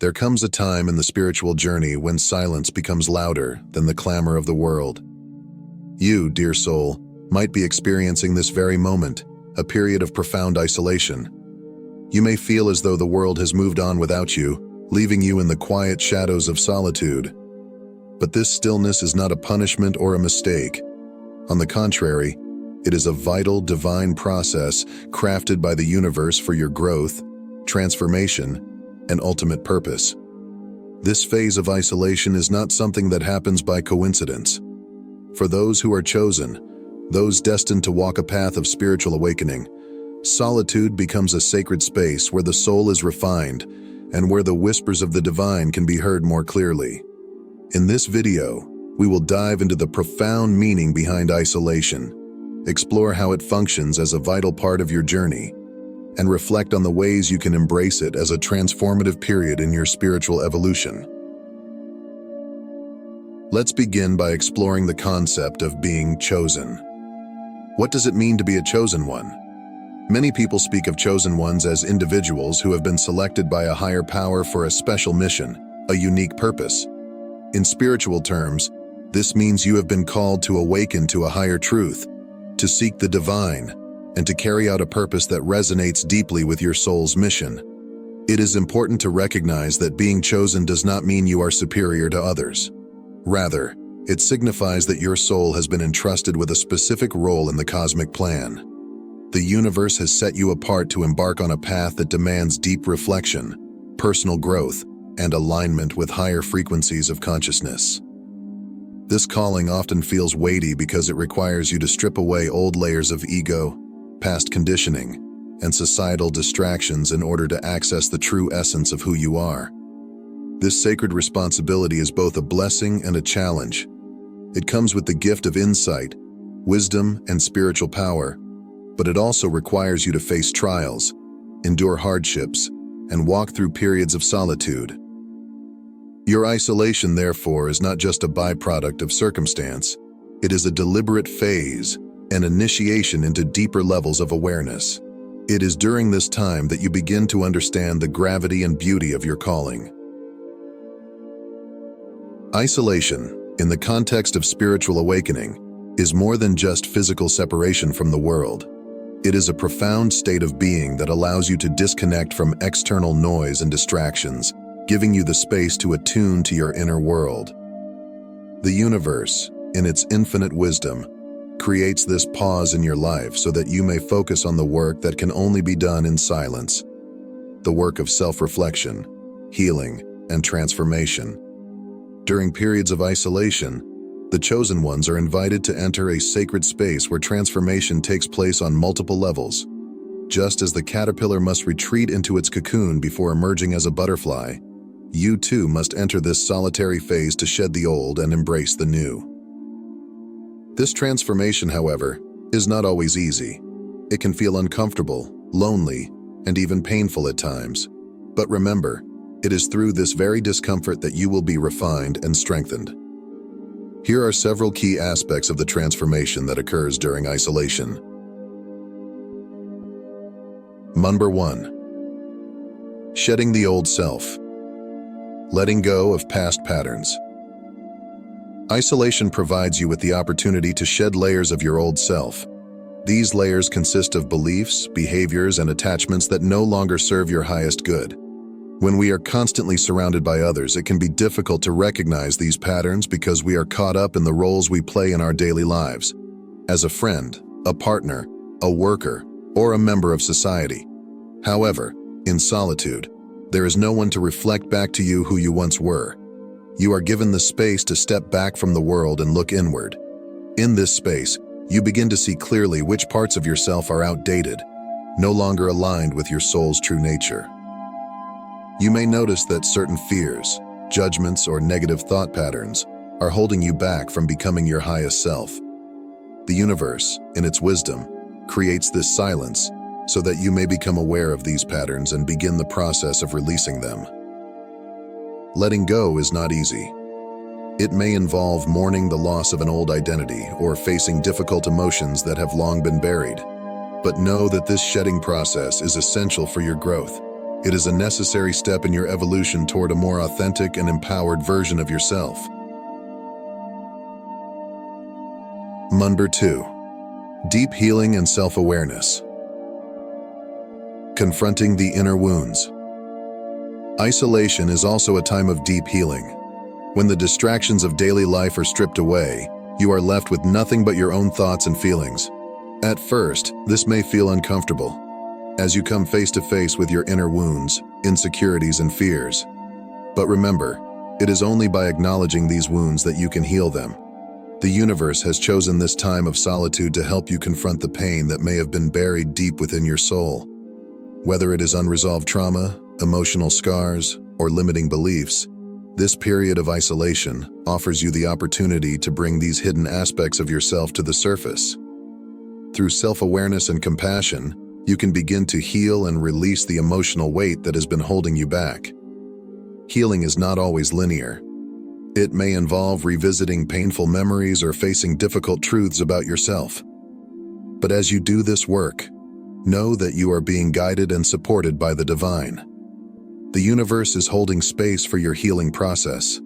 There comes a time in the spiritual journey when silence becomes louder than the clamor of the world. You, dear soul, might be experiencing this very moment, a period of profound isolation. You may feel as though the world has moved on without you, leaving you in the quiet shadows of solitude. But this stillness is not a punishment or a mistake. On the contrary, it is a vital divine process crafted by the universe for your growth, transformation, and ultimate purpose. This phase of isolation is not something that happens by coincidence. For those who are chosen, those destined to walk a path of spiritual awakening, solitude becomes a sacred space where the soul is refined and where the whispers of the divine can be heard more clearly. In this video, we will dive into the profound meaning behind isolation, explore how it functions as a vital part of your journey, and reflect on the ways you can embrace it as a transformative period in your spiritual evolution. Let's begin by exploring the concept of being chosen. What does it mean to be a chosen one? Many people speak of chosen ones as individuals who have been selected by a higher power for a special mission, a unique purpose. In spiritual terms, this means you have been called to awaken to a higher truth, to seek the divine, and to carry out a purpose that resonates deeply with your soul's mission. It is important to recognize that being chosen does not mean you are superior to others. Rather, it signifies that your soul has been entrusted with a specific role in the cosmic plan. The universe has set you apart to embark on a path that demands deep reflection, personal growth, and alignment with higher frequencies of consciousness. This calling often feels weighty because it requires you to strip away old layers of ego, past conditioning, and societal distractions in order to access the true essence of who you are. This sacred responsibility is both a blessing and a challenge. It comes with the gift of insight, wisdom, and spiritual power, but it also requires you to face trials, endure hardships, and walk through periods of solitude. Your isolation, therefore, is not just a byproduct of circumstance. It is a deliberate phase, an initiation into deeper levels of awareness. It is during this time that you begin to understand the gravity and beauty of your calling. Isolation, in the context of spiritual awakening, is more than just physical separation from the world. It is a profound state of being that allows you to disconnect from external noise and distractions, giving you the space to attune to your inner world. The universe, in its infinite wisdom, creates this pause in your life so that you may focus on the work that can only be done in silence, the work of self-reflection, healing, and transformation. During periods of isolation, the chosen ones are invited to enter a sacred space where transformation takes place on multiple levels. Just as the caterpillar must retreat into its cocoon before emerging as a butterfly, you too must enter this solitary phase to shed the old and embrace the new. This transformation, however, is not always easy. It can feel uncomfortable, lonely, and even painful at times. But remember, it is through this very discomfort that you will be refined and strengthened. Here are several key aspects of the transformation that occurs during isolation. Number 1. Shedding the old self. Letting go of past patterns. Isolation provides you with the opportunity to shed layers of your old self. These layers consist of beliefs, behaviors, and attachments that no longer serve your highest good. When we are constantly surrounded by others, it can be difficult to recognize these patterns because we are caught up in the roles we play in our daily lives, as a friend, a partner, a worker, or a member of society. However, in solitude, there is no one to reflect back to you who you once were. You are given the space to step back from the world and look inward. In this space, you begin to see clearly which parts of yourself are outdated, no longer aligned with your soul's true nature. You may notice that certain fears, judgments, or negative thought patterns are holding you back from becoming your highest self. The universe, in its wisdom, creates this silence so that you may become aware of these patterns and begin the process of releasing them. Letting go is not easy. It may involve mourning the loss of an old identity or facing difficult emotions that have long been buried. But know that this shedding process is essential for your growth. It is a necessary step in your evolution toward a more authentic and empowered version of yourself. Number 2. Deep healing and self-awareness. Confronting the inner wounds. Isolation is also a time of deep healing. When the distractions of daily life are stripped away, you are left with nothing but your own thoughts and feelings. At first, this may feel uncomfortable, as you come face to face with your inner wounds, insecurities, and fears. But remember, it is only by acknowledging these wounds that you can heal them. The universe has chosen this time of solitude to help you confront the pain that may have been buried deep within your soul. Whether it is unresolved trauma, emotional scars, or limiting beliefs, this period of isolation offers you the opportunity to bring these hidden aspects of yourself to the surface. Through self-awareness and compassion, you can begin to heal and release the emotional weight that has been holding you back. Healing is not always linear. It may involve revisiting painful memories or facing difficult truths about yourself. But as you do this work, know that you are being guided and supported by the divine. The universe is holding space for your healing process,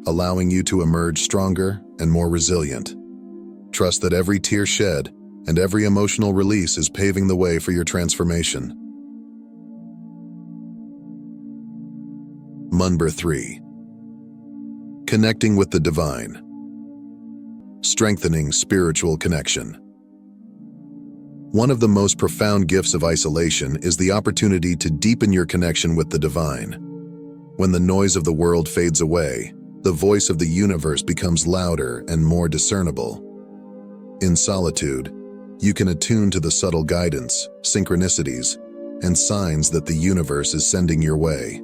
allowing you to emerge stronger and more resilient. Trust that every tear shed and every emotional release is paving the way for your transformation. Number 3. Connecting with the divine. Strengthening spiritual connection. One of the most profound gifts of isolation is the opportunity to deepen your connection with the divine. When the noise of the world fades away, the voice of the universe becomes louder and more discernible. In solitude, you can attune to the subtle guidance, synchronicities, and signs that the universe is sending your way.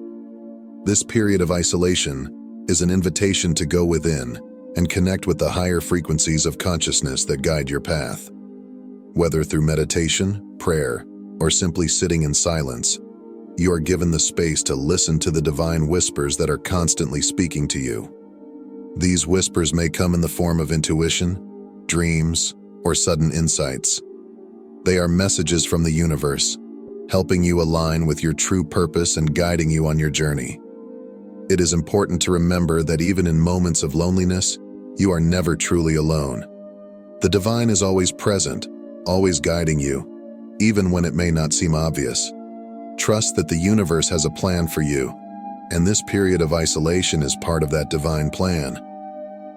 This period of isolation is an invitation to go within and connect with the higher frequencies of consciousness that guide your path. Whether through meditation, prayer, or simply sitting in silence, you are given the space to listen to the divine whispers that are constantly speaking to you. These whispers may come in the form of intuition, dreams, or sudden insights. They are messages from the universe, helping you align with your true purpose and guiding you on your journey. It is important to remember that even in moments of loneliness, you are never truly alone. The divine is always present, always guiding you, even when it may not seem obvious. Trust that the universe has a plan for you, and this period of isolation is part of that divine plan.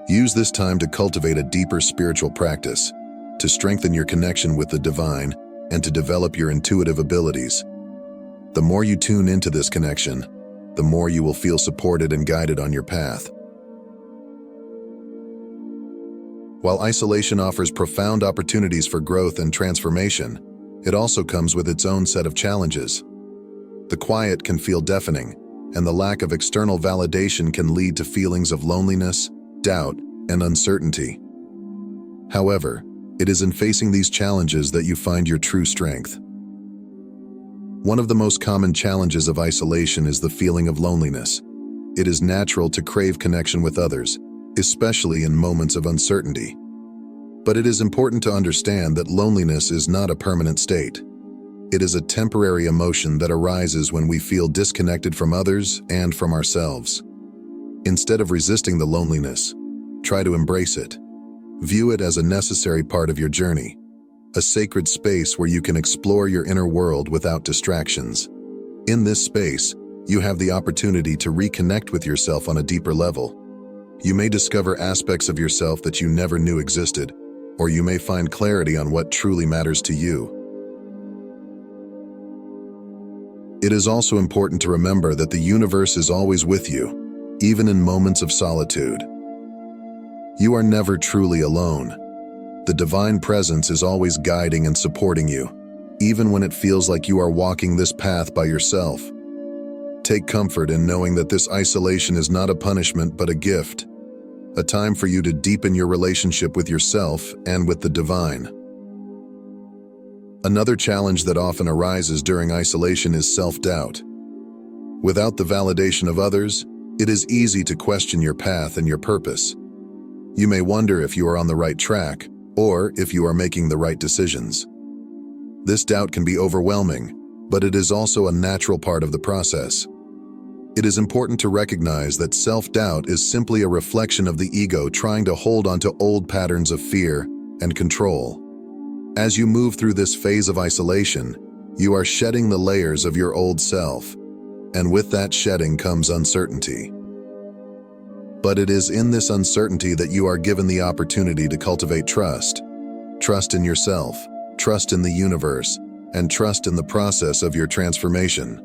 Use this time to cultivate a deeper spiritual practice, to strengthen your connection with the divine, and to develop your intuitive abilities. The more you tune into this connection, the more you will feel supported and guided on your path. While isolation offers profound opportunities for growth and transformation, it also comes with its own set of challenges. The quiet can feel deafening, and the lack of external validation can lead to feelings of loneliness, doubt, and uncertainty. However, it is in facing these challenges that you find your true strength. One of the most common challenges of isolation is the feeling of loneliness. It is natural to crave connection with others, especially in moments of uncertainty. But it is important to understand that loneliness is not a permanent state. It is a temporary emotion that arises when we feel disconnected from others and from ourselves. Instead of resisting the loneliness, try to embrace it. View it as a necessary part of your journey, a sacred space where you can explore your inner world without distractions. In this space, you have the opportunity to reconnect with yourself on a deeper level. You may discover aspects of yourself that you never knew existed, or you may find clarity on what truly matters to you. It is also important to remember that the universe is always with you, even in moments of solitude. You are never truly alone. The divine presence is always guiding and supporting you, even when it feels like you are walking this path by yourself. Take comfort in knowing that this isolation is not a punishment but a gift, a time for you to deepen your relationship with yourself and with the divine. Another challenge that often arises during isolation is self-doubt. Without the validation of others, it is easy to question your path and your purpose. You may wonder if you are on the right track, or if you are making the right decisions. This doubt can be overwhelming, but it is also a natural part of the process. It is important to recognize that self-doubt is simply a reflection of the ego trying to hold onto old patterns of fear and control. As you move through this phase of isolation, you are shedding the layers of your old self, and with that shedding comes uncertainty. But it is in this uncertainty that you are given the opportunity to cultivate trust. Trust in yourself, trust in the universe, and trust in the process of your transformation.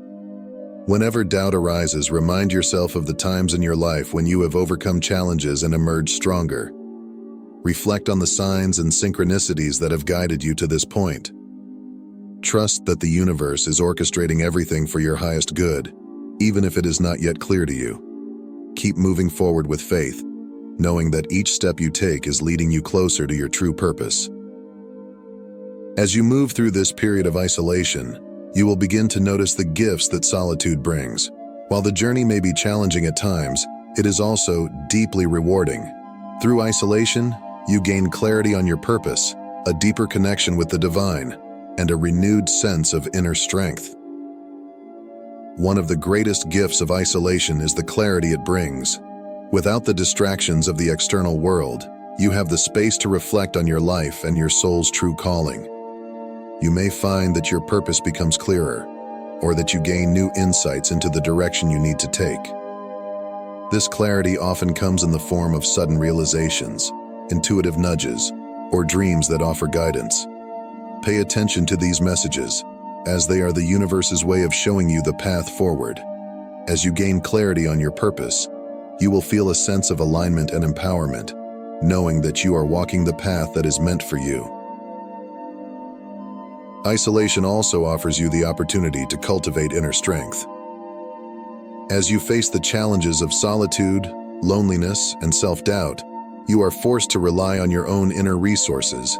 Whenever doubt arises, remind yourself of the times in your life when you have overcome challenges and emerged stronger. Reflect on the signs and synchronicities that have guided you to this point. Trust that the universe is orchestrating everything for your highest good, even if it is not yet clear to you. Keep moving forward with faith, knowing that each step you take is leading you closer to your true purpose. As you move through this period of isolation, you will begin to notice the gifts that solitude brings. While the journey may be challenging at times, it is also deeply rewarding. Through isolation, you gain clarity on your purpose, a deeper connection with the divine, and a renewed sense of inner strength. One of the greatest gifts of isolation is the clarity it brings. Without the distractions of the external world, you have the space to reflect on your life and your soul's true calling. You may find that your purpose becomes clearer, or that you gain new insights into the direction you need to take. This clarity often comes in the form of sudden realizations, intuitive nudges, or dreams that offer guidance. Pay attention to these messages, as they are the universe's way of showing you the path forward. As you gain clarity on your purpose, you will feel a sense of alignment and empowerment, knowing that you are walking the path that is meant for you. Isolation also offers you the opportunity to cultivate inner strength. As you face the challenges of solitude, loneliness, and self-doubt, you are forced to rely on your own inner resources.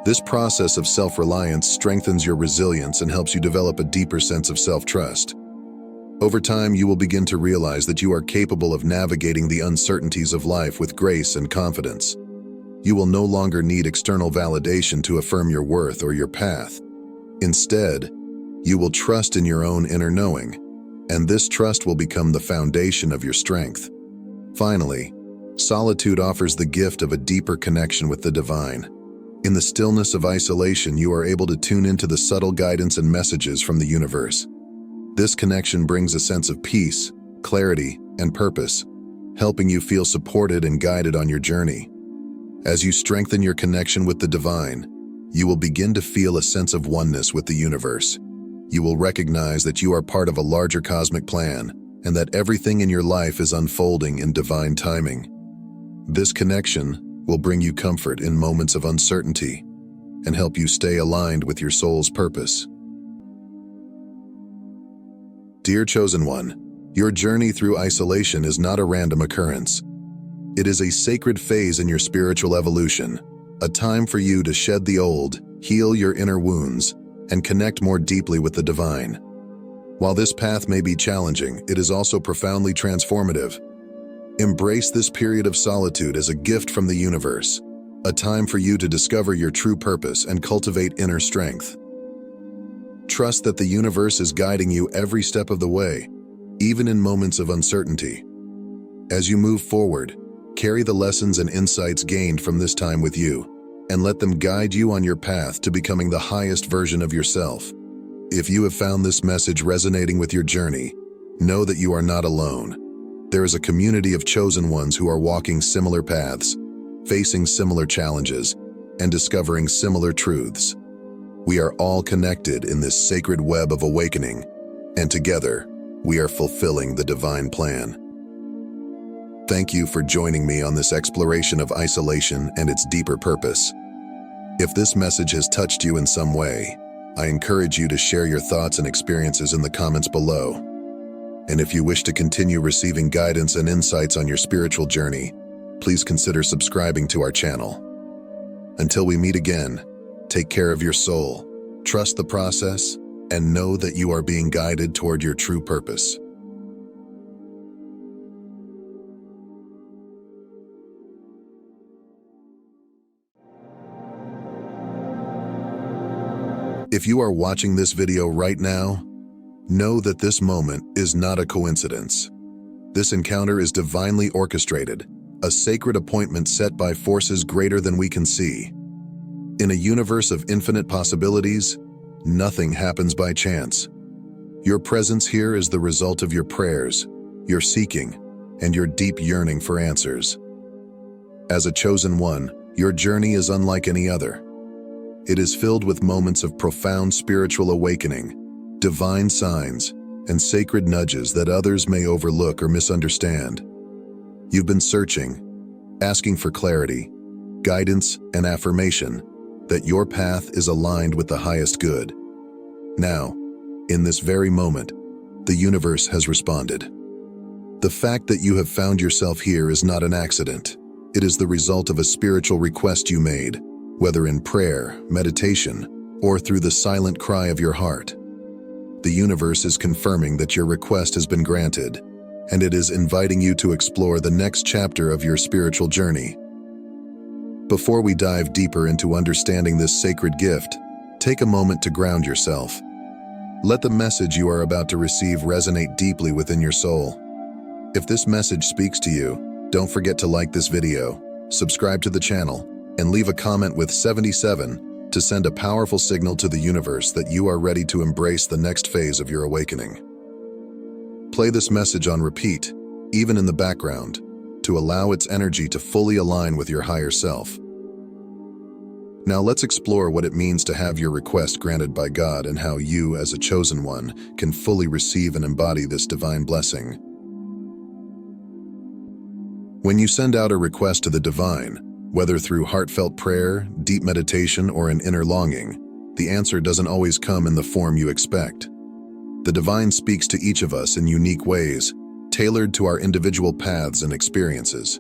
This process of self-reliance strengthens your resilience and helps you develop a deeper sense of self-trust. Over time, you will begin to realize that you are capable of navigating the uncertainties of life with grace and confidence. You will no longer need external validation to affirm your worth or your path. Instead, you will trust in your own inner knowing, and this trust will become the foundation of your strength. Finally, solitude offers the gift of a deeper connection with the divine. In the stillness of isolation, you are able to tune into the subtle guidance and messages from the universe. This connection brings a sense of peace, clarity, and purpose, helping you feel supported and guided on your journey. As you strengthen your connection with the divine, you will begin to feel a sense of oneness with the universe. You will recognize that you are part of a larger cosmic plan, and that everything in your life is unfolding in divine timing. This connection will bring you comfort in moments of uncertainty and help you stay aligned with your soul's purpose. Dear Chosen One, your journey through isolation is not a random occurrence. It is a sacred phase in your spiritual evolution, a time for you to shed the old, heal your inner wounds, and connect more deeply with the divine. While this path may be challenging, it is also profoundly transformative. Embrace this period of solitude as a gift from the universe, a time for you to discover your true purpose and cultivate inner strength. Trust that the universe is guiding you every step of the way, even in moments of uncertainty. As you move forward, carry the lessons and insights gained from this time with you, and let them guide you on your path to becoming the highest version of yourself. If you have found this message resonating with your journey, know that you are not alone. There is a community of chosen ones who are walking similar paths, facing similar challenges, and discovering similar truths. We are all connected in this sacred web of awakening, and together, we are fulfilling the divine plan. Thank you for joining me on this exploration of isolation and its deeper purpose. If this message has touched you in some way, I encourage you to share your thoughts and experiences in the comments below. And if you wish to continue receiving guidance and insights on your spiritual journey, please consider subscribing to our channel. Until we meet again, take care of your soul, trust the process, and know that you are being guided toward your true purpose. If you are watching this video right now, know that this moment is not a coincidence. This encounter is divinely orchestrated, a sacred appointment set by forces greater than we can see. In a universe of infinite possibilities, nothing happens by chance. Your presence here is the result of your prayers, your seeking, and your deep yearning for answers. As a chosen one, your journey is unlike any other. It is filled with moments of profound spiritual awakening, divine signs, and sacred nudges that others may overlook or misunderstand. You've been searching, asking for clarity, guidance, and affirmation that your path is aligned with the highest good. Now, in this very moment, the universe has responded. The fact that you have found yourself here is not an accident. It is the result of a spiritual request you made, whether in prayer, meditation, or through the silent cry of your heart. The universe is confirming that your request has been granted, and it is inviting you to explore the next chapter of your spiritual journey. Before we dive deeper into understanding this sacred gift, take a moment to ground yourself. Let the message you are about to receive resonate deeply within your soul. If this message speaks to you, don't forget to like this video, subscribe to the channel, and leave a comment with 77 to send a powerful signal to the universe that you are ready to embrace the next phase of your awakening. Play this message on repeat, even in the background, to allow its energy to fully align with your higher self. Now let's explore what it means to have your request granted by God and how you, as a chosen one, can fully receive and embody this divine blessing. When you send out a request to the divine, whether through heartfelt prayer, deep meditation, or an inner longing, the answer doesn't always come in the form you expect. The divine speaks to each of us in unique ways, tailored to our individual paths and experiences.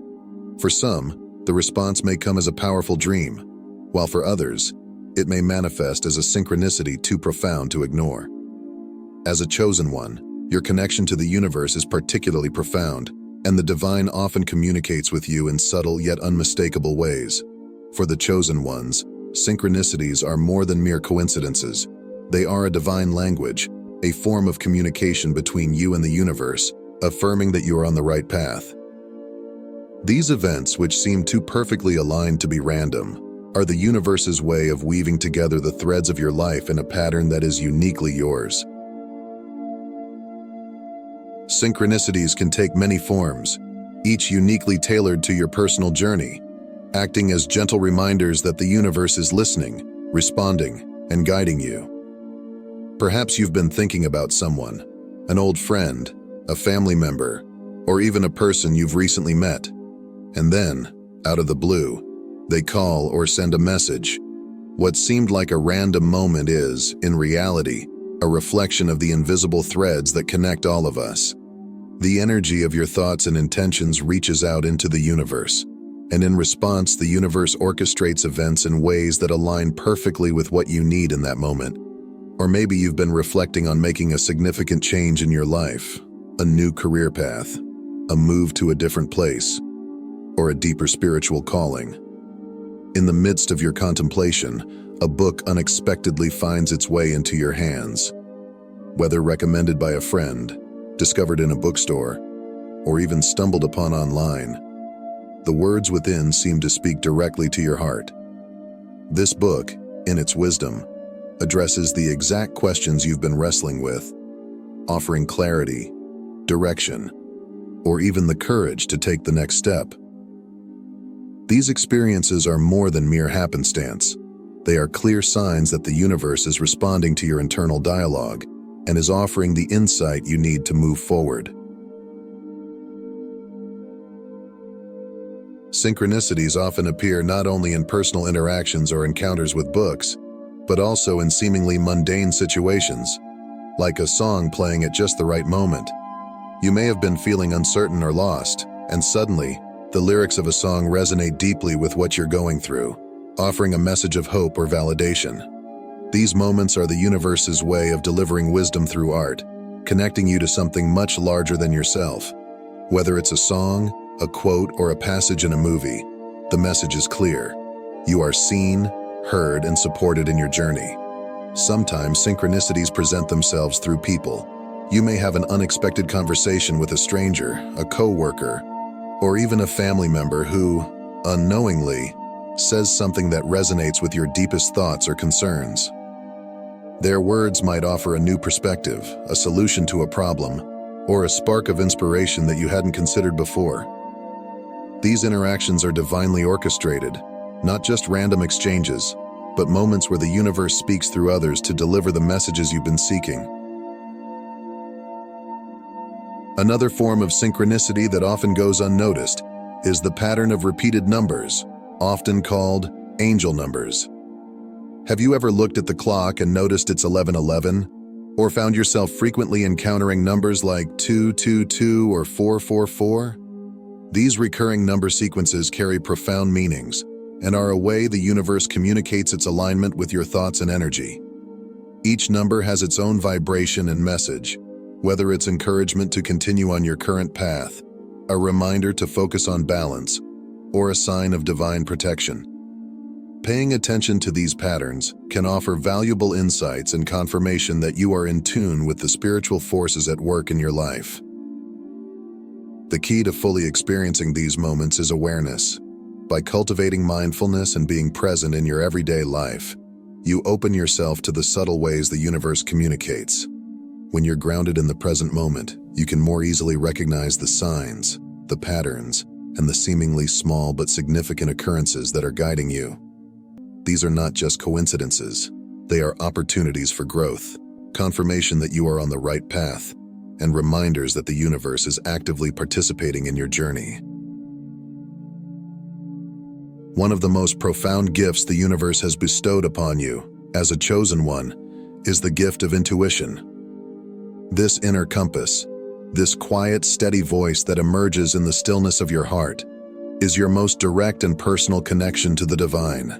For some, the response may come as a powerful dream, while for others, it may manifest as a synchronicity too profound to ignore. As a chosen one, your connection to the universe is particularly profound, and the divine often communicates with you in subtle yet unmistakable ways. For the chosen ones, synchronicities are more than mere coincidences. They are a divine language, a form of communication between you and the universe, affirming that you are on the right path. These events, which seem too perfectly aligned to be random, are the universe's way of weaving together the threads of your life in a pattern that is uniquely yours. Synchronicities can take many forms, each uniquely tailored to your personal journey, acting as gentle reminders that the universe is listening, responding, and guiding you. Perhaps you've been thinking about someone, an old friend, a family member, or even a person you've recently met, and then, out of the blue, they call or send a message. What seemed like a random moment is, in reality, a reflection of the invisible threads that connect all of us. The energy of your thoughts and intentions reaches out into the universe, and in response, the universe orchestrates events in ways that align perfectly with what you need in that moment. Or maybe you've been reflecting on making a significant change in your life, a new career path, a move to a different place, or a deeper spiritual calling. In the midst of your contemplation, a book unexpectedly finds its way into your hands. Whether recommended by a friend, discovered in a bookstore, or even stumbled upon online, the words within seem to speak directly to your heart. This book, in its wisdom, addresses the exact questions you've been wrestling with, offering clarity, direction, or even the courage to take the next step. These experiences are more than mere happenstance. They are clear signs that the universe is responding to your internal dialogue and is offering the insight you need to move forward. Synchronicities often appear not only in personal interactions or encounters with books, but also in seemingly mundane situations, like a song playing at just the right moment. You may have been feeling uncertain or lost, and suddenly, the lyrics of a song resonate deeply with what you're going through, offering a message of hope or validation. These moments are the universe's way of delivering wisdom through art, connecting you to something much larger than yourself. Whether it's a song, a quote, or a passage in a movie, the message is clear. You are seen, heard, and supported in your journey. Sometimes synchronicities present themselves through people. You may have an unexpected conversation with a stranger, a coworker, or even a family member who, unknowingly, says something that resonates with your deepest thoughts or concerns. Their words might offer a new perspective, a solution to a problem, or a spark of inspiration that you hadn't considered before. These interactions are divinely orchestrated, not just random exchanges, but moments where the universe speaks through others to deliver the messages you've been seeking. Another form of synchronicity that often goes unnoticed is the pattern of repeated numbers, often called angel numbers. Have you ever looked at the clock and noticed it's 11:11, or found yourself frequently encountering numbers like 222 or 444? These recurring number sequences carry profound meanings and are a way the universe communicates its alignment with your thoughts and energy. Each number has its own vibration and message, whether it's encouragement to continue on your current path, a reminder to focus on balance, or a sign of divine protection. Paying attention to these patterns can offer valuable insights and confirmation that you are in tune with the spiritual forces at work in your life. The key to fully experiencing these moments is awareness. By cultivating mindfulness and being present in your everyday life, you open yourself to the subtle ways the universe communicates. When you're grounded in the present moment, you can more easily recognize the signs, the patterns, and the seemingly small but significant occurrences that are guiding you. These are not just coincidences. They are opportunities for growth, confirmation that you are on the right path, and reminders that the universe is actively participating in your journey. One of the most profound gifts the universe has bestowed upon you, as a chosen one, is the gift of intuition. This inner compass, this quiet, steady voice that emerges in the stillness of your heart, is your most direct and personal connection to the divine.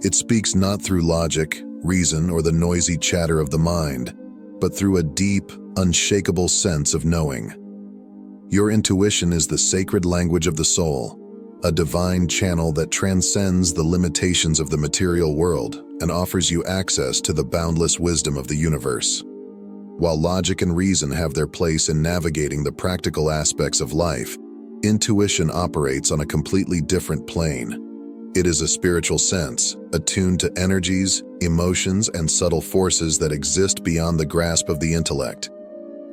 It speaks not through logic, reason, or the noisy chatter of the mind, but through a deep, unshakable sense of knowing. Your intuition is the sacred language of the soul, a divine channel that transcends the limitations of the material world and offers you access to the boundless wisdom of the universe. While logic and reason have their place in navigating the practical aspects of life, intuition operates on a completely different plane. It is a spiritual sense, attuned to energies, emotions, and subtle forces that exist beyond the grasp of the intellect.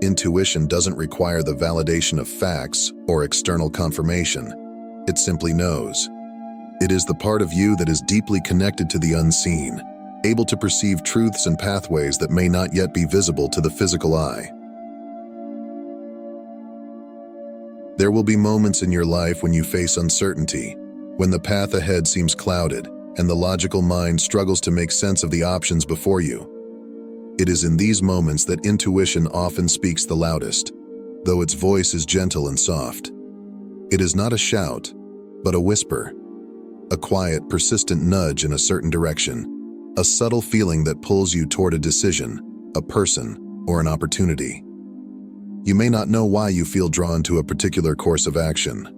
Intuition doesn't require the validation of facts or external confirmation. It simply knows. It is the part of you that is deeply connected to the unseen, able to perceive truths and pathways that may not yet be visible to the physical eye. There will be moments in your life when you face uncertainty, when the path ahead seems clouded and the logical mind struggles to make sense of the options before you. It is in these moments that intuition often speaks the loudest, though its voice is gentle and soft. It is not a shout, but a whisper, a quiet, persistent nudge in a certain direction, a subtle feeling that pulls you toward a decision, a person, or an opportunity. You may not know why you feel drawn to a particular course of action,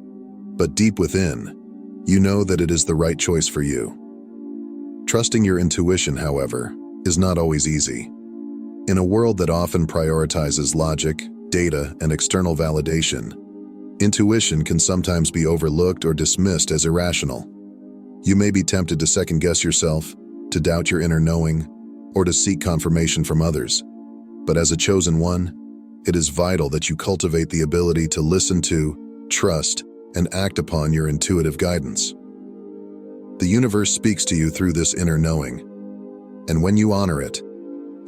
but deep within, you know that it is the right choice for you. Trusting your intuition, however, is not always easy. In a world that often prioritizes logic, data, and external validation, intuition can sometimes be overlooked or dismissed as irrational. You may be tempted to second-guess yourself, to doubt your inner knowing, or to seek confirmation from others. But as a chosen one, it is vital that you cultivate the ability to listen to, trust, and act upon your intuitive guidance. The universe speaks to you through this inner knowing, and when you honor it,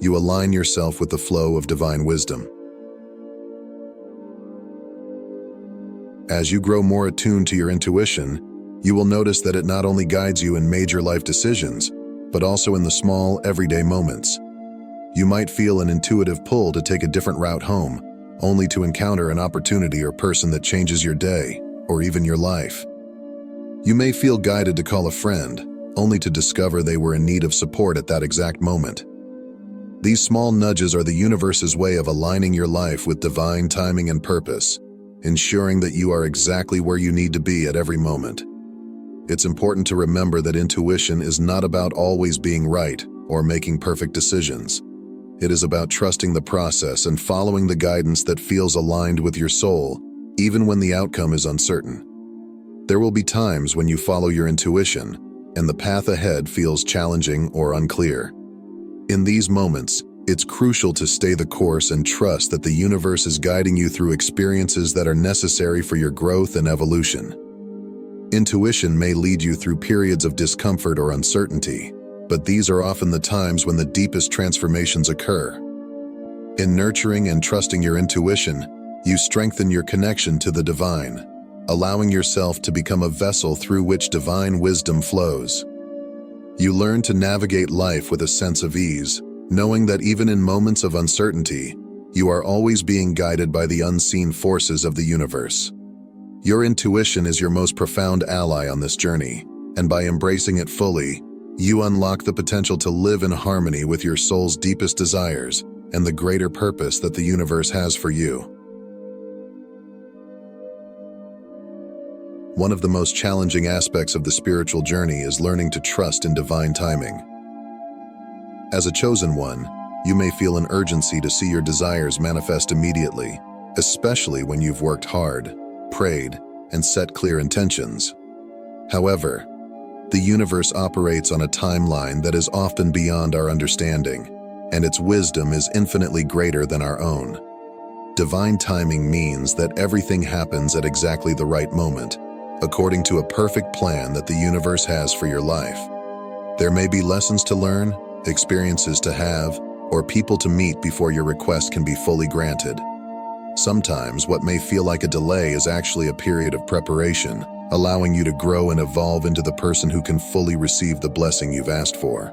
you align yourself with the flow of divine wisdom. As you grow more attuned to your intuition, you will notice that it not only guides you in major life decisions, but also in the small, everyday moments. You might feel an intuitive pull to take a different route home, only to encounter an opportunity or person that changes your day, or even your life. You may feel guided to call a friend, only to discover they were in need of support at that exact moment. These small nudges are the universe's way of aligning your life with divine timing and purpose, ensuring that you are exactly where you need to be at every moment. It's important to remember that intuition is not about always being right or making perfect decisions. It is about trusting the process and following the guidance that feels aligned with your soul, even when the outcome is uncertain. There will be times when you follow your intuition, and the path ahead feels challenging or unclear. In these moments, it's crucial to stay the course and trust that the universe is guiding you through experiences that are necessary for your growth and evolution. Intuition may lead you through periods of discomfort or uncertainty, but these are often the times when the deepest transformations occur. In nurturing and trusting your intuition, you strengthen your connection to the divine, allowing yourself to become a vessel through which divine wisdom flows. You learn to navigate life with a sense of ease, knowing that even in moments of uncertainty, you are always being guided by the unseen forces of the universe. Your intuition is your most profound ally on this journey, and by embracing it fully, you unlock the potential to live in harmony with your soul's deepest desires and the greater purpose that the universe has for you. One of the most challenging aspects of the spiritual journey is learning to trust in divine timing. As a chosen one, you may feel an urgency to see your desires manifest immediately, especially when you've worked hard, prayed, and set clear intentions. However, the universe operates on a timeline that is often beyond our understanding, and its wisdom is infinitely greater than our own. Divine timing means that everything happens at exactly the right moment, according to a perfect plan that the universe has for your life. There may be lessons to learn, experiences to have, or people to meet before your request can be fully granted. Sometimes what may feel like a delay is actually a period of preparation, allowing you to grow and evolve into the person who can fully receive the blessing you've asked for.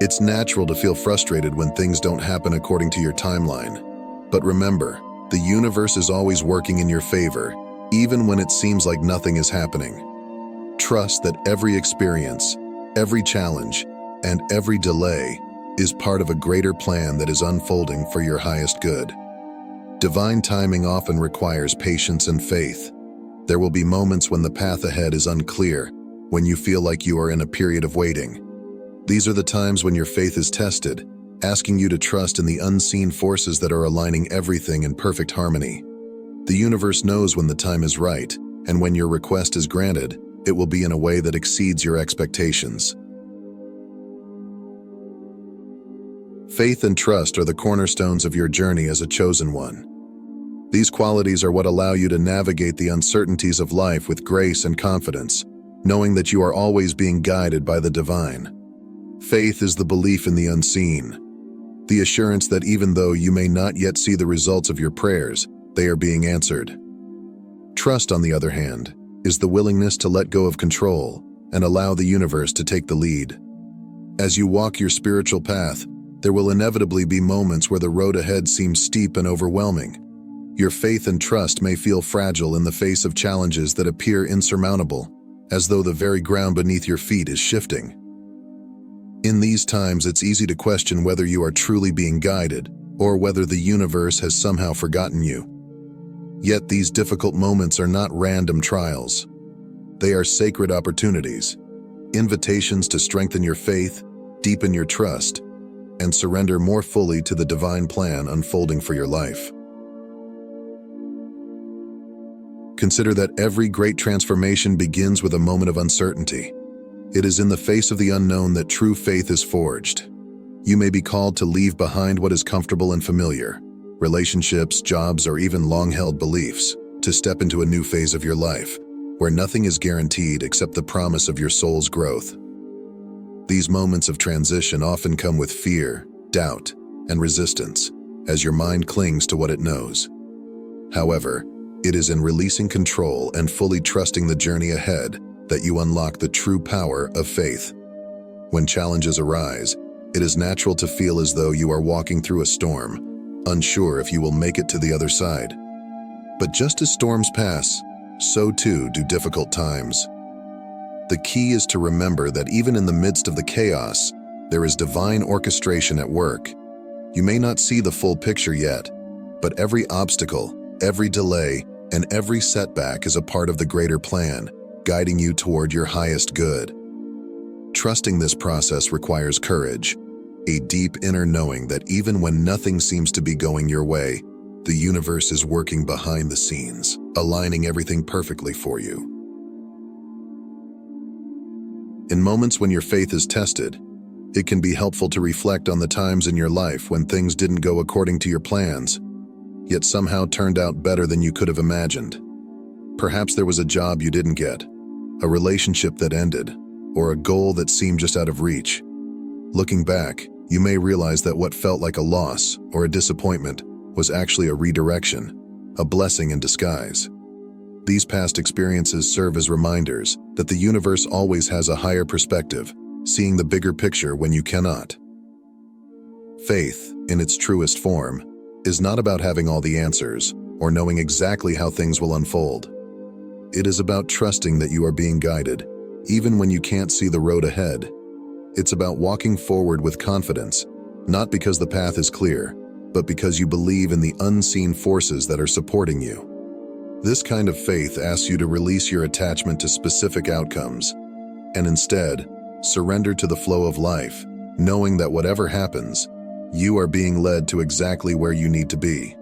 It's natural to feel frustrated when things don't happen according to your timeline. But remember, the universe is always working in your favor, even when it seems like nothing is happening. Trust that every experience, every challenge, and every delay is part of a greater plan that is unfolding for your highest good. Divine timing often requires patience and faith. There will be moments when the path ahead is unclear, when you feel like you are in a period of waiting. These are the times when your faith is tested, asking you to trust in the unseen forces that are aligning everything in perfect harmony. The universe knows when the time is right, and when your request is granted, it will be in a way that exceeds your expectations. Faith and trust are the cornerstones of your journey as a chosen one. These qualities are what allow you to navigate the uncertainties of life with grace and confidence, knowing that you are always being guided by the divine. Faith is the belief in the unseen, the assurance that even though you may not yet see the results of your prayers, they are being answered. Trust, on the other hand, is the willingness to let go of control and allow the universe to take the lead. As you walk your spiritual path, there will inevitably be moments where the road ahead seems steep and overwhelming. Your faith and trust may feel fragile in the face of challenges that appear insurmountable, as though the very ground beneath your feet is shifting. In these times, it's easy to question whether you are truly being guided or whether the universe has somehow forgotten you. Yet these difficult moments are not random trials. They are sacred opportunities, invitations to strengthen your faith, deepen your trust, and surrender more fully to the divine plan unfolding for your life. Consider that every great transformation begins with a moment of uncertainty. It is in the face of the unknown that true faith is forged. You may be called to leave behind what is comfortable and familiar, relationships, jobs, or even long-held beliefs, to step into a new phase of your life, where nothing is guaranteed except the promise of your soul's growth. These moments of transition often come with fear, doubt, and resistance, as your mind clings to what it knows. However, it is in releasing control and fully trusting the journey ahead that you unlock the true power of faith. When challenges arise, it is natural to feel as though you are walking through a storm, unsure if you will make it to the other side. But just as storms pass, so too do difficult times. The key is to remember that even in the midst of the chaos, there is divine orchestration at work. You may not see the full picture yet, but every obstacle, every delay, and every setback is a part of the greater plan, guiding you toward your highest good. Trusting this process requires courage, a deep inner knowing that even when nothing seems to be going your way, the universe is working behind the scenes, aligning everything perfectly for you. In moments when your faith is tested, it can be helpful to reflect on the times in your life when things didn't go according to your plans, yet somehow turned out better than you could have imagined. Perhaps there was a job you didn't get, a relationship that ended, or a goal that seemed just out of reach. Looking back, you may realize that what felt like a loss or a disappointment was actually a redirection, a blessing in disguise. These past experiences serve as reminders that the universe always has a higher perspective, seeing the bigger picture when you cannot. Faith, in its truest form, is not about having all the answers or knowing exactly how things will unfold. It is about trusting that you are being guided, even when you can't see the road ahead. It's about walking forward with confidence, not because the path is clear, but because you believe in the unseen forces that are supporting you. This kind of faith asks you to release your attachment to specific outcomes, and instead, surrender to the flow of life, knowing that whatever happens, you are being led to exactly where you need to be.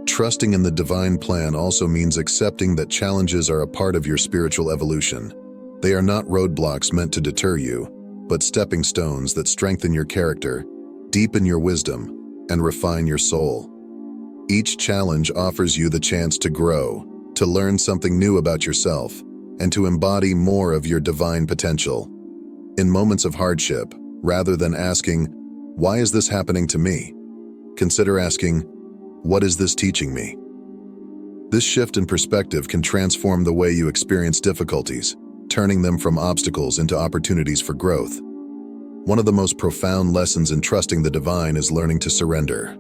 Trusting in the divine plan also means accepting that challenges are a part of your spiritual evolution. They are not roadblocks meant to deter you, but stepping stones that strengthen your character, deepen your wisdom, and refine your soul. Each challenge offers you the chance to grow, to learn something new about yourself, and to embody more of your divine potential. In moments of hardship, rather than asking, "Why is this happening to me?" consider asking, "What is this teaching me?" This shift in perspective can transform the way you experience difficulties, turning them from obstacles into opportunities for growth. One of the most profound lessons in trusting the divine is learning to surrender.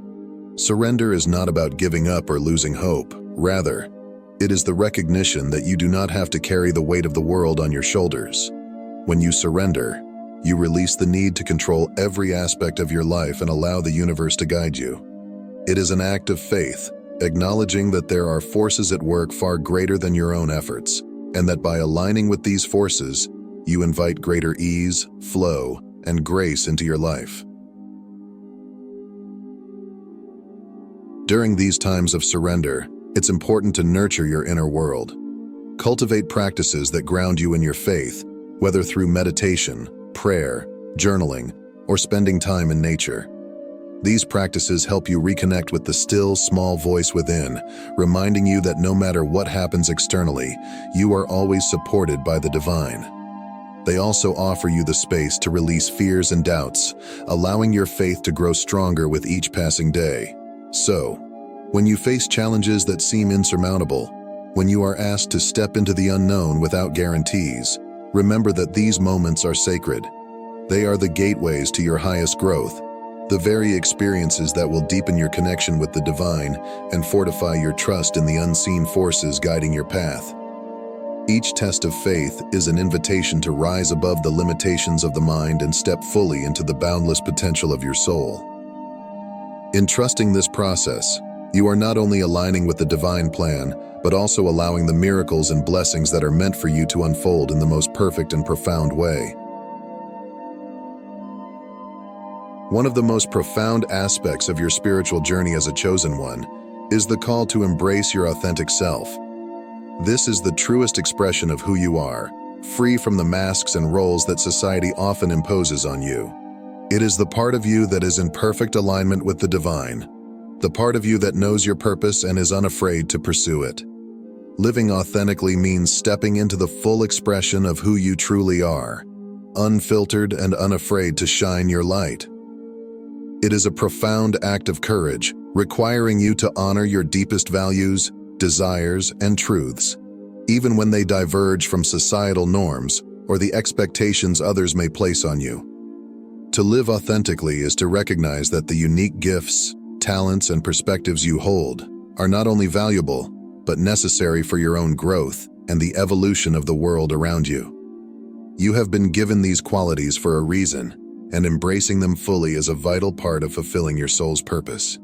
Surrender is not about giving up or losing hope. Rather, it is the recognition that you do not have to carry the weight of the world on your shoulders. When you surrender, you release the need to control every aspect of your life and allow the universe to guide you. It is an act of faith, acknowledging that there are forces at work far greater than your own efforts, and that by aligning with these forces, you invite greater ease, flow, and grace into your life. During these times of surrender, it's important to nurture your inner world. Cultivate practices that ground you in your faith, whether through meditation, prayer, journaling, or spending time in nature. These practices help you reconnect with the still, small voice within, reminding you that no matter what happens externally, you are always supported by the divine. They also offer you the space to release fears and doubts, allowing your faith to grow stronger with each passing day. So, when you face challenges that seem insurmountable, when you are asked to step into the unknown without guarantees, remember that these moments are sacred. They are the gateways to your highest growth, the very experiences that will deepen your connection with the divine and fortify your trust in the unseen forces guiding your path. Each test of faith is an invitation to rise above the limitations of the mind and step fully into the boundless potential of your soul. In trusting this process, you are not only aligning with the divine plan, but also allowing the miracles and blessings that are meant for you to unfold in the most perfect and profound way. One of the most profound aspects of your spiritual journey as a chosen one is the call to embrace your authentic self. This is the truest expression of who you are, free from the masks and roles that society often imposes on you. It is the part of you that is in perfect alignment with the divine, the part of you that knows your purpose and is unafraid to pursue it. Living authentically means stepping into the full expression of who you truly are, unfiltered and unafraid to shine your light. It is a profound act of courage, requiring you to honor your deepest values, desires, and truths, even when they diverge from societal norms or the expectations others may place on you. To live authentically is to recognize that the unique gifts, talents, and perspectives you hold are not only valuable, but necessary for your own growth and the evolution of the world around you. You have been given these qualities for a reason, and embracing them fully is a vital part of fulfilling your soul's purpose.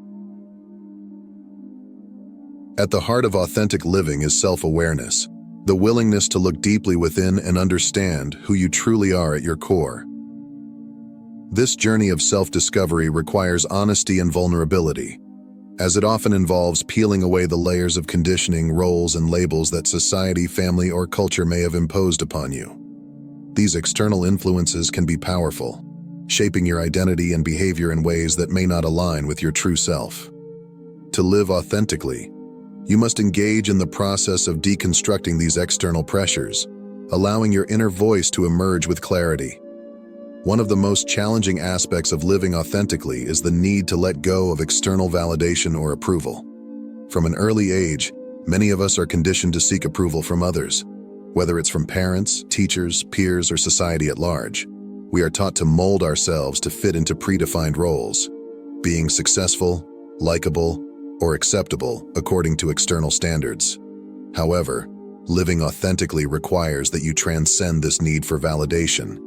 At the heart of authentic living is self-awareness, the willingness to look deeply within and understand who you truly are at your core. This journey of self-discovery requires honesty and vulnerability, as it often involves peeling away the layers of conditioning, roles, and labels that society, family, or culture may have imposed upon you. These external influences can be powerful, shaping your identity and behavior in ways that may not align with your true self. To live authentically, you must engage in the process of deconstructing these external pressures, allowing your inner voice to emerge with clarity. One of the most challenging aspects of living authentically is the need to let go of external validation or approval. From an early age, many of us are conditioned to seek approval from others, whether it's from parents, teachers, peers, or society at large. We are taught to mold ourselves to fit into predefined roles, being successful, likable, or acceptable according to external standards. However, living authentically requires that you transcend this need for validation.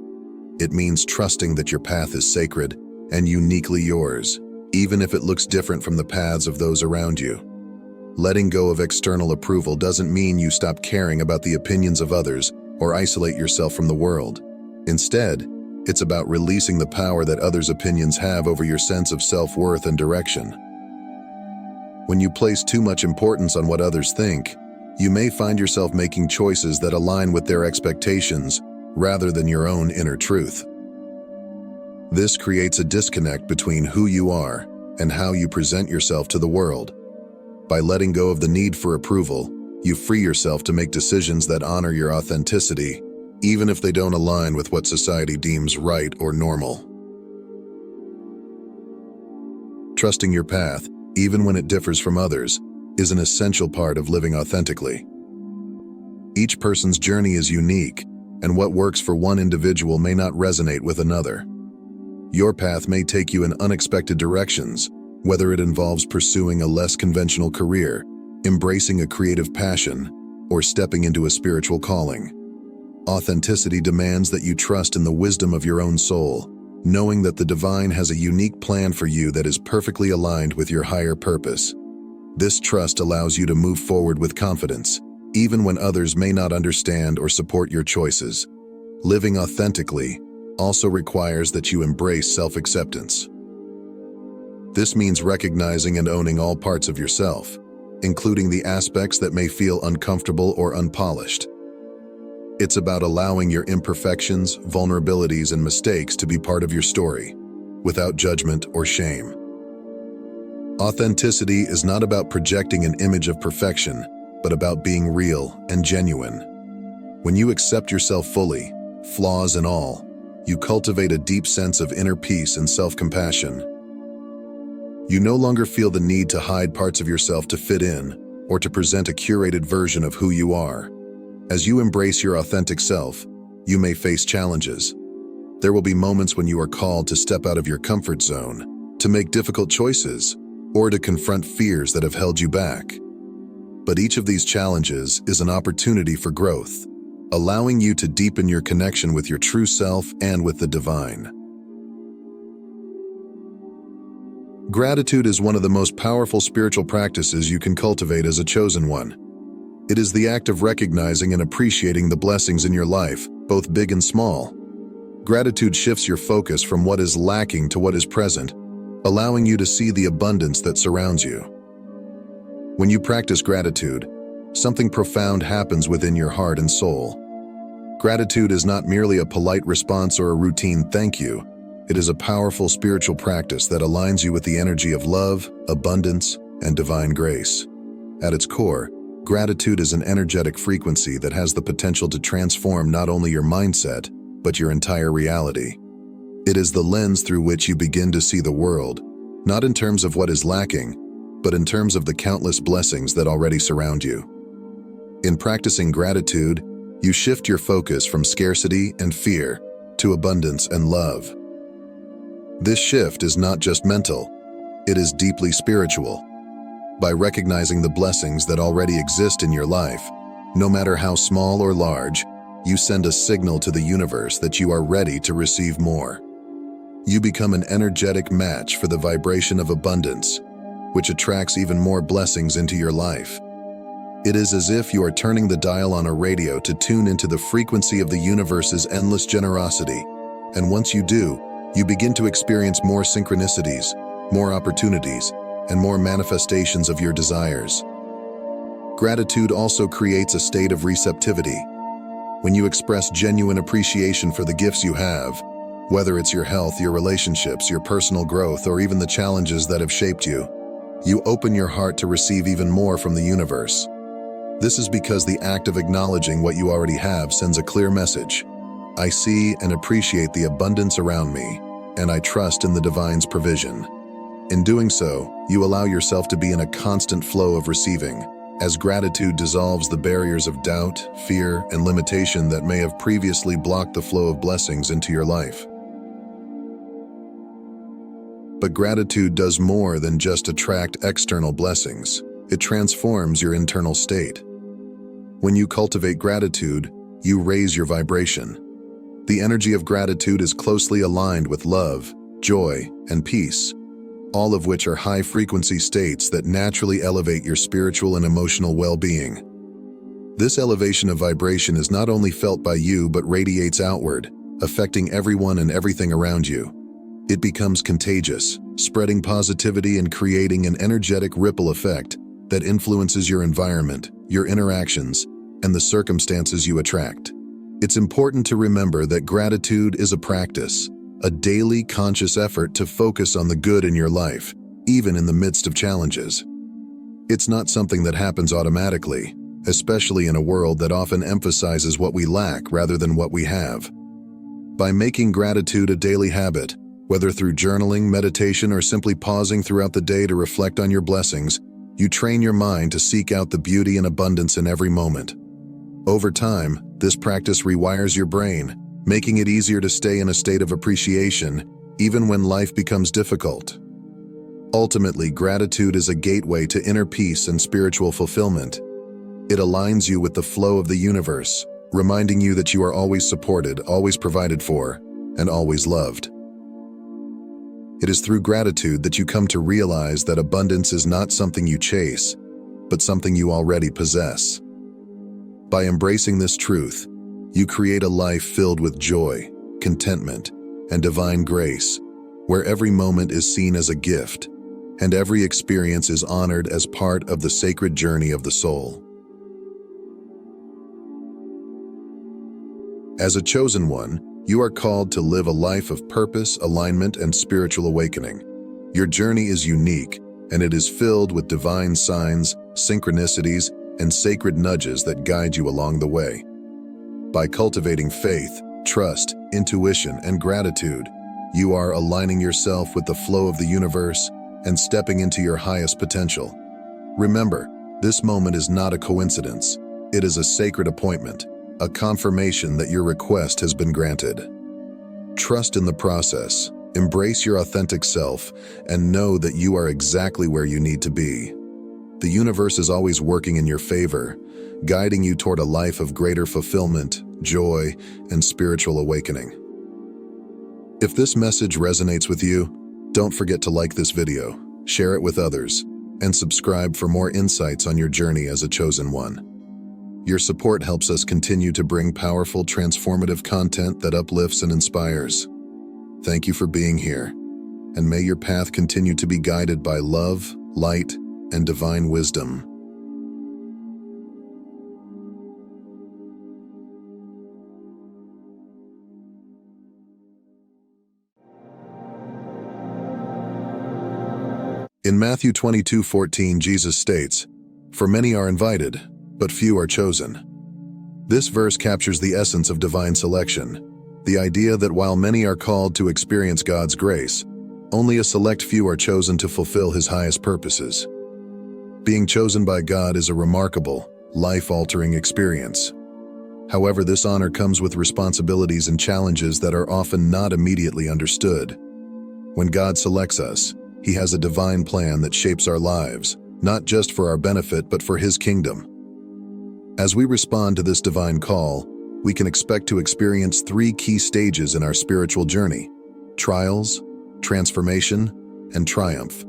It means trusting that your path is sacred and uniquely yours, even if it looks different from the paths of those around you. Letting go of external approval doesn't mean you stop caring about the opinions of others or isolate yourself from the world. Instead, it's about releasing the power that others' opinions have over your sense of self-worth and direction. When you place too much importance on what others think, you may find yourself making choices that align with their expectations rather than your own inner truth. This creates a disconnect between who you are and how you present yourself to the world. By letting go of the need for approval, you free yourself to make decisions that honor your authenticity, even if they don't align with what society deems right or normal. Trusting your path, even when it differs from others, is an essential part of living authentically. Each person's journey is unique, and what works for one individual may not resonate with another. Your path may take you in unexpected directions, whether it involves pursuing a less conventional career, embracing a creative passion, or stepping into a spiritual calling. Authenticity demands that you trust in the wisdom of your own soul, knowing that the divine has a unique plan for you that is perfectly aligned with your higher purpose. This trust allows you to move forward with confidence, even when others may not understand or support your choices. Living authentically also requires that you embrace self-acceptance. This means recognizing and owning all parts of yourself, including the aspects that may feel uncomfortable or unpolished. It's about allowing your imperfections, vulnerabilities, and mistakes to be part of your story, without judgment or shame. Authenticity is not about projecting an image of perfection, but about being real and genuine. When you accept yourself fully, flaws and all, you cultivate a deep sense of inner peace and self-compassion. You no longer feel the need to hide parts of yourself to fit in or to present a curated version of who you are. As you embrace your authentic self, you may face challenges. There will be moments when you are called to step out of your comfort zone, to make difficult choices, or to confront fears that have held you back. But each of these challenges is an opportunity for growth, allowing you to deepen your connection with your true self and with the divine. Gratitude is one of the most powerful spiritual practices you can cultivate as a chosen one. It is the act of recognizing and appreciating the blessings in your life, both big and small. Gratitude shifts your focus from what is lacking to what is present, allowing you to see the abundance that surrounds you. When you practice gratitude, something profound happens within your heart and soul. Gratitude is not merely a polite response or a routine thank you. It is a powerful spiritual practice that aligns you with the energy of love, abundance, and divine grace. At its core, gratitude is an energetic frequency that has the potential to transform not only your mindset, but your entire reality. It is the lens through which you begin to see the world, not in terms of what is lacking, but in terms of the countless blessings that already surround you. In practicing gratitude, you shift your focus from scarcity and fear to abundance and love. This shift is not just mental, it is deeply spiritual. By recognizing the blessings that already exist in your life, no matter how small or large, you send a signal to the universe that you are ready to receive more. You become an energetic match for the vibration of abundance, which attracts even more blessings into your life. It is as if you are turning the dial on a radio to tune into the frequency of the universe's endless generosity. And once you do, you begin to experience more synchronicities, more opportunities, and more manifestations of your desires. Gratitude also creates a state of receptivity. When you express genuine appreciation for the gifts you have, whether it's your health, your relationships, your personal growth, or even the challenges that have shaped you, you open your heart to receive even more from the universe. This is because the act of acknowledging what you already have sends a clear message. I see and appreciate the abundance around me, and I trust in the divine's provision. In doing so, you allow yourself to be in a constant flow of receiving, as gratitude dissolves the barriers of doubt, fear, and limitation that may have previously blocked the flow of blessings into your life. But gratitude does more than just attract external blessings. It transforms your internal state. When you cultivate gratitude, you raise your vibration. The energy of gratitude is closely aligned with love, joy, and peace, all of which are high-frequency states that naturally elevate your spiritual and emotional well-being. This elevation of vibration is not only felt by you but radiates outward, affecting everyone and everything around you. It becomes contagious, spreading positivity and creating an energetic ripple effect that influences your environment, your interactions, and the circumstances you attract. It's important to remember that gratitude is a practice, a daily conscious effort to focus on the good in your life, even in the midst of challenges. It's not something that happens automatically, especially in a world that often emphasizes what we lack rather than what we have. By making gratitude a daily habit, whether through journaling, meditation, or simply pausing throughout the day to reflect on your blessings, you train your mind to seek out the beauty and abundance in every moment. Over time, this practice rewires your brain, making it easier to stay in a state of appreciation, even when life becomes difficult. Ultimately, gratitude is a gateway to inner peace and spiritual fulfillment. It aligns you with the flow of the universe, reminding you that you are always supported, always provided for, and always loved. It is through gratitude that you come to realize that abundance is not something you chase, but something you already possess. By embracing this truth, you create a life filled with joy, contentment, and divine grace, where every moment is seen as a gift, and every experience is honored as part of the sacred journey of the soul. As a chosen one, you are called to live a life of purpose, alignment, and spiritual awakening. Your journey is unique, and it is filled with divine signs, synchronicities, and sacred nudges that guide you along the way. By cultivating faith, trust, intuition, and gratitude, you are aligning yourself with the flow of the universe and stepping into your highest potential. Remember, this moment is not a coincidence. It is a sacred appointment, a confirmation that your request has been granted. Trust in the process, embrace your authentic self, and know that you are exactly where you need to be. The universe is always working in your favor, guiding you toward a life of greater fulfillment, joy, and spiritual awakening. If this message resonates with you, don't forget to like this video, share it with others, and subscribe for more insights on your journey as a chosen one. Your support helps us continue to bring powerful, transformative content that uplifts and inspires. Thank you for being here, and may your path continue to be guided by love, light, and divine wisdom. In Matthew 22:14, Jesus states, "For many are invited, but few are chosen." This verse captures the essence of divine selection, the idea that while many are called to experience God's grace, only a select few are chosen to fulfill His highest purposes. Being chosen by God is a remarkable, life-altering experience. However, this honor comes with responsibilities and challenges that are often not immediately understood. When God selects us, He has a divine plan that shapes our lives, not just for our benefit but for His kingdom. As we respond to this divine call, we can expect to experience 3 key stages in our spiritual journey: trials, transformation, and triumph.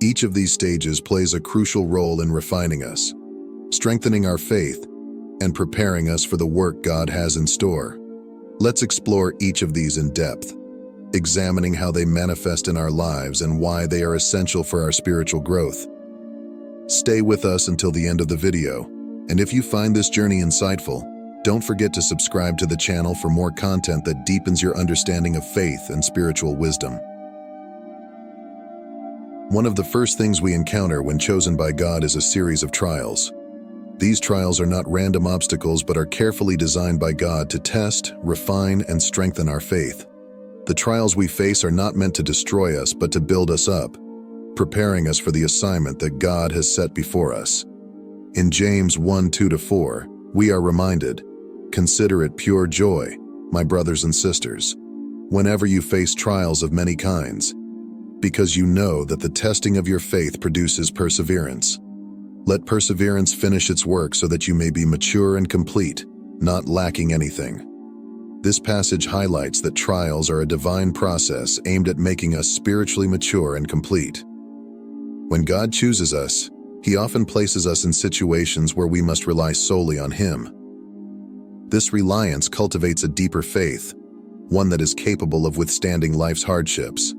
Each of these stages plays a crucial role in refining us, strengthening our faith, and preparing us for the work God has in store. Let's explore each of these in depth, examining how they manifest in our lives and why they are essential for our spiritual growth. Stay with us until the end of the video, and if you find this journey insightful, don't forget to subscribe to the channel for more content that deepens your understanding of faith and spiritual wisdom. One of the first things we encounter when chosen by God is a series of trials. These trials are not random obstacles but are carefully designed by God to test, refine, and strengthen our faith. The trials we face are not meant to destroy us but to build us up, preparing us for the assignment that God has set before us. In James 1:2-4, we are reminded, "Consider it pure joy, my brothers and sisters, whenever you face trials of many kinds, because you know that the testing of your faith produces perseverance. Let perseverance finish its work so that you may be mature and complete, not lacking anything." This passage highlights that trials are a divine process aimed at making us spiritually mature and complete. When God chooses us, He often places us in situations where we must rely solely on Him. This reliance cultivates a deeper faith, one that is capable of withstanding life's hardships.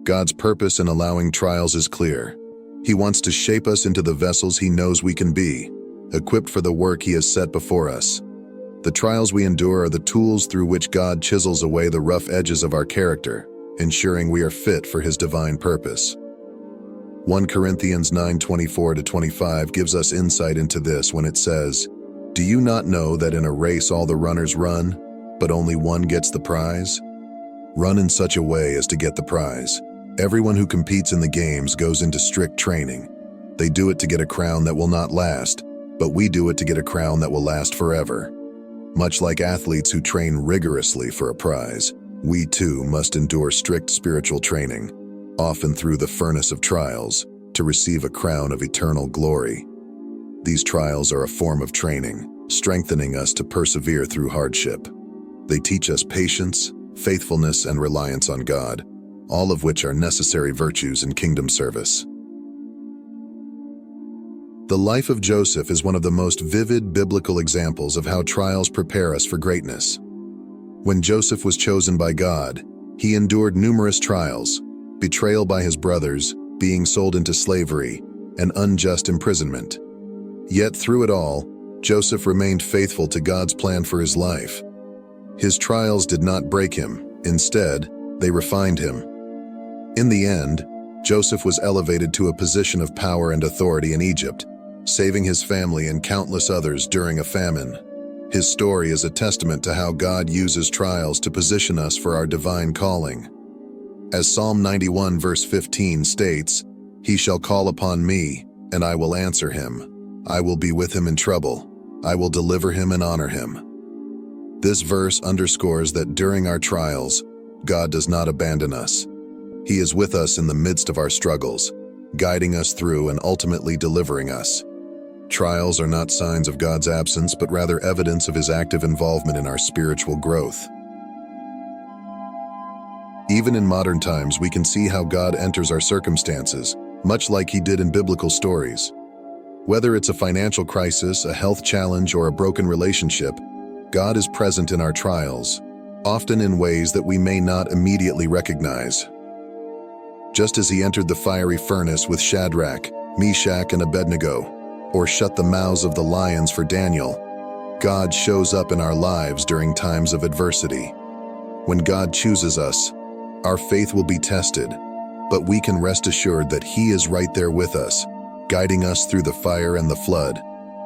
God's purpose in allowing trials is clear. He wants to shape us into the vessels He knows we can be, equipped for the work He has set before us. The trials we endure are the tools through which God chisels away the rough edges of our character, ensuring we are fit for His divine purpose. 1 Corinthians 9:24-25 gives us insight into this when it says, "Do you not know that in a race all the runners run, but only one gets the prize? Run in such a way as to get the prize." Everyone who competes in the games goes into strict training. They do it to get a crown that will not last, but we do it to get a crown that will last forever. Much like athletes who train rigorously for a prize, we too must endure strict spiritual training, often through the furnace of trials, to receive a crown of eternal glory. These trials are a form of training, strengthening us to persevere through hardship. They teach us patience, faithfulness, and reliance on God, all of which are necessary virtues in kingdom service. The life of Joseph is one of the most vivid biblical examples of how trials prepare us for greatness. When Joseph was chosen by God, he endured numerous trials: betrayal by his brothers, being sold into slavery, and unjust imprisonment. Yet through it all, Joseph remained faithful to God's plan for his life. His trials did not break him; instead, they refined him. In the end, Joseph was elevated to a position of power and authority in Egypt, saving his family and countless others during a famine. His story is a testament to how God uses trials to position us for our divine calling. As Psalm 91 verse 15 states, "He shall call upon me, and I will answer him. I will be with him in trouble. I will deliver him and honor him." This verse underscores that during our trials, God does not abandon us. He is with us in the midst of our struggles, guiding us through and ultimately delivering us. Trials are not signs of God's absence, but rather evidence of His active involvement in our spiritual growth. Even in modern times, we can see how God enters our circumstances, much like He did in biblical stories. Whether it's a financial crisis, a health challenge, or a broken relationship, God is present in our trials, often in ways that we may not immediately recognize. Just as He entered the fiery furnace with Shadrach, Meshach, and Abednego, or shut the mouths of the lions for Daniel, God shows up in our lives during times of adversity. When God chooses us, our faith will be tested, but we can rest assured that He is right there with us, guiding us through the fire and the flood,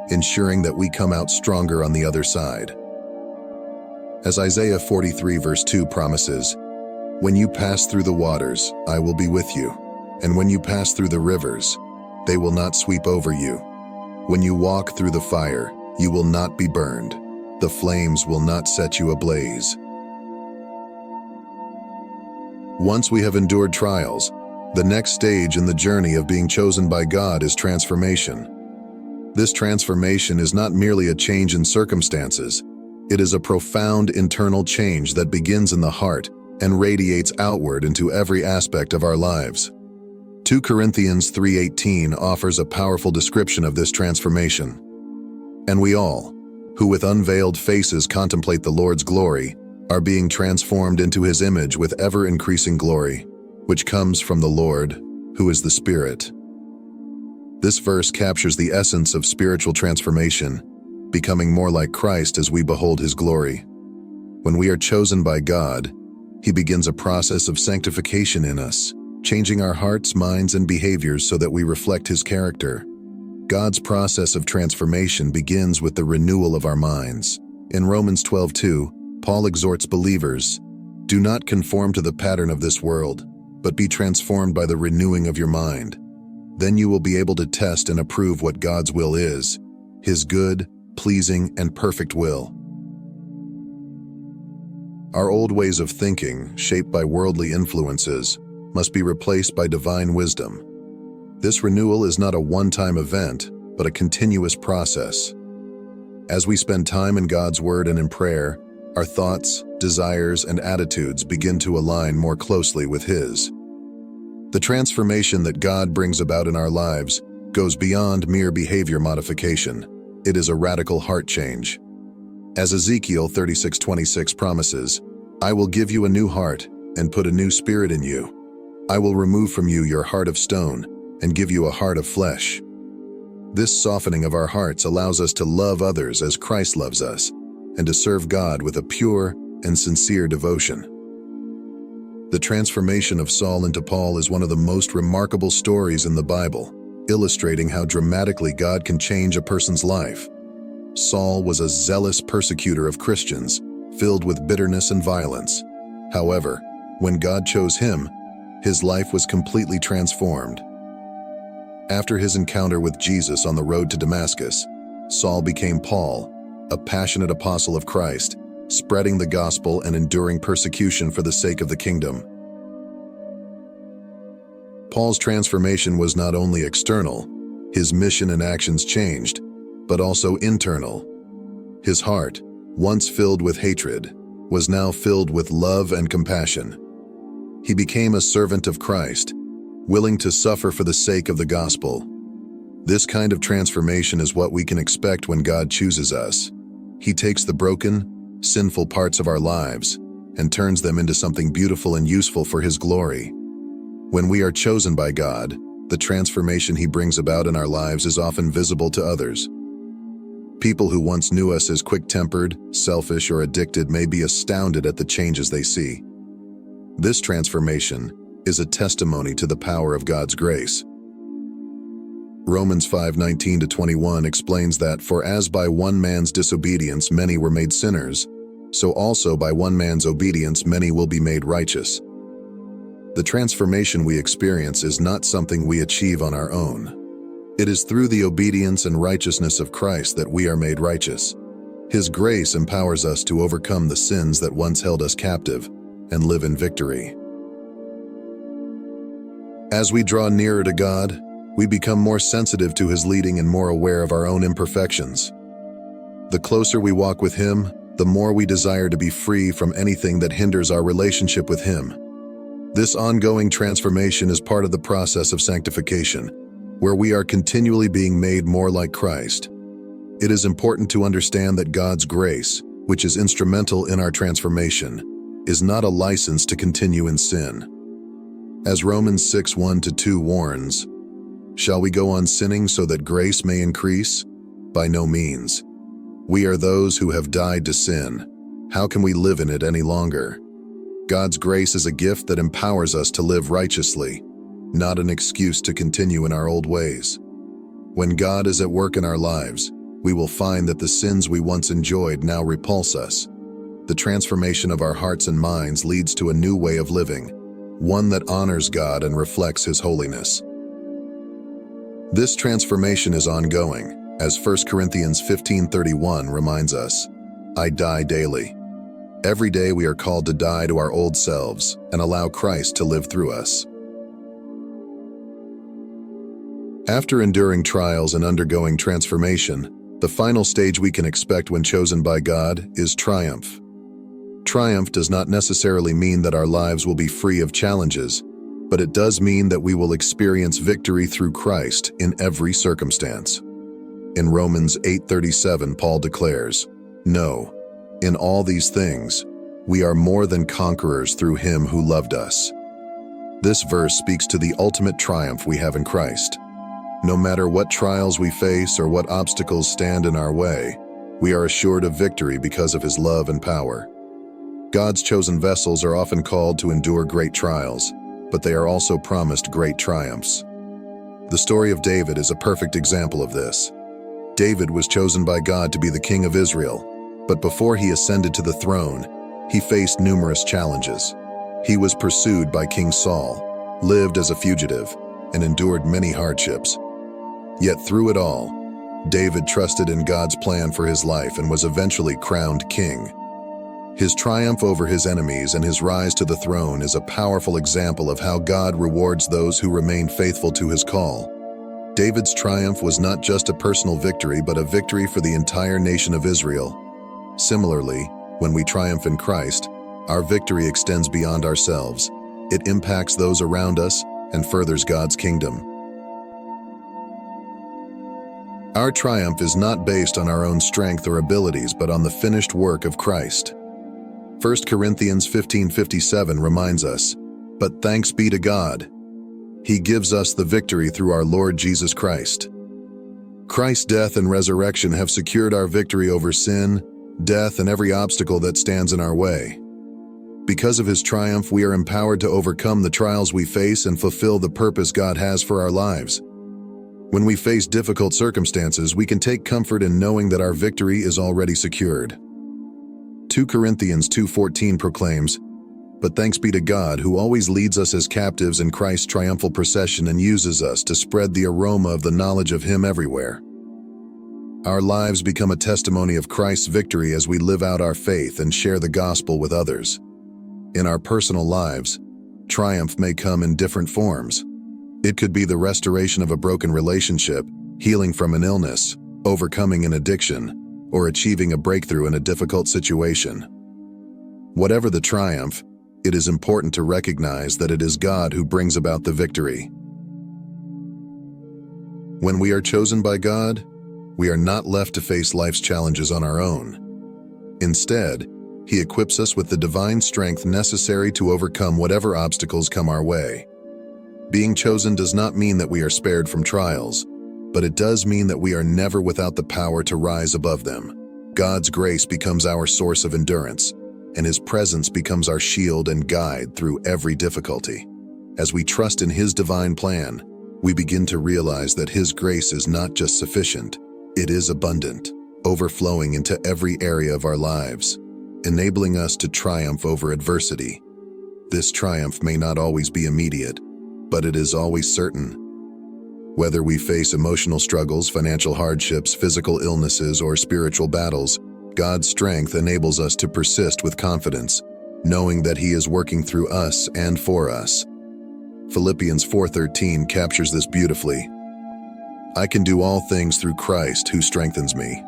ensuring that we come out stronger on the other side. As Isaiah 43 verse 2 promises, "When you pass through the waters, I will be with you, and when you pass through the rivers, they will not sweep over you. When you walk through the fire, you will not be burned. The flames will not set you ablaze." Once we have endured trials, the next stage in the journey of being chosen by God is transformation. This transformation is not merely a change in circumstances. It is a profound internal change that begins in the heart and radiates outward into every aspect of our lives. 2 Corinthians 3:18 offers a powerful description of this transformation. And we all, who with unveiled faces contemplate the Lord's glory, are being transformed into his image with ever-increasing glory, which comes from the Lord, who is the Spirit. This verse captures the essence of spiritual transformation, becoming more like Christ as we behold his glory. When we are chosen by God, he begins a process of sanctification in us, changing our hearts, minds, and behaviors so that we reflect his character. God's process of transformation begins with the renewal of our minds. In Romans 12:2, Paul exhorts believers, "Do not conform to the pattern of this world, but be transformed by the renewing of your mind. Then you will be able to test and approve what God's will is, his good, pleasing, and perfect will." Our old ways of thinking, shaped by worldly influences, must be replaced by divine wisdom. This renewal is not a one-time event, but a continuous process. As we spend time in God's Word and in prayer, our thoughts, desires, and attitudes begin to align more closely with his. The transformation that God brings about in our lives goes beyond mere behavior modification. It is a radical heart change. As Ezekiel 36:26 promises, "I will give you a new heart and put a new spirit in you. I will remove from you your heart of stone and give you a heart of flesh." This softening of our hearts allows us to love others as Christ loves us and to serve God with a pure and sincere devotion. The transformation of Saul into Paul is one of the most remarkable stories in the Bible, illustrating how dramatically God can change a person's life. Saul was a zealous persecutor of Christians, filled with bitterness and violence. However, when God chose him, his life was completely transformed. After his encounter with Jesus on the road to Damascus, Saul became Paul, a passionate apostle of Christ, spreading the gospel and enduring persecution for the sake of the kingdom. Paul's transformation was not only external, his mission and actions changed, but also internal. His heart, once filled with hatred, was now filled with love and compassion. He became a servant of Christ, willing to suffer for the sake of the gospel. This kind of transformation is what we can expect when God chooses us. He takes the broken, sinful parts of our lives and turns them into something beautiful and useful for his glory. When we are chosen by God, the transformation he brings about in our lives is often visible to others. People who once knew us as quick-tempered, selfish, or addicted may be astounded at the changes they see. This transformation is a testimony to the power of God's grace. Romans 5:19-21 explains that, "For as by one man's disobedience many were made sinners, so also by one man's obedience many will be made righteous." The transformation we experience is not something we achieve on our own. It is through the obedience and righteousness of Christ that we are made righteous. His grace empowers us to overcome the sins that once held us captive and live in victory. As we draw nearer to God, we become more sensitive to his leading and more aware of our own imperfections. The closer we walk with him, the more we desire to be free from anything that hinders our relationship with him. This ongoing transformation is part of the process of sanctification, where we are continually being made more like Christ. It is important to understand that God's grace, which is instrumental in our transformation, is not a license to continue in sin. As Romans 6:1-2 warns, "Shall we go on sinning so that grace may increase? By no means. We are those who have died to sin. How can we live in it any longer?" God's grace is a gift that empowers us to live righteously, not an excuse to continue in our old ways. When God is at work in our lives, we will find that the sins we once enjoyed now repulse us. The transformation of our hearts and minds leads to a new way of living, one that honors God and reflects his holiness. This transformation is ongoing, as 1 Corinthians 15:31 reminds us, "I die daily." Every day we are called to die to our old selves and allow Christ to live through us. After enduring trials and undergoing transformation, the final stage we can expect when chosen by God is triumph. Triumph does not necessarily mean that our lives will be free of challenges, but it does mean that we will experience victory through Christ in every circumstance. In Romans 8:37, Paul declares, "No, in all these things, we are more than conquerors through him who loved us." This verse speaks to the ultimate triumph we have in Christ. No matter what trials we face or what obstacles stand in our way, we are assured of victory because of his love and power. God's chosen vessels are often called to endure great trials, but they are also promised great triumphs. The story of David is a perfect example of this. David was chosen by God to be the king of Israel, but before he ascended to the throne, he faced numerous challenges. He was pursued by King Saul, lived as a fugitive, and endured many hardships. Yet through it all, David trusted in God's plan for his life and was eventually crowned king. His triumph over his enemies and his rise to the throne is a powerful example of how God rewards those who remain faithful to his call. David's triumph was not just a personal victory, but a victory for the entire nation of Israel. Similarly, when we triumph in Christ, our victory extends beyond ourselves. It impacts those around us and furthers God's kingdom. Our triumph is not based on our own strength or abilities, but on the finished work of Christ. 1 Corinthians 15:57 reminds us, "But thanks be to God. He gives us the victory through our Lord Jesus Christ." Christ's death and resurrection have secured our victory over sin, death, and every obstacle that stands in our way. Because of his triumph, we are empowered to overcome the trials we face and fulfill the purpose God has for our lives. When we face difficult circumstances, we can take comfort in knowing that our victory is already secured. 2 Corinthians 2:14 proclaims, "But thanks be to God who always leads us as captives in Christ's triumphal procession and uses us to spread the aroma of the knowledge of him everywhere." Our lives become a testimony of Christ's victory as we live out our faith and share the gospel with others. In our personal lives, triumph may come in different forms. It could be the restoration of a broken relationship, healing from an illness, overcoming an addiction, or achieving a breakthrough in a difficult situation. Whatever the triumph, it is important to recognize that it is God who brings about the victory. When we are chosen by God, we are not left to face life's challenges on our own. Instead, he equips us with the divine strength necessary to overcome whatever obstacles come our way. Being chosen does not mean that we are spared from trials, but it does mean that we are never without the power to rise above them. God's grace becomes our source of endurance, and his presence becomes our shield and guide through every difficulty. As we trust in his divine plan, we begin to realize that his grace is not just sufficient, it is abundant, overflowing into every area of our lives, enabling us to triumph over adversity. This triumph may not always be immediate, but it is always certain. Whether we face emotional struggles, financial hardships, physical illnesses, or spiritual battles, God's strength enables us to persist with confidence, knowing that he is working through us and for us. Philippians 4:13 captures this beautifully. "I can do all things through Christ who strengthens me."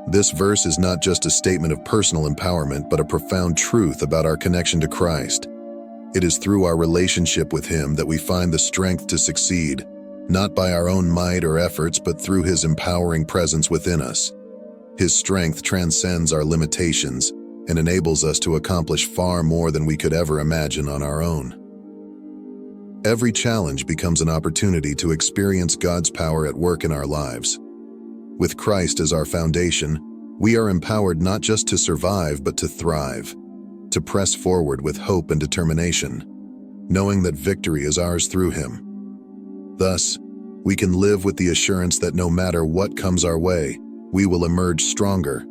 This verse is not just a statement of personal empowerment, but a profound truth about our connection to Christ. It is through our relationship with him that we find the strength to succeed, not by our own might or efforts, but through his empowering presence within us. His strength transcends our limitations and enables us to accomplish far more than we could ever imagine on our own. Every challenge becomes an opportunity to experience God's power at work in our lives. With Christ as our foundation, we are empowered not just to survive, but to thrive, to press forward with hope and determination, knowing that victory is ours through him. Thus, we can live with the assurance that no matter what comes our way, we will emerge stronger,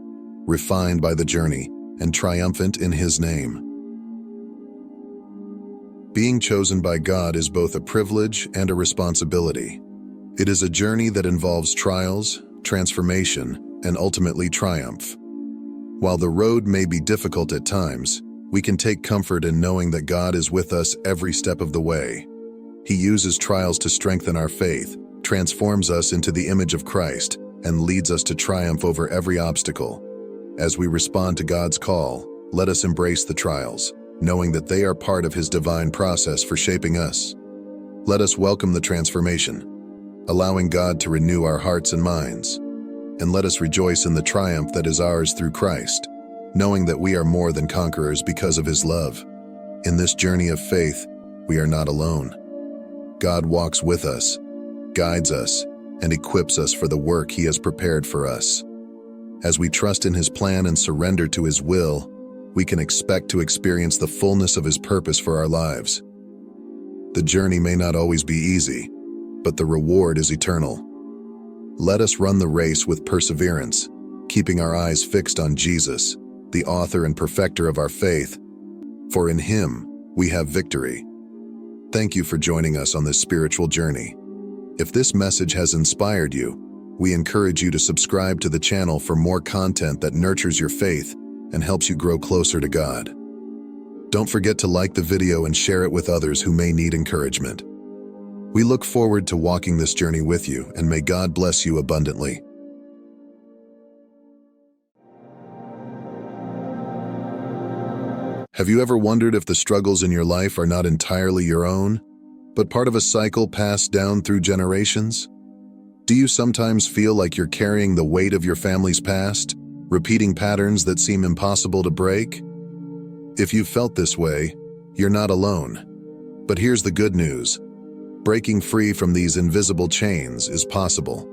refined by the journey, and triumphant in his name. Being chosen by God is both a privilege and a responsibility. It is a journey that involves trials, transformation, and ultimately triumph. While the road may be difficult at times, we can take comfort in knowing that God is with us every step of the way. He uses trials to strengthen our faith, transforms us into the image of Christ, and leads us to triumph over every obstacle. As we respond to God's call, let us embrace the trials, knowing that they are part of His divine process for shaping us. Let us welcome the transformation, allowing God to renew our hearts and minds, and let us rejoice in the triumph that is ours through Christ, knowing that we are more than conquerors because of His love. In this journey of faith, we are not alone. God walks with us, guides us, and equips us for the work He has prepared for us. As we trust in His plan and surrender to His will, we can expect to experience the fullness of His purpose for our lives. The journey may not always be easy, but the reward is eternal. Let us run the race with perseverance, keeping our eyes fixed on Jesus, the author and perfecter of our faith, for in Him we have victory. Thank you for joining us on this spiritual journey. If this message has inspired you, we encourage you to subscribe to the channel for more content that nurtures your faith and helps you grow closer to God. Don't forget to like the video and share it with others who may need encouragement. We look forward to walking this journey with you, and may God bless you abundantly. Have you ever wondered if the struggles in your life are not entirely your own, but part of a cycle passed down through generations? Do you sometimes feel like you're carrying the weight of your family's past, repeating patterns that seem impossible to break? If you've felt this way, you're not alone. But here's the good news. Breaking free from these invisible chains is possible.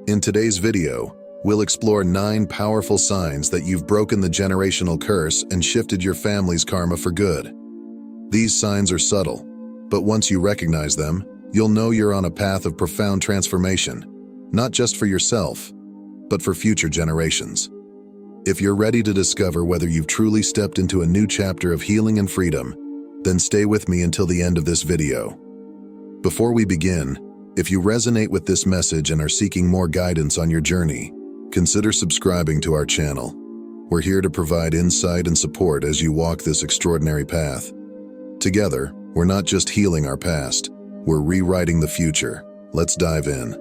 In today's video, we'll explore 9 powerful signs that you've broken the generational curse and shifted your family's karma for good. These signs are subtle, but once you recognize them, you'll know you're on a path of profound transformation, not just for yourself, but for future generations. If you're ready to discover whether you've truly stepped into a new chapter of healing and freedom, then stay with me until the end of this video. Before we begin, if you resonate with this message and are seeking more guidance on your journey, consider subscribing to our channel. We're here to provide insight and support as you walk this extraordinary path. Together, we're not just healing our past, we're rewriting the future. Let's dive in.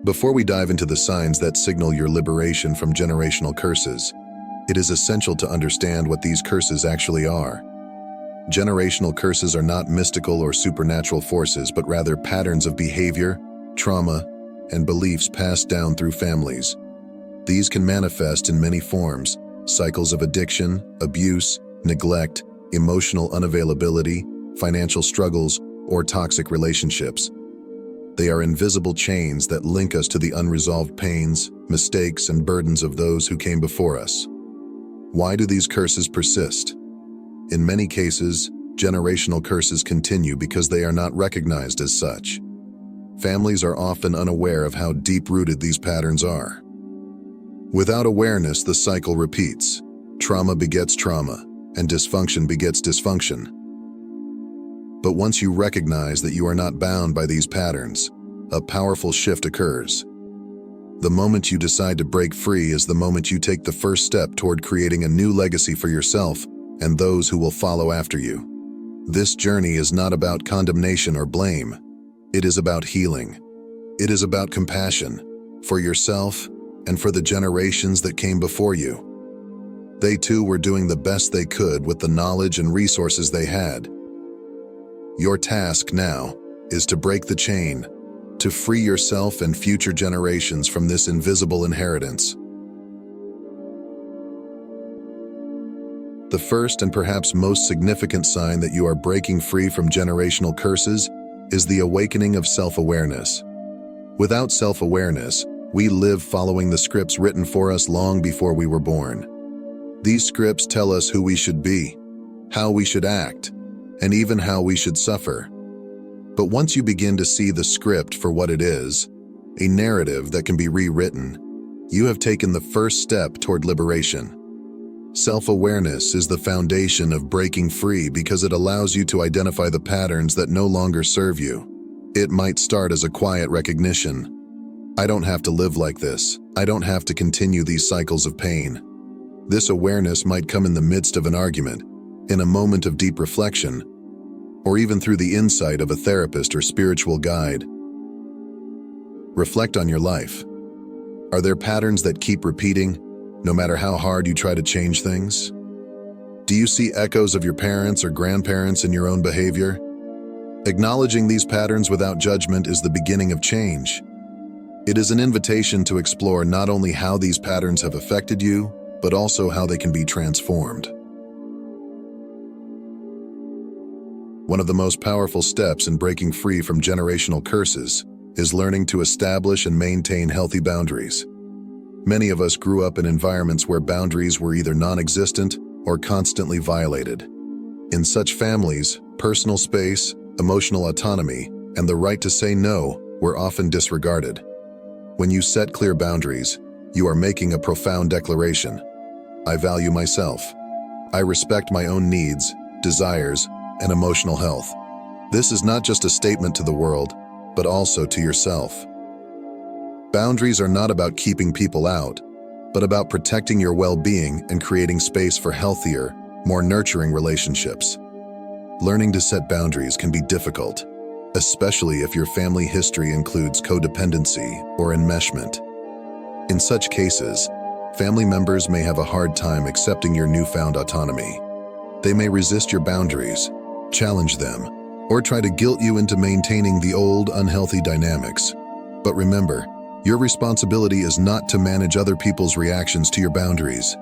Before we dive into the signs that signal your liberation from generational curses, it is essential to understand what these curses actually are. Generational curses are not mystical or supernatural forces, but rather patterns of behavior, trauma, and beliefs passed down through families. These can manifest in many forms: cycles of addiction, abuse, neglect, emotional unavailability, financial struggles, or toxic relationships. They are invisible chains that link us to the unresolved pains, mistakes, and burdens of those who came before us. Why do these curses persist? In many cases, generational curses continue because they are not recognized as such. Families are often unaware of how deep-rooted these patterns are. Without awareness, the cycle repeats. Trauma begets trauma, and dysfunction begets dysfunction. But once you recognize that you are not bound by these patterns, a powerful shift occurs. The moment you decide to break free is the moment you take the first step toward creating a new legacy for yourself and those who will follow after you. This journey is not about condemnation or blame. It is about healing. It is about compassion for yourself and for the generations that came before you. They too were doing the best they could with the knowledge and resources they had. Your task now is to break the chain, to free yourself and future generations from this invisible inheritance. The first and perhaps most significant sign that you are breaking free from generational curses is the awakening of self-awareness. Without self-awareness, we live following the scripts written for us long before we were born. These scripts tell us who we should be, how we should act, and even how we should suffer. But once you begin to see the script for what it is, a narrative that can be rewritten, you have taken the first step toward liberation. Self-awareness is the foundation of breaking free because it allows you to identify the patterns that no longer serve you. It might start as a quiet recognition. I don't have to live like this. I don't have to continue these cycles of pain. This awareness might come in the midst of an argument, in a moment of deep reflection, or even through the insight of a therapist or spiritual guide. Reflect on your life. Are there patterns that keep repeating, no matter how hard you try to change things? Do you see echoes of your parents or grandparents in your own behavior? Acknowledging these patterns without judgment is the beginning of change. It is an invitation to explore not only how these patterns have affected you, but also how they can be transformed. One of the most powerful steps in breaking free from generational curses is learning to establish and maintain healthy boundaries. Many of us grew up in environments where boundaries were either non-existent or constantly violated. In such families, personal space, emotional autonomy, and the right to say no were often disregarded. When you set clear boundaries, you are making a profound declaration. I value myself. I respect my own needs, desires, and emotional health. This is not just a statement to the world, but also to yourself. Boundaries are not about keeping people out, but about protecting your well-being and creating space for healthier, more nurturing relationships. Learning to set boundaries can be difficult, especially if your family history includes codependency or enmeshment. In such cases, family members may have a hard time accepting your newfound autonomy. They may resist your boundaries, challenge them, or try to guilt you into maintaining the old, unhealthy dynamics. But remember, your responsibility is not to manage other people's reactions to your boundaries.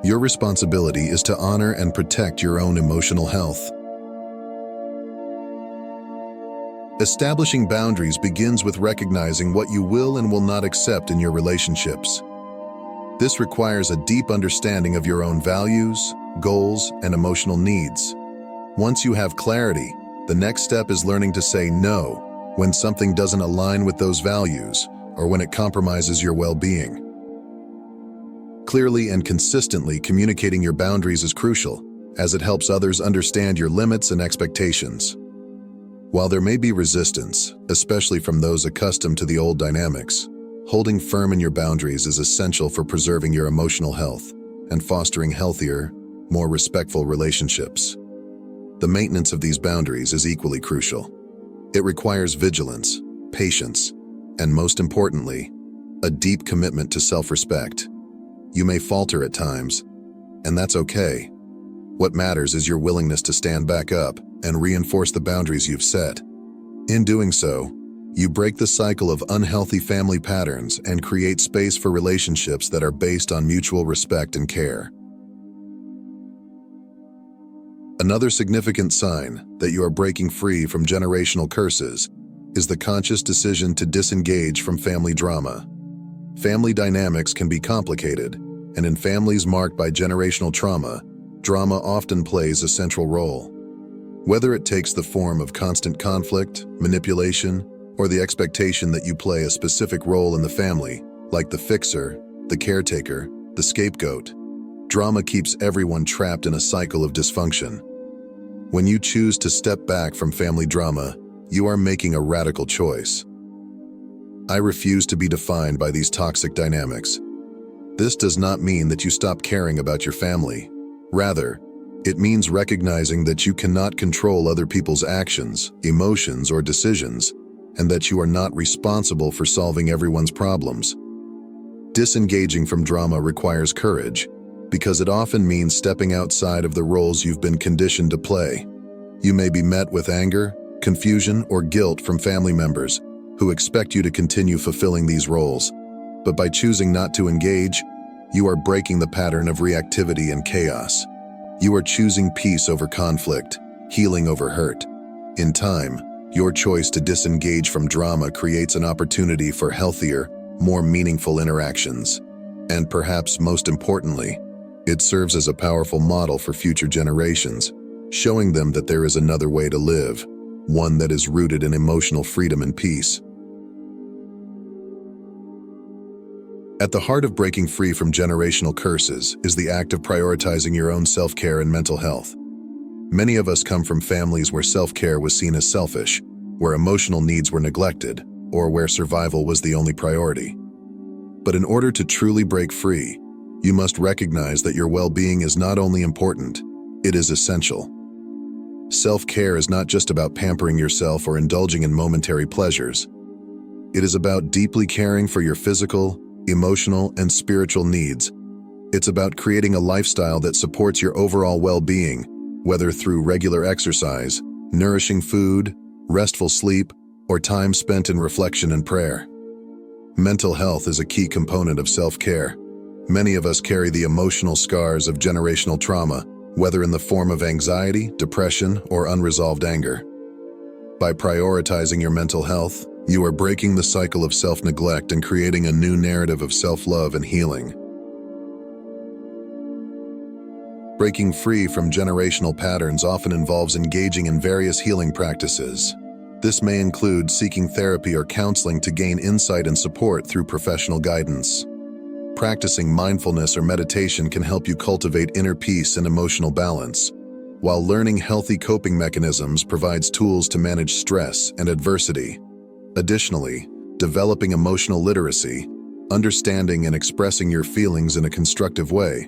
Your responsibility is to honor and protect your own emotional health. Establishing boundaries begins with recognizing what you will and will not accept in your relationships. This requires a deep understanding of your own values, goals, and emotional needs. Once you have clarity, the next step is learning to say no when something doesn't align with those values or when it compromises your well-being. Clearly and consistently communicating your boundaries is crucial, as it helps others understand your limits and expectations. While there may be resistance, especially from those accustomed to the old dynamics, holding firm in your boundaries is essential for preserving your emotional health and fostering healthier, more respectful relationships. The maintenance of these boundaries is equally crucial. It requires vigilance, patience, and most importantly, a deep commitment to self-respect. You may falter at times, and that's okay. What matters is your willingness to stand back up and reinforce the boundaries you've set. In doing so, you break the cycle of unhealthy family patterns and create space for relationships that are based on mutual respect and care. Another significant sign that you are breaking free from generational curses is the conscious decision to disengage from family drama. Family dynamics can be complicated, and in families marked by generational trauma, drama often plays a central role. Whether it takes the form of constant conflict, manipulation, or the expectation that you play a specific role in the family, like the fixer, the caretaker, the scapegoat, drama keeps everyone trapped in a cycle of dysfunction. When you choose to step back from family drama, you are making a radical choice. I refuse to be defined by these toxic dynamics. This does not mean that you stop caring about your family. Rather, it means recognizing that you cannot control other people's actions, emotions, or decisions, and that you are not responsible for solving everyone's problems. Disengaging from drama requires courage, because it often means stepping outside of the roles you've been conditioned to play. You may be met with anger, confusion, or guilt from family members who expect you to continue fulfilling these roles. But by choosing not to engage, you are breaking the pattern of reactivity and chaos. You are choosing peace over conflict, healing over hurt. In time, your choice to disengage from drama creates an opportunity for healthier, more meaningful interactions. And perhaps most importantly, it serves as a powerful model for future generations, showing them that there is another way to live, one that is rooted in emotional freedom and peace. At the heart of breaking free from generational curses is the act of prioritizing your own self-care and mental health. Many of us come from families where self-care was seen as selfish, where emotional needs were neglected, or where survival was the only priority. But in order to truly break free, you must recognize that your well-being is not only important, it is essential. Self-care is not just about pampering yourself or indulging in momentary pleasures. It is about deeply caring for your physical, emotional, and spiritual needs, It's about creating a lifestyle that supports your overall well-being, whether through regular exercise, nourishing food, restful sleep, or time spent in reflection and prayer. Mental health is a key component of self-care. Many of us carry the emotional scars of generational trauma, whether in the form of anxiety, depression, or unresolved anger. By prioritizing your mental health, you are breaking the cycle of self-neglect and creating a new narrative of self-love and healing. Breaking free from generational patterns often involves engaging in various healing practices. This may include seeking therapy or counseling to gain insight and support through professional guidance. Practicing mindfulness or meditation can help you cultivate inner peace and emotional balance, while learning healthy coping mechanisms provides tools to manage stress and adversity. Additionally, developing emotional literacy, understanding and expressing your feelings in a constructive way,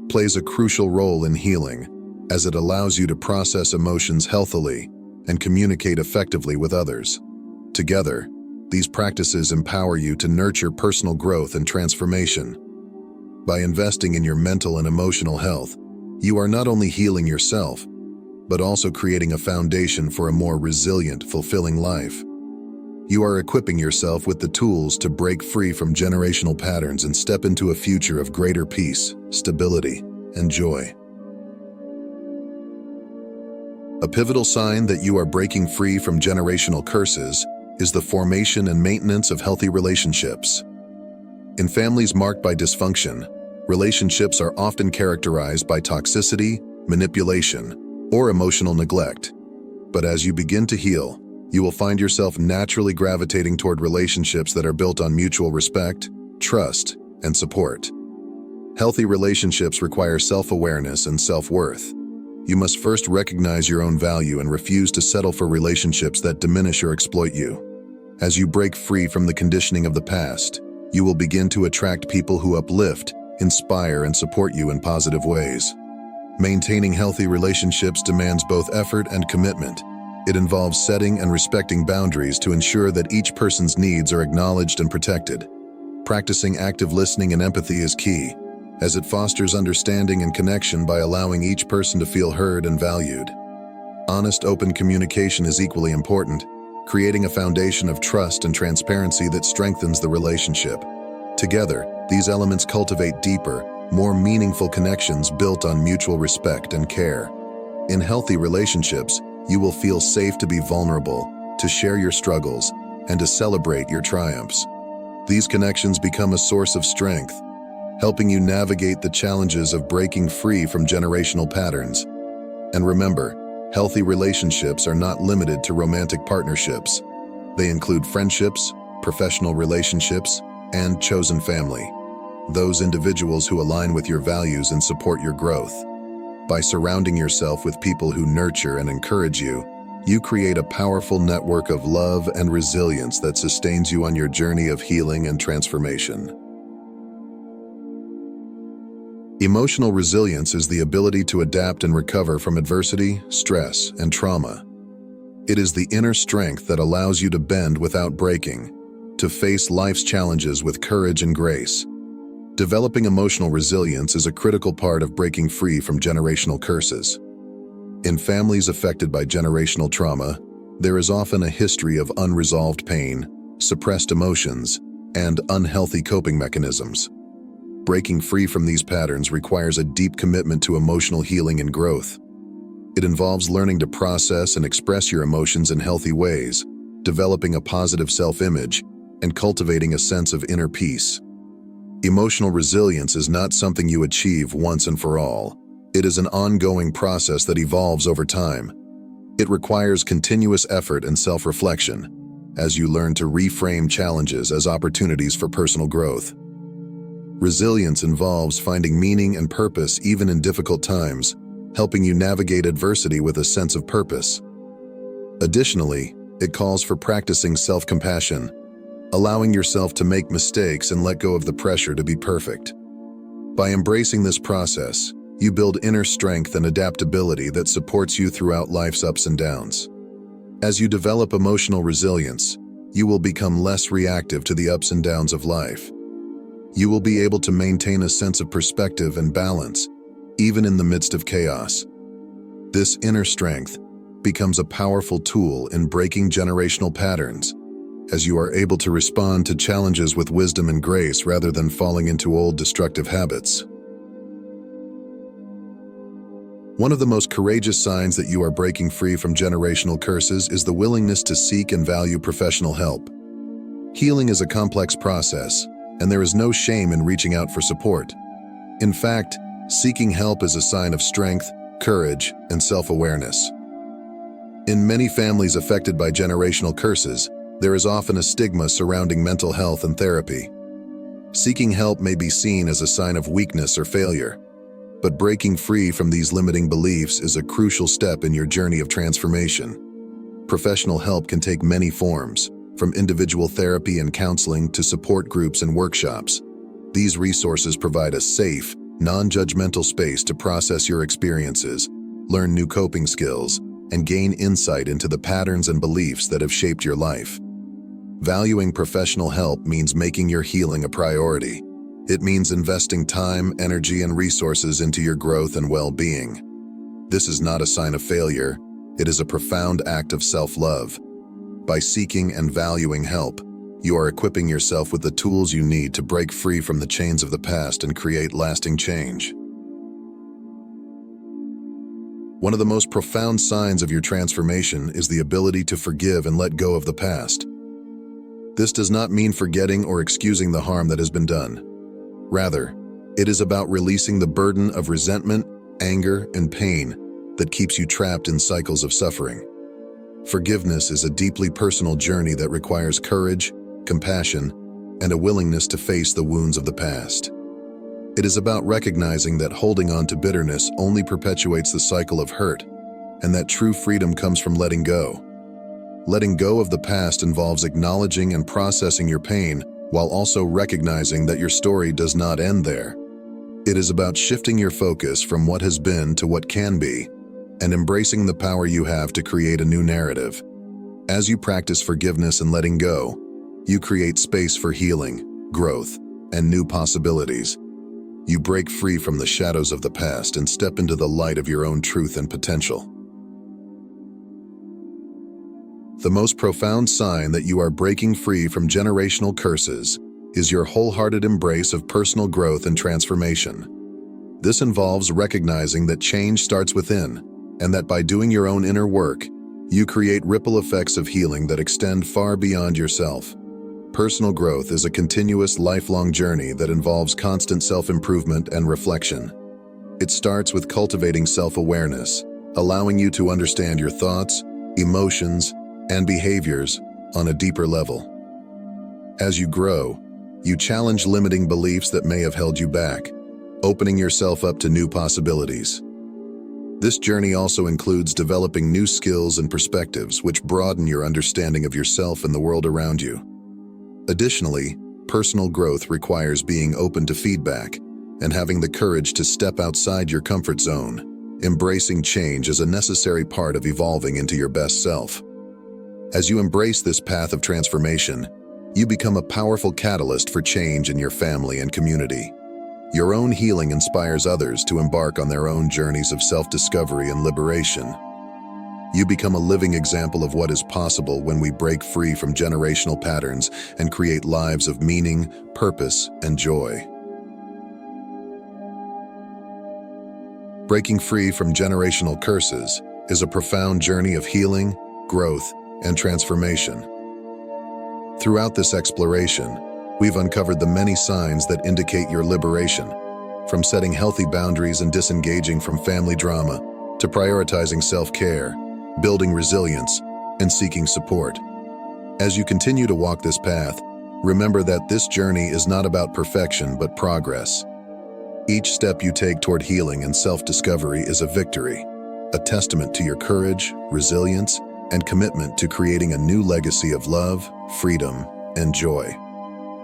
plays a crucial role in healing, as it allows you to process emotions healthily and communicate effectively with others. Together, these practices empower you to nurture personal growth and transformation. By investing in your mental and emotional health, you are not only healing yourself, but also creating a foundation for a more resilient, fulfilling life. You are equipping yourself with the tools to break free from generational patterns and step into a future of greater peace, stability, and joy. A pivotal sign that you are breaking free from generational curses is the formation and maintenance of healthy relationships. In families marked by dysfunction, relationships are often characterized by toxicity, manipulation, or emotional neglect. But as you begin to heal, you will find yourself naturally gravitating toward relationships that are built on mutual respect, trust, and support. Healthy relationships require self-awareness and self-worth. You must first recognize your own value and refuse to settle for relationships that diminish or exploit you. As you break free from the conditioning of the past, you will begin to attract people who uplift, inspire, and support you in positive ways. Maintaining healthy relationships demands both effort and commitment. It involves setting and respecting boundaries to ensure that each person's needs are acknowledged and protected. Practicing active listening and empathy is key, as it fosters understanding and connection by allowing each person to feel heard and valued. Honest, open communication is equally important, creating a foundation of trust and transparency that strengthens the relationship. Together, these elements cultivate deeper, more meaningful connections built on mutual respect and care. In healthy relationships, you will feel safe to be vulnerable, to share your struggles, and to celebrate your triumphs. These connections become a source of strength, helping you navigate the challenges of breaking free from generational patterns. And remember, healthy relationships are not limited to romantic partnerships. They include friendships, professional relationships, and chosen family, those individuals who align with your values and support your growth. By surrounding yourself with people who nurture and encourage you, you create a powerful network of love and resilience that sustains you on your journey of healing and transformation. Emotional resilience is the ability to adapt and recover from adversity, stress, and trauma. It is the inner strength that allows you to bend without breaking, to face life's challenges with courage and grace. Developing emotional resilience is a critical part of breaking free from generational curses. In families affected by generational trauma, there is often a history of unresolved pain, suppressed emotions, and unhealthy coping mechanisms. Breaking free from these patterns requires a deep commitment to emotional healing and growth. It involves learning to process and express your emotions in healthy ways, developing a positive self-image, and cultivating a sense of inner peace. Emotional resilience is not something you achieve once and for all. It is an ongoing process that evolves over time. It requires continuous effort and self-reflection, as you learn to reframe challenges as opportunities for personal growth. Resilience involves finding meaning and purpose even in difficult times, helping you navigate adversity with a sense of purpose. Additionally, it calls for practicing self-compassion, allowing yourself to make mistakes and let go of the pressure to be perfect. By embracing this process, you build inner strength and adaptability that supports you throughout life's ups and downs. As you develop emotional resilience, you will become less reactive to the ups and downs of life. You will be able to maintain a sense of perspective and balance, even in the midst of chaos. This inner strength becomes a powerful tool in breaking generational patterns, as you are able to respond to challenges with wisdom and grace rather than falling into old destructive habits. One of the most courageous signs that you are breaking free from generational curses is the willingness to seek and value professional help. Healing is a complex process, and there is no shame in reaching out for support. In fact, seeking help is a sign of strength, courage, and self-awareness. In many families affected by generational curses, there is often a stigma surrounding mental health and therapy. Seeking help may be seen as a sign of weakness or failure, but breaking free from these limiting beliefs is a crucial step in your journey of transformation. Professional help can take many forms, from individual therapy and counseling to support groups and workshops. These resources provide a safe, non-judgmental space to process your experiences, learn new coping skills, and gain insight into the patterns and beliefs that have shaped your life. Valuing professional help means making your healing a priority. It means investing time, energy, and resources into your growth and well-being. This is not a sign of failure. It is a profound act of self-love. By seeking and valuing help, you are equipping yourself with the tools you need to break free from the chains of the past and create lasting change. One of the most profound signs of your transformation is the ability to forgive and let go of the past. This does not mean forgetting or excusing the harm that has been done. Rather, it is about releasing the burden of resentment, anger, and pain that keeps you trapped in cycles of suffering. Forgiveness is a deeply personal journey that requires courage, compassion, and a willingness to face the wounds of the past. It is about recognizing that holding on to bitterness only perpetuates the cycle of hurt, and that true freedom comes from letting go. Letting go of the past involves acknowledging and processing your pain, while also recognizing that your story does not end there. It is about shifting your focus from what has been to what can be, and embracing the power you have to create a new narrative. As you practice forgiveness and letting go, you create space for healing, growth, and new possibilities. You break free from the shadows of the past and step into the light of your own truth and potential. The most profound sign that you are breaking free from generational curses is your wholehearted embrace of personal growth and transformation. This involves recognizing that change starts within, and that by doing your own inner work, you create ripple effects of healing that extend far beyond yourself. Personal growth is a continuous, lifelong journey that involves constant self-improvement and reflection. It starts with cultivating self-awareness, allowing you to understand your thoughts, emotions, and behaviors on a deeper level. As you grow, you challenge limiting beliefs that may have held you back, opening yourself up to new possibilities. This journey also includes developing new skills and perspectives which broaden your understanding of yourself and the world around you. Additionally, personal growth requires being open to feedback and having the courage to step outside your comfort zone. Embracing change is a necessary part of evolving into your best self. As you embrace this path of transformation, you become a powerful catalyst for change in your family and community. Your own healing inspires others to embark on their own journeys of self-discovery and liberation. You become a living example of what is possible when we break free from generational patterns and create lives of meaning, purpose, and joy. Breaking free from generational curses is a profound journey of healing, growth, and transformation. Throughout this exploration, we've uncovered the many signs that indicate your liberation, from setting healthy boundaries and disengaging from family drama, to prioritizing self-care, building resilience, and seeking support. As you continue to walk this path, remember that this journey is not about perfection but progress. Each step you take toward healing and self-discovery is a victory, a testament to your courage, resilience, and commitment to creating a new legacy of love, freedom, and joy.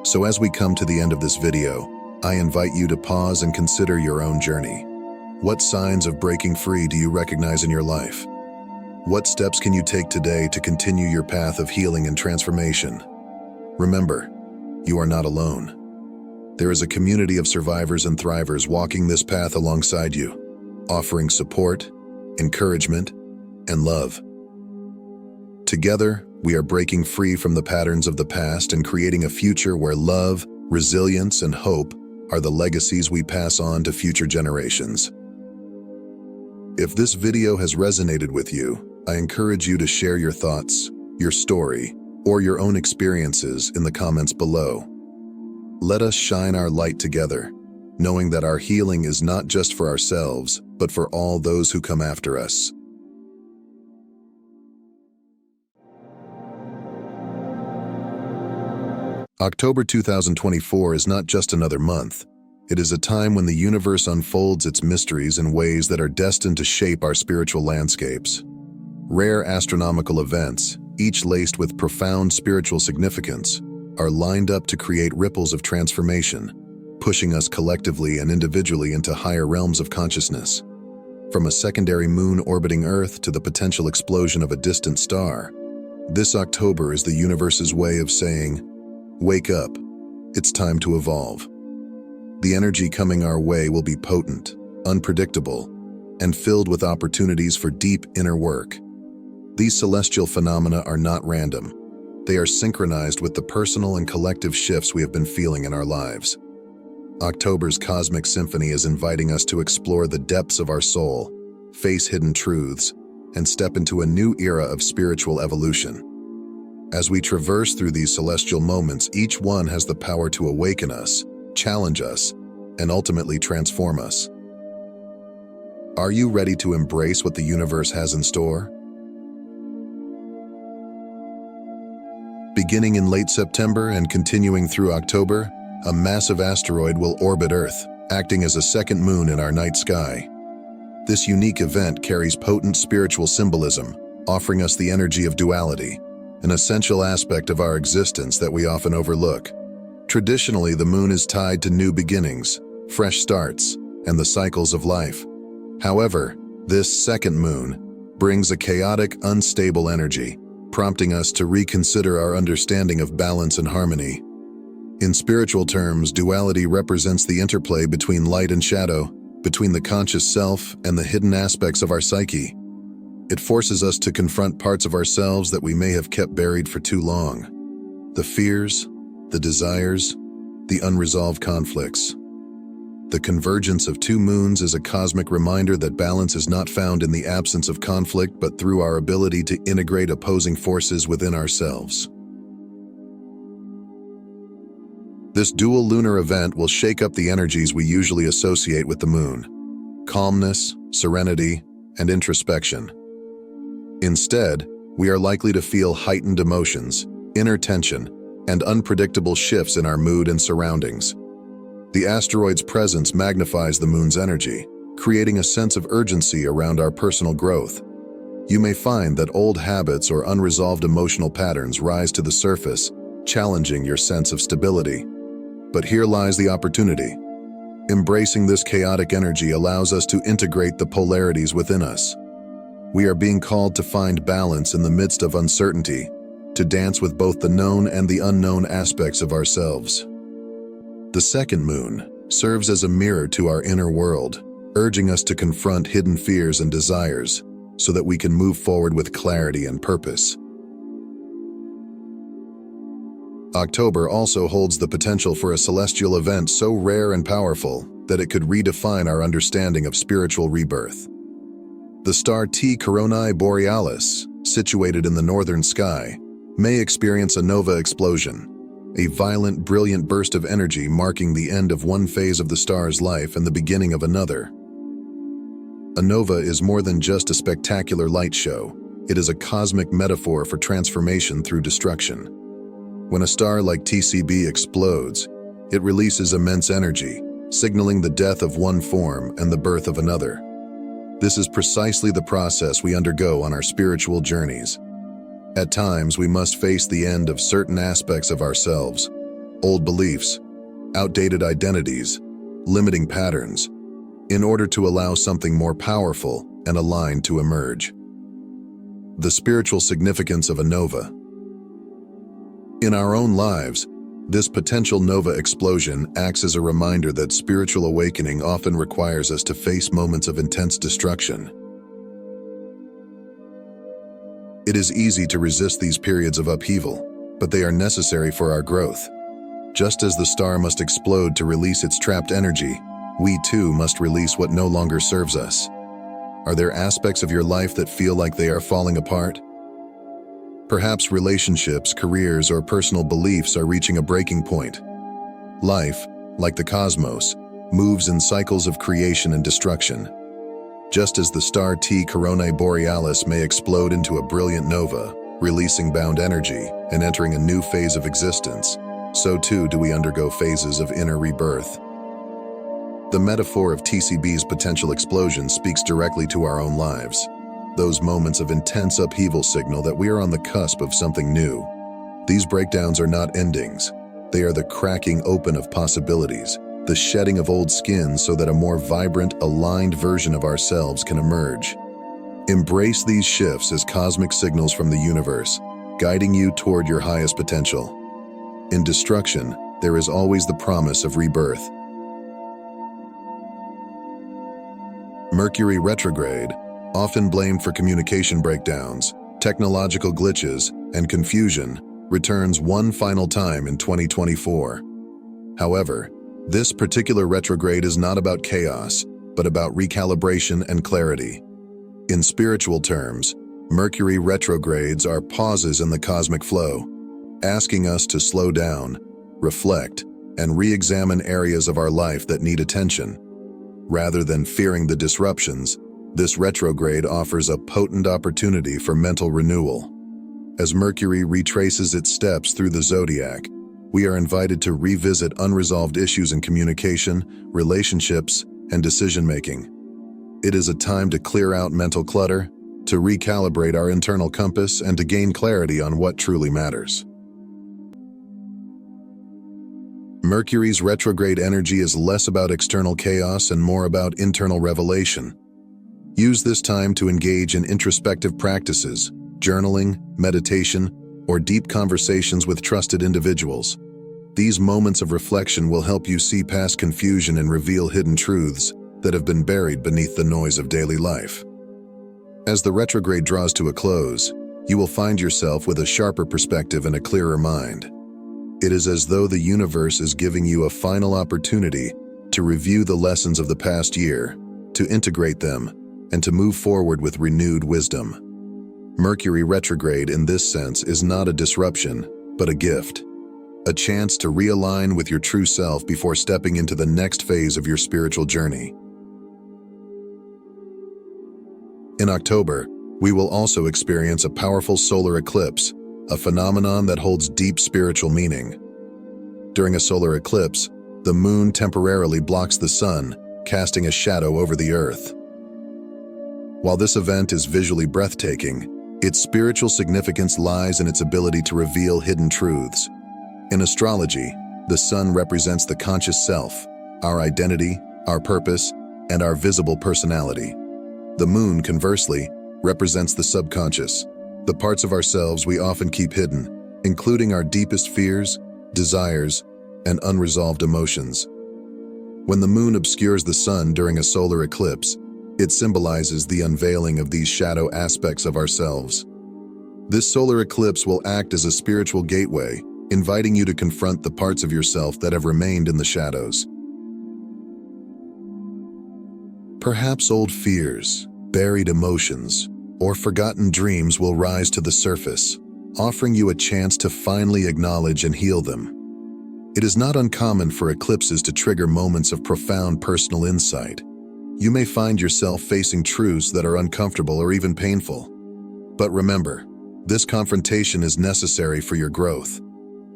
So as we come to the end of this video, I invite you to pause and consider your own journey. What signs of breaking free do you recognize in your life? What steps can you take today to continue your path of healing and transformation? Remember, you are not alone. there is a community of survivors and thrivers walking this path alongside you, offering support, encouragement, and love. Together, we are breaking free from the patterns of the past and creating a future where love, resilience, and hope are the legacies we pass on to future generations. If this video has resonated with you, I encourage you to share your thoughts, your story, or your own experiences in the comments below. Let us shine our light together, knowing that our healing is not just for ourselves, but for all those who come after us. October 2024 is not just another month. It is a time when the universe unfolds its mysteries in ways that are destined to shape our spiritual landscapes. Rare astronomical events, each laced with profound spiritual significance, are lined up to create ripples of transformation, pushing us collectively and individually into higher realms of consciousness. From a secondary moon orbiting Earth to the potential explosion of a distant star, this October is the universe's way of saying, "Wake up, it's time to evolve." The energy coming our way will be potent, unpredictable, and filled with opportunities for deep inner work. These celestial phenomena are not random. They are synchronized with the personal and collective shifts we have been feeling in our lives. October's cosmic symphony is inviting us to explore the depths of our soul, face hidden truths, and step into a new era of spiritual evolution. As we traverse through these celestial moments, each one has the power to awaken us, challenge us, and ultimately transform us. Are you ready to embrace what the universe has in store? Beginning in late September and continuing through October, a massive asteroid will orbit Earth, acting as a second moon in our night sky. This unique event carries potent spiritual symbolism, offering us the energy of duality, an essential aspect of our existence that we often overlook. Traditionally, the moon is tied to new beginnings, fresh starts, and the cycles of life. However, this second moon brings a chaotic, unstable energy, prompting us to reconsider our understanding of balance and harmony. In spiritual terms, duality represents the interplay between light and shadow, between the conscious self and the hidden aspects of our psyche. It forces us to confront parts of ourselves that we may have kept buried for too long. The fears, the desires, the unresolved conflicts. The convergence of two moons is a cosmic reminder that balance is not found in the absence of conflict, but through our ability to integrate opposing forces within ourselves. This dual lunar event will shake up the energies we usually associate with the moon: calmness, serenity, and introspection. Instead, we are likely to feel heightened emotions, inner tension, and unpredictable shifts in our mood and surroundings. The asteroid's presence magnifies the moon's energy, creating a sense of urgency around our personal growth. You may find that old habits or unresolved emotional patterns rise to the surface, challenging your sense of stability. But here lies the opportunity. Embracing this chaotic energy allows us to integrate the polarities within us. We are being called to find balance in the midst of uncertainty, to dance with both the known and the unknown aspects of ourselves. The second moon serves as a mirror to our inner world, urging us to confront hidden fears and desires so that we can move forward with clarity and purpose. October also holds the potential for a celestial event so rare and powerful that it could redefine our understanding of spiritual rebirth. The star T Coronae Borealis, situated in the northern sky, may experience a nova explosion, a violent, brilliant burst of energy marking the end of one phase of the star's life and the beginning of another. A nova is more than just a spectacular light show. It is a cosmic metaphor for transformation through destruction. When a star like TCB explodes, it releases immense energy, signaling the death of one form and the birth of another. This is precisely the process we undergo on our spiritual journeys. At times, we must face the end of certain aspects of ourselves, old beliefs, outdated identities, limiting patterns, in order to allow something more powerful and aligned to emerge. The spiritual significance of a nova. In our own lives, This potential nova explosion acts as a reminder that spiritual awakening often requires us to face moments of intense destruction. It is easy to resist these periods of upheaval, but they are necessary for our growth. Just as the star must explode to release its trapped energy, we too must release what no longer serves us. Are there aspects of your life that feel like they are falling apart? Perhaps relationships, careers, or personal beliefs are reaching a breaking point. Life, like the cosmos, moves in cycles of creation and destruction. Just as the star T Coronae Borealis may explode into a brilliant nova, releasing bound energy and entering a new phase of existence, so too do we undergo phases of inner rebirth. The metaphor of TCB's potential explosion speaks directly to our own lives. Those moments of intense upheaval signal that we are on the cusp of something new. These breakdowns are not endings. They are the cracking open of possibilities, the shedding of old skin so that a more vibrant, aligned version of ourselves can emerge. Embrace these shifts as cosmic signals from the universe, guiding you toward your highest potential. In destruction, there is always the promise of rebirth. Mercury retrograde, often blamed for communication breakdowns, technological glitches, and confusion, returns one final time in 2024. However, this particular retrograde is not about chaos, but about recalibration and clarity. In spiritual terms, Mercury retrogrades are pauses in the cosmic flow, asking us to slow down, reflect, and re-examine areas of our life that need attention. Rather than fearing the disruptions, this retrograde offers a potent opportunity for mental renewal. As Mercury retraces its steps through the zodiac, we are invited to revisit unresolved issues in communication, relationships, and decision-making. It is a time to clear out mental clutter, to recalibrate our internal compass, and to gain clarity on what truly matters. Mercury's retrograde energy is less about external chaos and more about internal revelation. Use this time to engage in introspective practices, journaling, meditation, or deep conversations with trusted individuals. These moments of reflection will help you see past confusion and reveal hidden truths that have been buried beneath the noise of daily life. As the retrograde draws to a close, you will find yourself with a sharper perspective and a clearer mind. It is as though the universe is giving you a final opportunity to review the lessons of the past year, to integrate them, and to move forward with renewed wisdom. Mercury retrograde in this sense is not a disruption, but a gift. A chance to realign with your true self before stepping into the next phase of your spiritual journey. In October, we will also experience a powerful solar eclipse, a phenomenon that holds deep spiritual meaning. During a solar eclipse, the moon temporarily blocks the sun, casting a shadow over the earth. While this event is visually breathtaking, its spiritual significance lies in its ability to reveal hidden truths. In astrology, the sun represents the conscious self, our identity, our purpose, and our visible personality. The moon, conversely, represents the subconscious, the parts of ourselves we often keep hidden, including our deepest fears, desires, and unresolved emotions. When the moon obscures the sun during a solar eclipse, it symbolizes the unveiling of these shadow aspects of ourselves. This solar eclipse will act as a spiritual gateway, inviting you to confront the parts of yourself that have remained in the shadows. Perhaps old fears, buried emotions, or forgotten dreams will rise to the surface, offering you a chance to finally acknowledge and heal them. It is not uncommon for eclipses to trigger moments of profound personal insight. You may find yourself facing truths that are uncomfortable or even painful. But remember, this confrontation is necessary for your growth.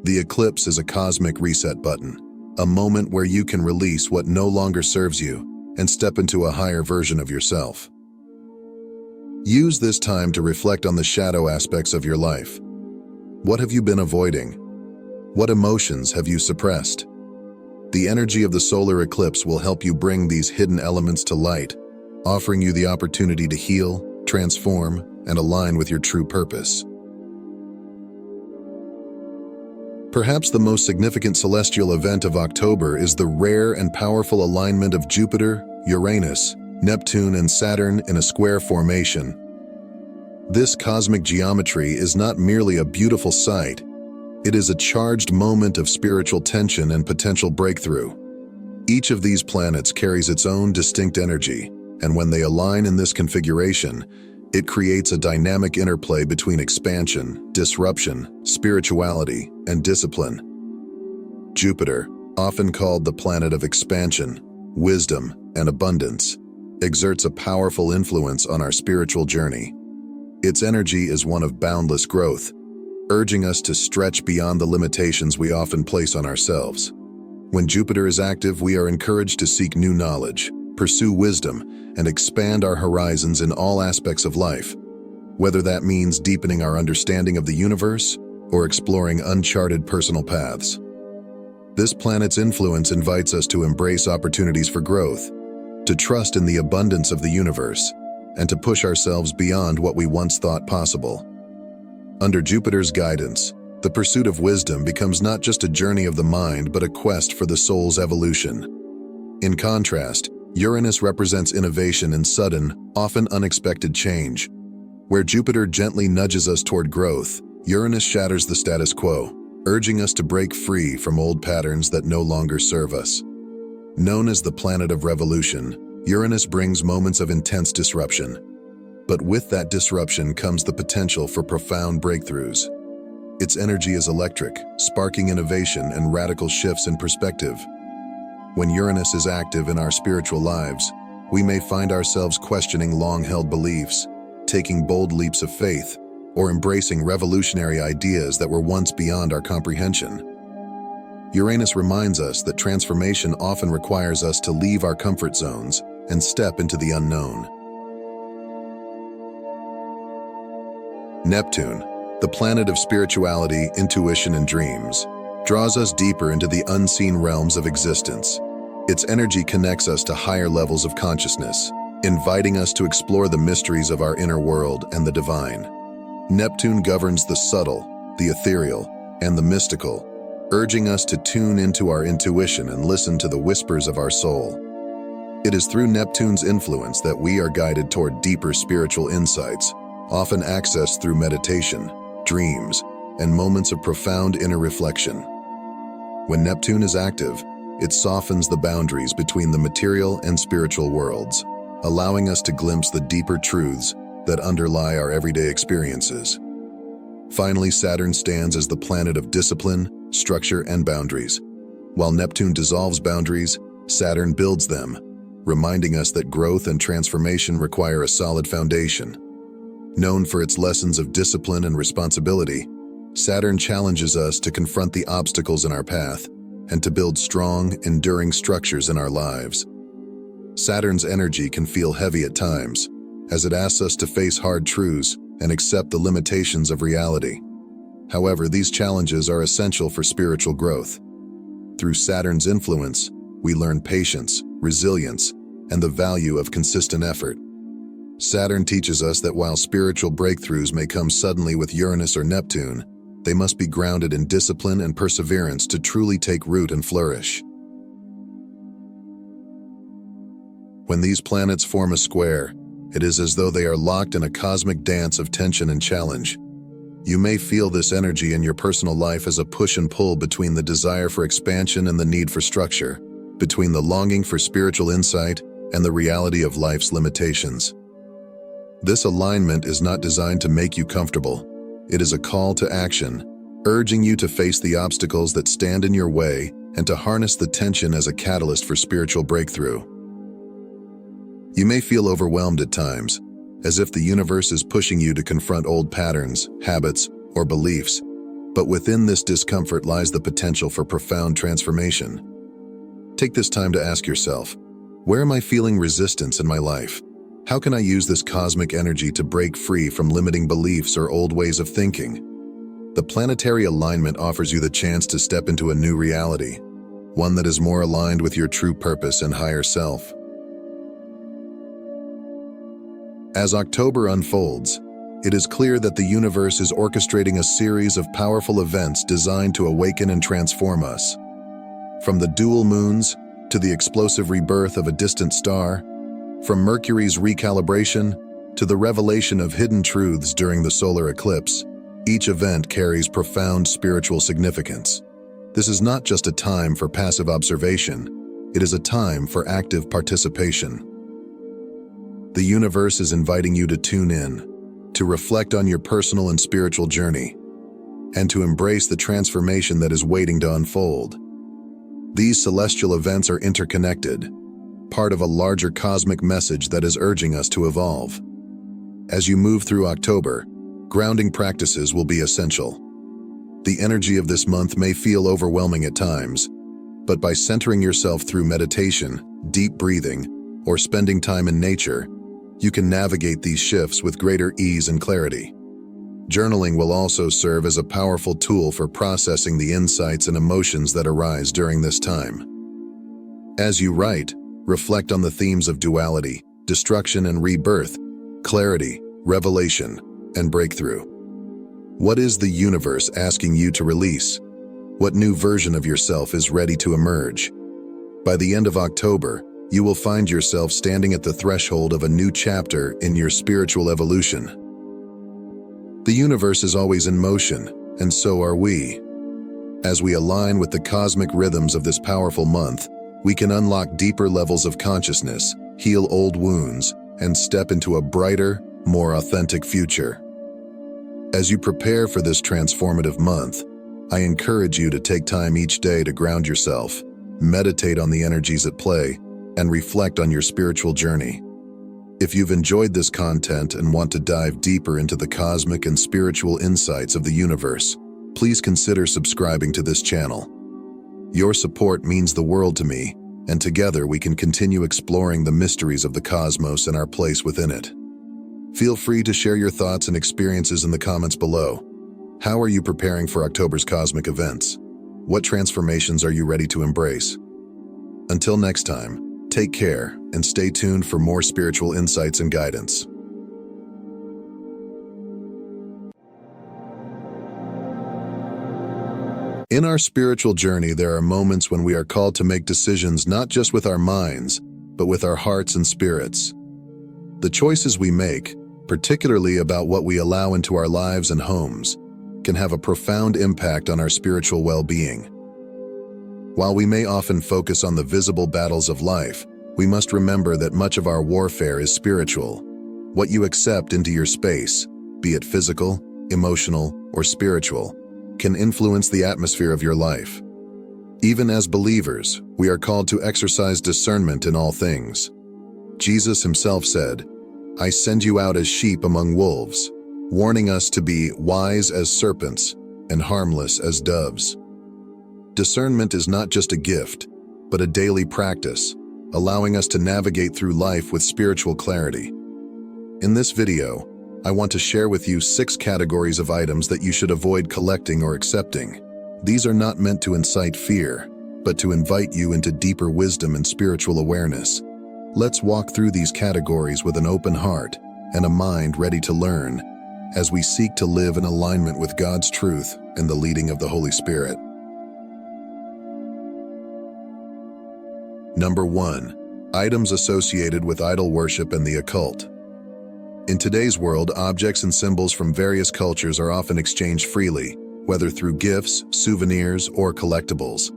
The eclipse is a cosmic reset button, a moment where you can release what no longer serves you and step into a higher version of yourself. Use this time to reflect on the shadow aspects of your life. What have you been avoiding? What emotions have you suppressed? The energy of the solar eclipse will help you bring these hidden elements to light, offering you the opportunity to heal, transform, and align with your true purpose. Perhaps the most significant celestial event of October is the rare and powerful alignment of Jupiter, Uranus, Neptune, and Saturn in a square formation. This cosmic geometry is not merely a beautiful sight, it is a charged moment of spiritual tension and potential breakthrough. Each of these planets carries its own distinct energy, and when they align in this configuration, it creates a dynamic interplay between expansion, disruption, spirituality, and discipline. Jupiter, often called the planet of expansion, wisdom, and abundance, exerts a powerful influence on our spiritual journey. Its energy is one of boundless growth, urging us to stretch beyond the limitations we often place on ourselves. When Jupiter is active, we are encouraged to seek new knowledge, pursue wisdom, and expand our horizons in all aspects of life, whether that means deepening our understanding of the universe or exploring uncharted personal paths. This planet's influence invites us to embrace opportunities for growth, to trust in the abundance of the universe, and to push ourselves beyond what we once thought possible. Under Jupiter's guidance, the pursuit of wisdom becomes not just a journey of the mind but a quest for the soul's evolution. In contrast, Uranus represents innovation and sudden, often unexpected change. Where Jupiter gently nudges us toward growth, Uranus shatters the status quo, urging us to break free from old patterns that no longer serve us. Known as the planet of revolution, Uranus brings moments of intense disruption. But with that disruption comes the potential for profound breakthroughs. Its energy is electric, sparking innovation and radical shifts in perspective. When Uranus is active in our spiritual lives, we may find ourselves questioning long-held beliefs, taking bold leaps of faith, or embracing revolutionary ideas that were once beyond our comprehension. Uranus reminds us that transformation often requires us to leave our comfort zones and step into the unknown. Neptune, the planet of spirituality, intuition, and dreams, draws us deeper into the unseen realms of existence. Its energy connects us to higher levels of consciousness, inviting us to explore the mysteries of our inner world and the divine. Neptune governs the subtle, the ethereal, and the mystical, urging us to tune into our intuition and listen to the whispers of our soul. It is through Neptune's influence that we are guided toward deeper spiritual insights, often accessed through meditation, dreams, and moments of profound inner reflection. When Neptune is active, it softens the boundaries between the material and spiritual worlds, allowing us to glimpse the deeper truths that underlie our everyday experiences. Finally, Saturn stands as the planet of discipline, structure, and boundaries. While Neptune dissolves boundaries, Saturn builds them, reminding us that growth and transformation require a solid foundation. Known for its lessons of discipline and responsibility, Saturn challenges us to confront the obstacles in our path and to build strong, enduring structures in our lives. Saturn's energy can feel heavy at times, as it asks us to face hard truths and accept the limitations of reality. However, these challenges are essential for spiritual growth. Through Saturn's influence, we learn patience, resilience, and the value of consistent effort. Saturn teaches us that while spiritual breakthroughs may come suddenly with Uranus or Neptune, they must be grounded in discipline and perseverance to truly take root and flourish. When these planets form a square, it is as though they are locked in a cosmic dance of tension and challenge. You may feel this energy in your personal life as a push and pull between the desire for expansion and the need for structure, between the longing for spiritual insight and the reality of life's limitations. This alignment is not designed to make you comfortable. It is a call to action, urging you to face the obstacles that stand in your way and to harness the tension as a catalyst for spiritual breakthrough. You may feel overwhelmed at times, as if the universe is pushing you to confront old patterns, habits, or beliefs, but within this discomfort lies the potential for profound transformation. Take this time to ask yourself, where am I feeling resistance in my life? How can I use this cosmic energy to break free from limiting beliefs or old ways of thinking? The planetary alignment offers you the chance to step into a new reality, one that is more aligned with your true purpose and higher self. As October unfolds, it is clear that the universe is orchestrating a series of powerful events designed to awaken and transform us. From the dual moons to the explosive rebirth of a distant star, from Mercury's recalibration to the revelation of hidden truths during the solar eclipse, each event carries profound spiritual significance. This is not just a time for passive observation, it is a time for active participation. The universe is inviting you to tune in, to reflect on your personal and spiritual journey, and to embrace the transformation that is waiting to unfold. These celestial events are interconnected, part of a larger cosmic message that is urging us to evolve. As you move through October, grounding practices will be essential. The energy of this month may feel overwhelming at times, but by centering yourself through meditation, deep breathing, or spending time in nature, you can navigate these shifts with greater ease and clarity. Journaling will also serve as a powerful tool for processing the insights and emotions that arise during this time. As you write, reflect on the themes of duality, destruction and rebirth, clarity, revelation, and breakthrough. What is the universe asking you to release? What new version of yourself is ready to emerge? By the end of October, you will find yourself standing at the threshold of a new chapter in your spiritual evolution. The universe is always in motion, and so are we. As we align with the cosmic rhythms of this powerful month, we can unlock deeper levels of consciousness, heal old wounds, and step into a brighter, more authentic future. As you prepare for this transformative month, I encourage you to take time each day to ground yourself, meditate on the energies at play, and reflect on your spiritual journey. If you've enjoyed this content and want to dive deeper into the cosmic and spiritual insights of the universe, please consider subscribing to this channel. Your support means the world to me, and together we can continue exploring the mysteries of the cosmos and our place within it. Feel free to share your thoughts and experiences in the comments below. How are you preparing for October's cosmic events? What transformations are you ready to embrace? Until next time, take care and stay tuned for more spiritual insights and guidance. In our spiritual journey, there are moments when we are called to make decisions not just with our minds, but with our hearts and spirits. The choices we make, particularly about what we allow into our lives and homes, can have a profound impact on our spiritual well-being. While we may often focus on the visible battles of life, we must remember that much of our warfare is spiritual. What you accept into your space, be it physical, emotional, or spiritual, can influence the atmosphere of your life. Even as believers, we are called to exercise discernment in all things. Jesus himself said, "I send you out as sheep among wolves," warning us to be wise as serpents and harmless as doves. Discernment is not just a gift, but a daily practice, allowing us to navigate through life with spiritual clarity. In this video, I want to share with you 6 categories of items that you should avoid collecting or accepting. These are not meant to incite fear, but to invite you into deeper wisdom and spiritual awareness. Let's walk through these categories with an open heart and a mind ready to learn, as we seek to live in alignment with God's truth and the leading of the Holy Spirit. Number 1. Items associated with idol worship and the occult. In today's world, objects and symbols from various cultures are often exchanged freely, whether through gifts, souvenirs, or collectibles.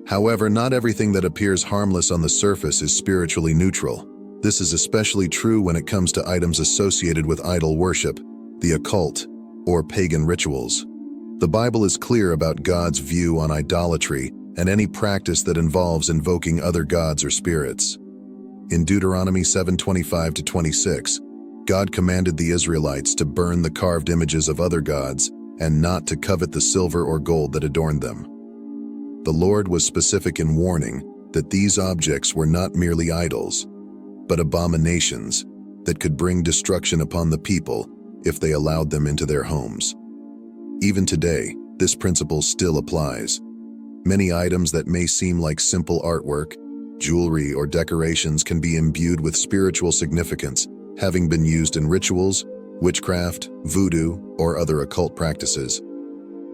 However, not everything that appears harmless on the surface is spiritually neutral. This is especially true when it comes to items associated with idol worship, the occult, or pagan rituals. The Bible is clear about God's view on idolatry and any practice that involves invoking other gods or spirits. In Deuteronomy 7:25-26, God commanded the Israelites to burn the carved images of other gods and not to covet the silver or gold that adorned them. The Lord was specific in warning that these objects were not merely idols, but abominations that could bring destruction upon the people if they allowed them into their homes. Even today, this principle still applies. Many items that may seem like simple artwork, jewelry, or decorations can be imbued with spiritual significance, having been used in rituals witchcraft, voodoo, or other occult practices.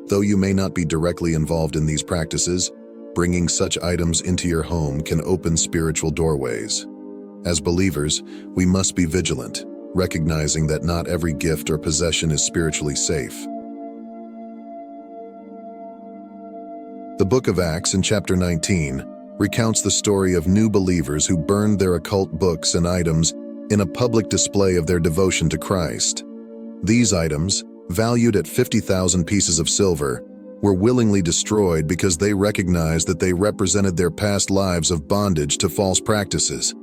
Though you may not be directly involved in these practices, bringing such items into your home can open spiritual doorways. As believers, we must be vigilant, recognizing that not every gift or possession is spiritually safe. The book of Acts in chapter 19 recounts the story of new believers who burned their occult books and items in a public display of their devotion to Christ. These items, valued at 50,000 pieces of silver, were willingly destroyed because they recognized that they represented their past lives of bondage to false practices.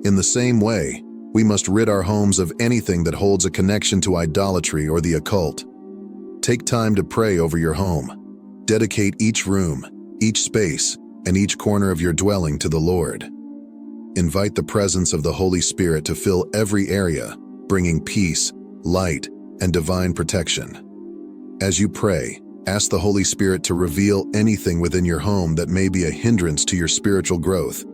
In the same way, we must rid our homes of anything that holds a connection to idolatry or the occult. Take time to pray over your home. Dedicate each room, each space, and each corner of your dwelling to the Lord. Invite the presence of the Holy Spirit to fill every area, bringing peace, light, and divine protection. As you pray, ask the Holy Spirit to reveal anything within your home that may be a hindrance to your spiritual growth,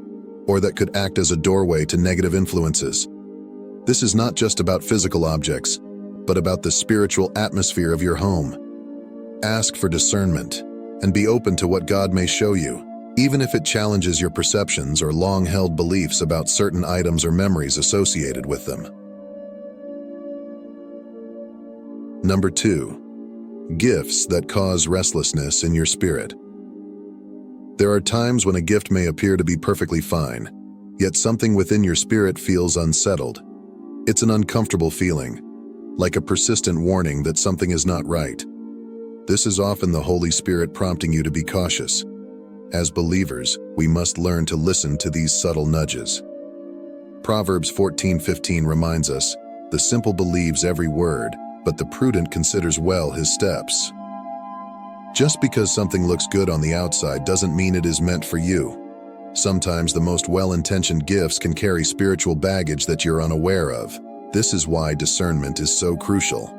or that could act as a doorway to negative influences. This is not just about physical objects, but about the spiritual atmosphere of your home. Ask for discernment, and be open to what God may show you, even if it challenges your perceptions or long-held beliefs about certain items or memories associated with them. Number 2. Gifts that cause restlessness in your spirit. There are times when a gift may appear to be perfectly fine, yet something within your spirit feels unsettled. It's an uncomfortable feeling, like a persistent warning that something is not right. This is often the Holy Spirit prompting you to be cautious. As believers, we must learn to listen to these subtle nudges. Proverbs 14:15 reminds us, "The simple believes every word, but the prudent considers well his steps." Just because something looks good on the outside doesn't mean it is meant for you. Sometimes the most well-intentioned gifts can carry spiritual baggage that you're unaware of. This is why discernment is so crucial.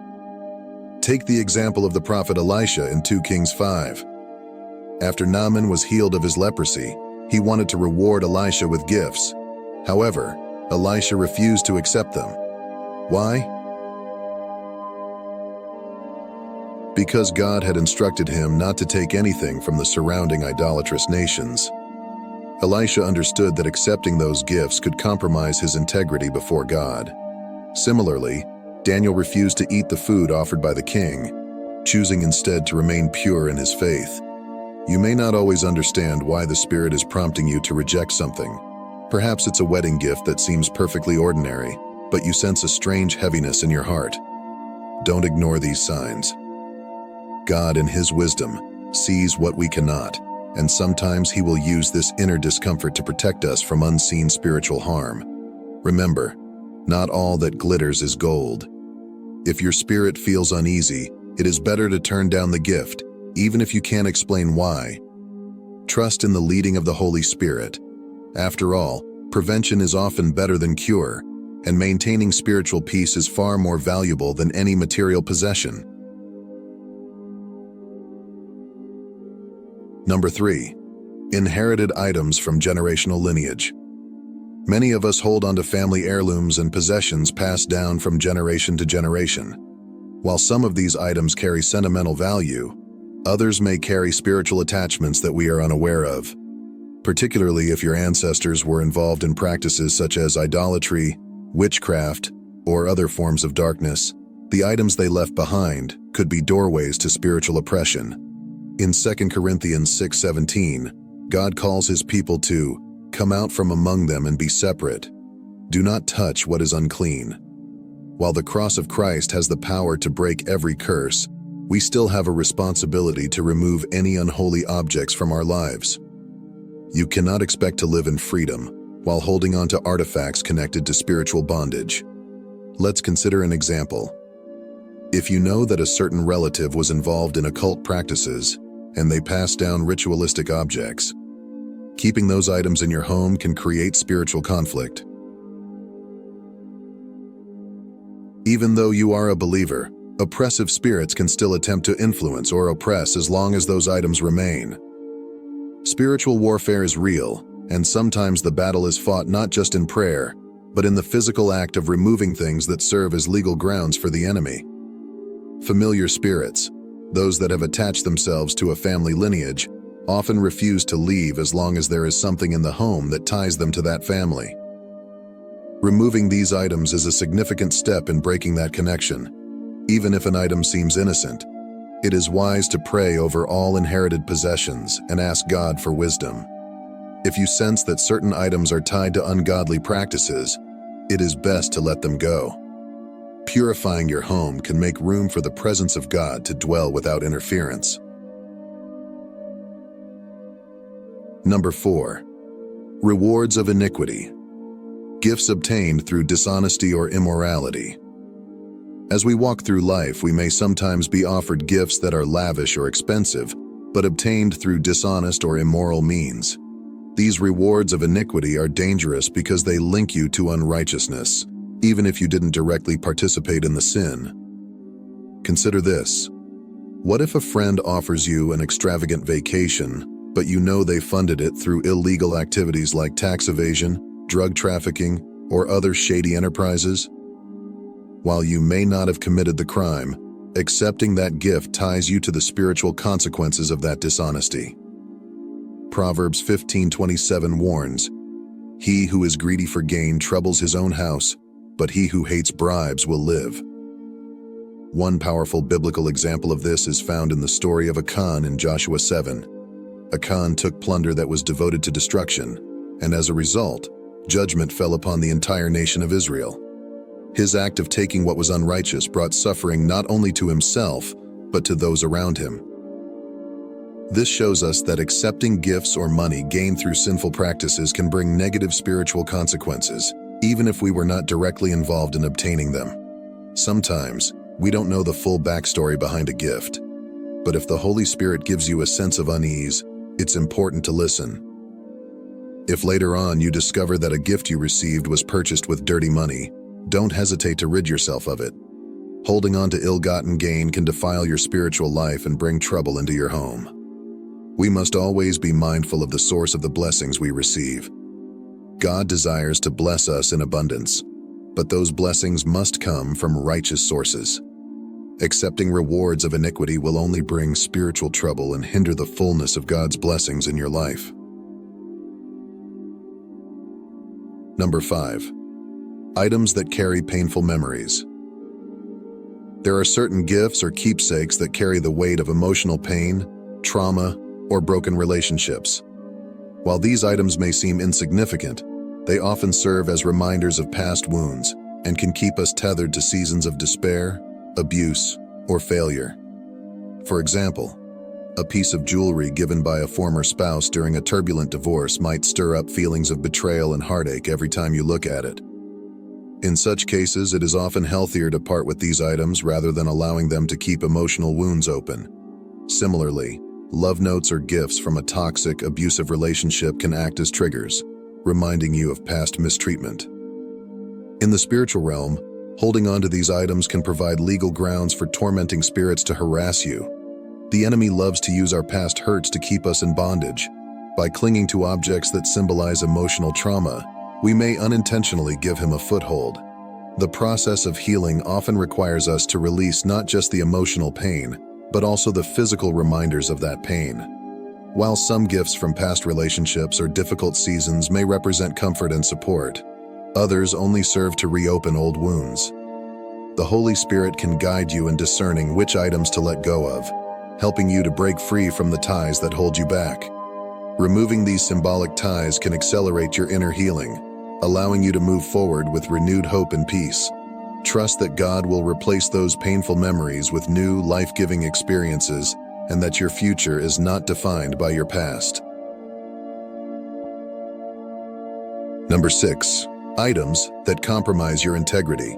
Take the example of the prophet Elisha in 2 Kings 5. After Naaman was healed of his leprosy, he wanted to reward Elisha with gifts. However, Elisha refused to accept them. Why? Because God had instructed him not to take anything from the surrounding idolatrous nations. Elisha understood that accepting those gifts could compromise his integrity before God. Similarly, Daniel refused to eat the food offered by the king, choosing instead to remain pure in his faith. You may not always understand why the Spirit is prompting you to reject something. Perhaps it's a wedding gift that seems perfectly ordinary, but you sense a strange heaviness in your heart. Don't ignore these signs. God, in His wisdom, sees what we cannot, and sometimes He will use this inner discomfort to protect us from unseen spiritual harm. Remember, not all that glitters is gold. If your spirit feels uneasy, it is better to turn down the gift, even if you can't explain why. Trust in the leading of the Holy Spirit. After all, prevention is often better than cure, and maintaining spiritual peace is far more valuable than any material possession. Number 3. Inherited items from generational lineage. Many of us hold on to family heirlooms and possessions passed down from generation to generation. While some of these items carry sentimental value, others may carry spiritual attachments that we are unaware of. Particularly if your ancestors were involved in practices such as idolatry, witchcraft, or other forms of darkness, the items they left behind could be doorways to spiritual oppression. In 2 Corinthians 6:17, God calls His people to come out from among them and be separate. Do not touch what is unclean. While the cross of Christ has the power to break every curse, we still have a responsibility to remove any unholy objects from our lives. You cannot expect to live in freedom while holding on to artifacts connected to spiritual bondage. Let's consider an example. If you know that a certain relative was involved in occult practices and they passed down ritualistic objects, keeping those items in your home can create spiritual conflict. Even though you are a believer, oppressive spirits can still attempt to influence or oppress as long as those items remain. Spiritual warfare is real, and sometimes the battle is fought not just in prayer, but in the physical act of removing things that serve as legal grounds for the enemy. Familiar spirits, those that have attached themselves to a family lineage, often refuse to leave as long as there is something in the home that ties them to that family. Removing these items is a significant step in breaking that connection. Even if an item seems innocent, it is wise to pray over all inherited possessions and ask God for wisdom. If you sense that certain items are tied to ungodly practices, it is best to let them go. Purifying your home can make room for the presence of God to dwell without interference. Number 4. Rewards of iniquity. Gifts obtained through dishonesty or immorality. As we walk through life, we may sometimes be offered gifts that are lavish or expensive, but obtained through dishonest or immoral means. These rewards of iniquity are dangerous because they link you to unrighteousness, even if you didn't directly participate in the sin. Consider this. What if a friend offers you an extravagant vacation, but you know they funded it through illegal activities like tax evasion, drug trafficking, or other shady enterprises? While you may not have committed the crime, accepting that gift ties you to the spiritual consequences of that dishonesty. Proverbs 15:27 warns, "He who is greedy for gain troubles his own house, but he who hates bribes will live." One powerful biblical example of this is found in the story of Achan in Joshua 7. Achan took plunder that was devoted to destruction, and as a result, judgment fell upon the entire nation of Israel. His act of taking what was unrighteous brought suffering not only to himself, but to those around him. This shows us that accepting gifts or money gained through sinful practices can bring negative spiritual consequences, even if we were not directly involved in obtaining them. Sometimes, we don't know the full backstory behind a gift, but if the Holy Spirit gives you a sense of unease, it's important to listen. If later on you discover that a gift you received was purchased with dirty money, don't hesitate to rid yourself of it. Holding on to ill-gotten gain can defile your spiritual life and bring trouble into your home. We must always be mindful of the source of the blessings we receive. God desires to bless us in abundance, but those blessings must come from righteous sources. Accepting rewards of iniquity will only bring spiritual trouble and hinder the fullness of God's blessings in your life. Number 5. Items that carry painful memories. There are certain gifts or keepsakes that carry the weight of emotional pain, trauma, or broken relationships. While these items may seem insignificant, they often serve as reminders of past wounds and can keep us tethered to seasons of despair, abuse, or failure. For example, a piece of jewelry given by a former spouse during a turbulent divorce might stir up feelings of betrayal and heartache every time you look at it. In such cases, it is often healthier to part with these items rather than allowing them to keep emotional wounds open. Similarly, love notes or gifts from a toxic, abusive relationship can act as triggers, reminding you of past mistreatment. In the spiritual realm, holding on to these items can provide legal grounds for tormenting spirits to harass you. The enemy loves to use our past hurts to keep us in bondage. By clinging to objects that symbolize emotional trauma, we may unintentionally give him a foothold. The process of healing often requires us to release not just the emotional pain, but also the physical reminders of that pain. While some gifts from past relationships or difficult seasons may represent comfort and support, others only serve to reopen old wounds. The Holy Spirit can guide you in discerning which items to let go of, helping you to break free from the ties that hold you back. Removing these symbolic ties can accelerate your inner healing, allowing you to move forward with renewed hope and peace. Trust that God will replace those painful memories with new, life-giving experiences, and that your future is not defined by your past. Number 6. Items that compromise your integrity.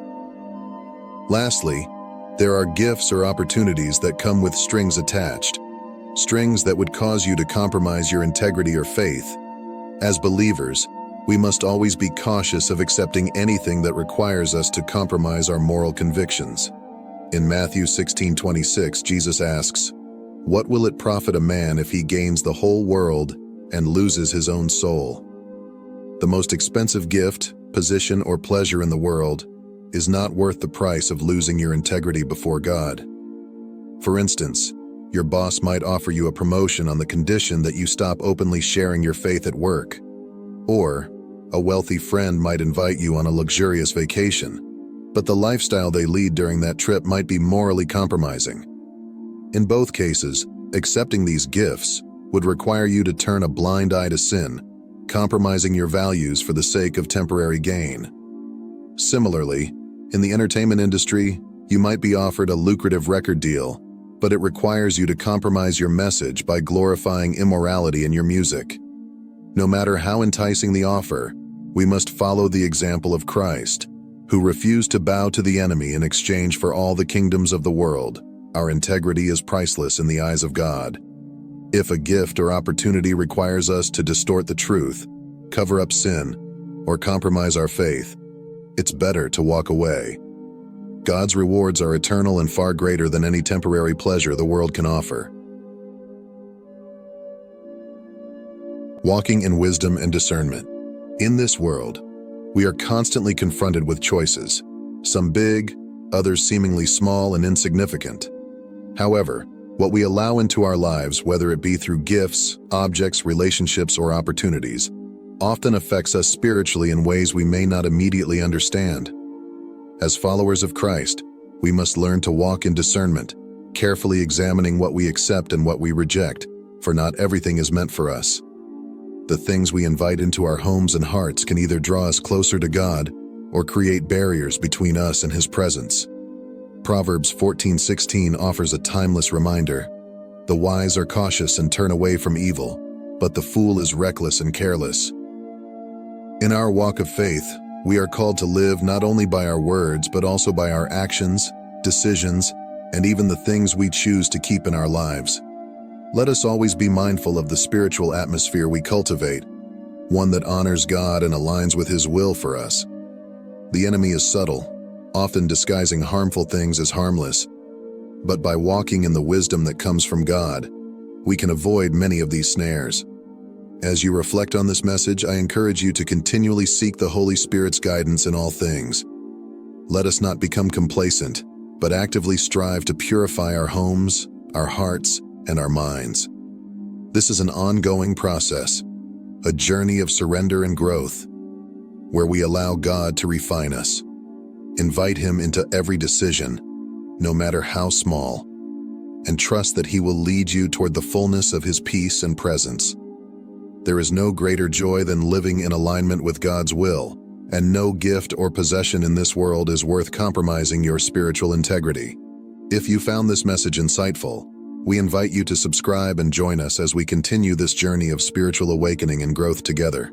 Lastly, there are gifts or opportunities that come with strings attached, strings that would cause you to compromise your integrity or faith. As believers, we must always be cautious of accepting anything that requires us to compromise our moral convictions. In Matthew 16:26, Jesus asks, "What will it profit a man if he gains the whole world and loses his own soul?" The most expensive gift, position, or pleasure in the world is not worth the price of losing your integrity before God. For instance, your boss might offer you a promotion on the condition that you stop openly sharing your faith at work. Or, a wealthy friend might invite you on a luxurious vacation, but the lifestyle they lead during that trip might be morally compromising. In both cases, accepting these gifts would require you to turn a blind eye to sin, compromising your values for the sake of temporary gain. Similarly, in the entertainment industry, you might be offered a lucrative record deal, but it requires you to compromise your message by glorifying immorality in your music. No matter how enticing the offer, we must follow the example of Christ, who refused to bow to the enemy in exchange for all the kingdoms of the world. Our integrity is priceless in the eyes of God. If a gift or opportunity requires us to distort the truth, cover up sin, or compromise our faith, it's better to walk away. God's rewards are eternal and far greater than any temporary pleasure the world can offer. Walking in wisdom and discernment. In this world, we are constantly confronted with choices, some big, others seemingly small and insignificant. However, what we allow into our lives, whether it be through gifts, objects, relationships, or opportunities, often affects us spiritually in ways we may not immediately understand. As followers of Christ, we must learn to walk in discernment, carefully examining what we accept and what we reject, for not everything is meant for us. The things we invite into our homes and hearts can either draw us closer to God or create barriers between us and His presence. Proverbs 14:16 offers a timeless reminder. The wise are cautious and turn away from evil, but the fool is reckless and careless. In our walk of faith, we are called to live not only by our words, but also by our actions, decisions, and even the things we choose to keep in our lives. Let us always be mindful of the spiritual atmosphere we cultivate, one that honors God and aligns with His will for us. The enemy is subtle, often disguising harmful things as harmless, but by walking in the wisdom that comes from God, we can avoid many of these snares. As you reflect on this message, I encourage you to continually seek the Holy Spirit's guidance in all things. Let us not become complacent, but actively strive to purify our homes, our hearts, and our minds. This is an ongoing process, a journey of surrender and growth, where we allow God to refine us. Invite Him into every decision, no matter how small, and trust that He will lead you toward the fullness of His peace and presence. There is no greater joy than living in alignment with God's will, and no gift or possession in this world is worth compromising your spiritual integrity. If you found this message insightful, we invite you to subscribe and join us as we continue this journey of spiritual awakening and growth together.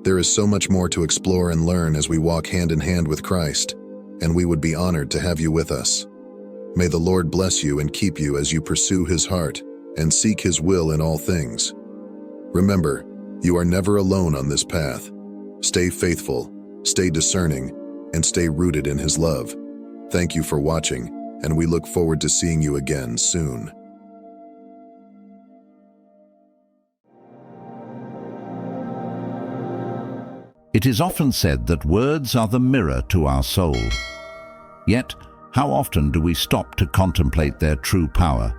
There is so much more to explore and learn as we walk hand in hand with Christ, and we would be honored to have you with us. May the Lord bless you and keep you as you pursue His heart and seek His will in all things. Remember, you are never alone on this path. Stay faithful, stay discerning, and stay rooted in His love. Thank you for watching, and we look forward to seeing you again soon. It is often said that words are the mirror to our soul. Yet, how often do we stop to contemplate their true power?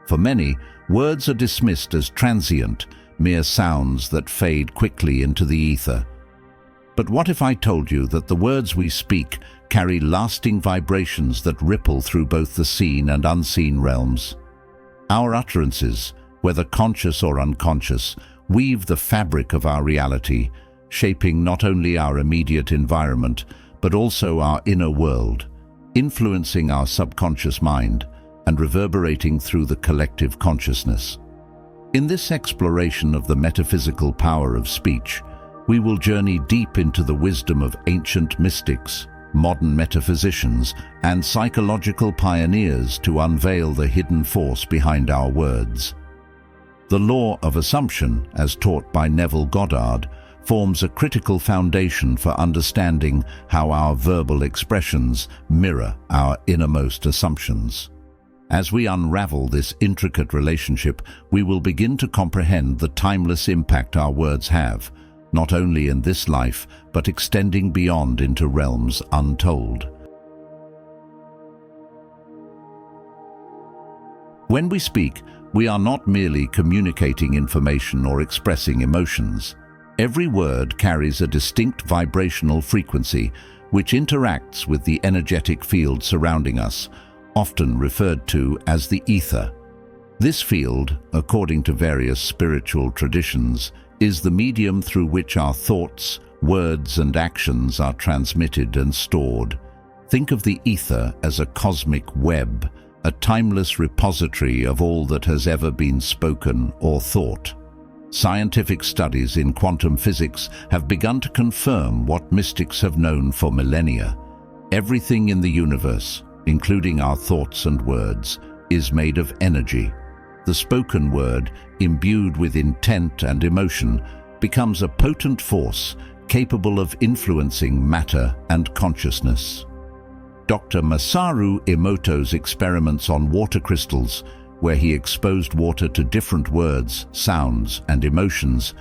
For many, words are dismissed as transient, mere sounds that fade quickly into the ether. But what if I told you that the words we speak carry lasting vibrations that ripple through both the seen and unseen realms? Our utterances, whether conscious or unconscious, weave the fabric of our reality, shaping not only our immediate environment, but also our inner world, influencing our subconscious mind and reverberating through the collective consciousness. In this exploration of the metaphysical power of speech, we will journey deep into the wisdom of ancient mystics, modern metaphysicians, and psychological pioneers to unveil the hidden force behind our words. The law of assumption, as taught by Neville Goddard, forms a critical foundation for understanding how our verbal expressions mirror our innermost assumptions. As we unravel this intricate relationship, we will begin to comprehend the timeless impact our words have, not only in this life, but extending beyond into realms untold. When we speak, we are not merely communicating information or expressing emotions. Every word carries a distinct vibrational frequency which interacts with the energetic field surrounding us, often referred to as the ether. This field, according to various spiritual traditions, is the medium through which our thoughts, words, and actions are transmitted and stored. Think of the ether as a cosmic web, a timeless repository of all that has ever been spoken or thought. Scientific studies in quantum physics have begun to confirm what mystics have known for millennia. Everything in the universe, including our thoughts and words, is made of energy. The spoken word, imbued with intent and emotion, becomes a potent force capable of influencing matter and consciousness. Dr. Masaru Emoto's experiments on water crystals, where he exposed water to different words, sounds, and emotions,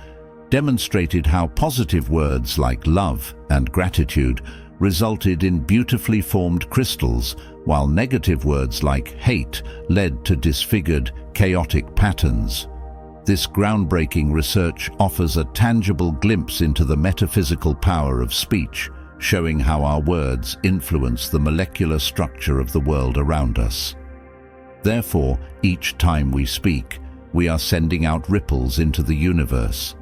demonstrated how positive words like love and gratitude resulted in beautifully formed crystals, while negative words like hate led to disfigured, chaotic patterns. This groundbreaking research offers a tangible glimpse into the metaphysical power of speech, showing how our words influence the molecular structure of the world around us. Therefore, each time we speak, we are sending out ripples into the universe.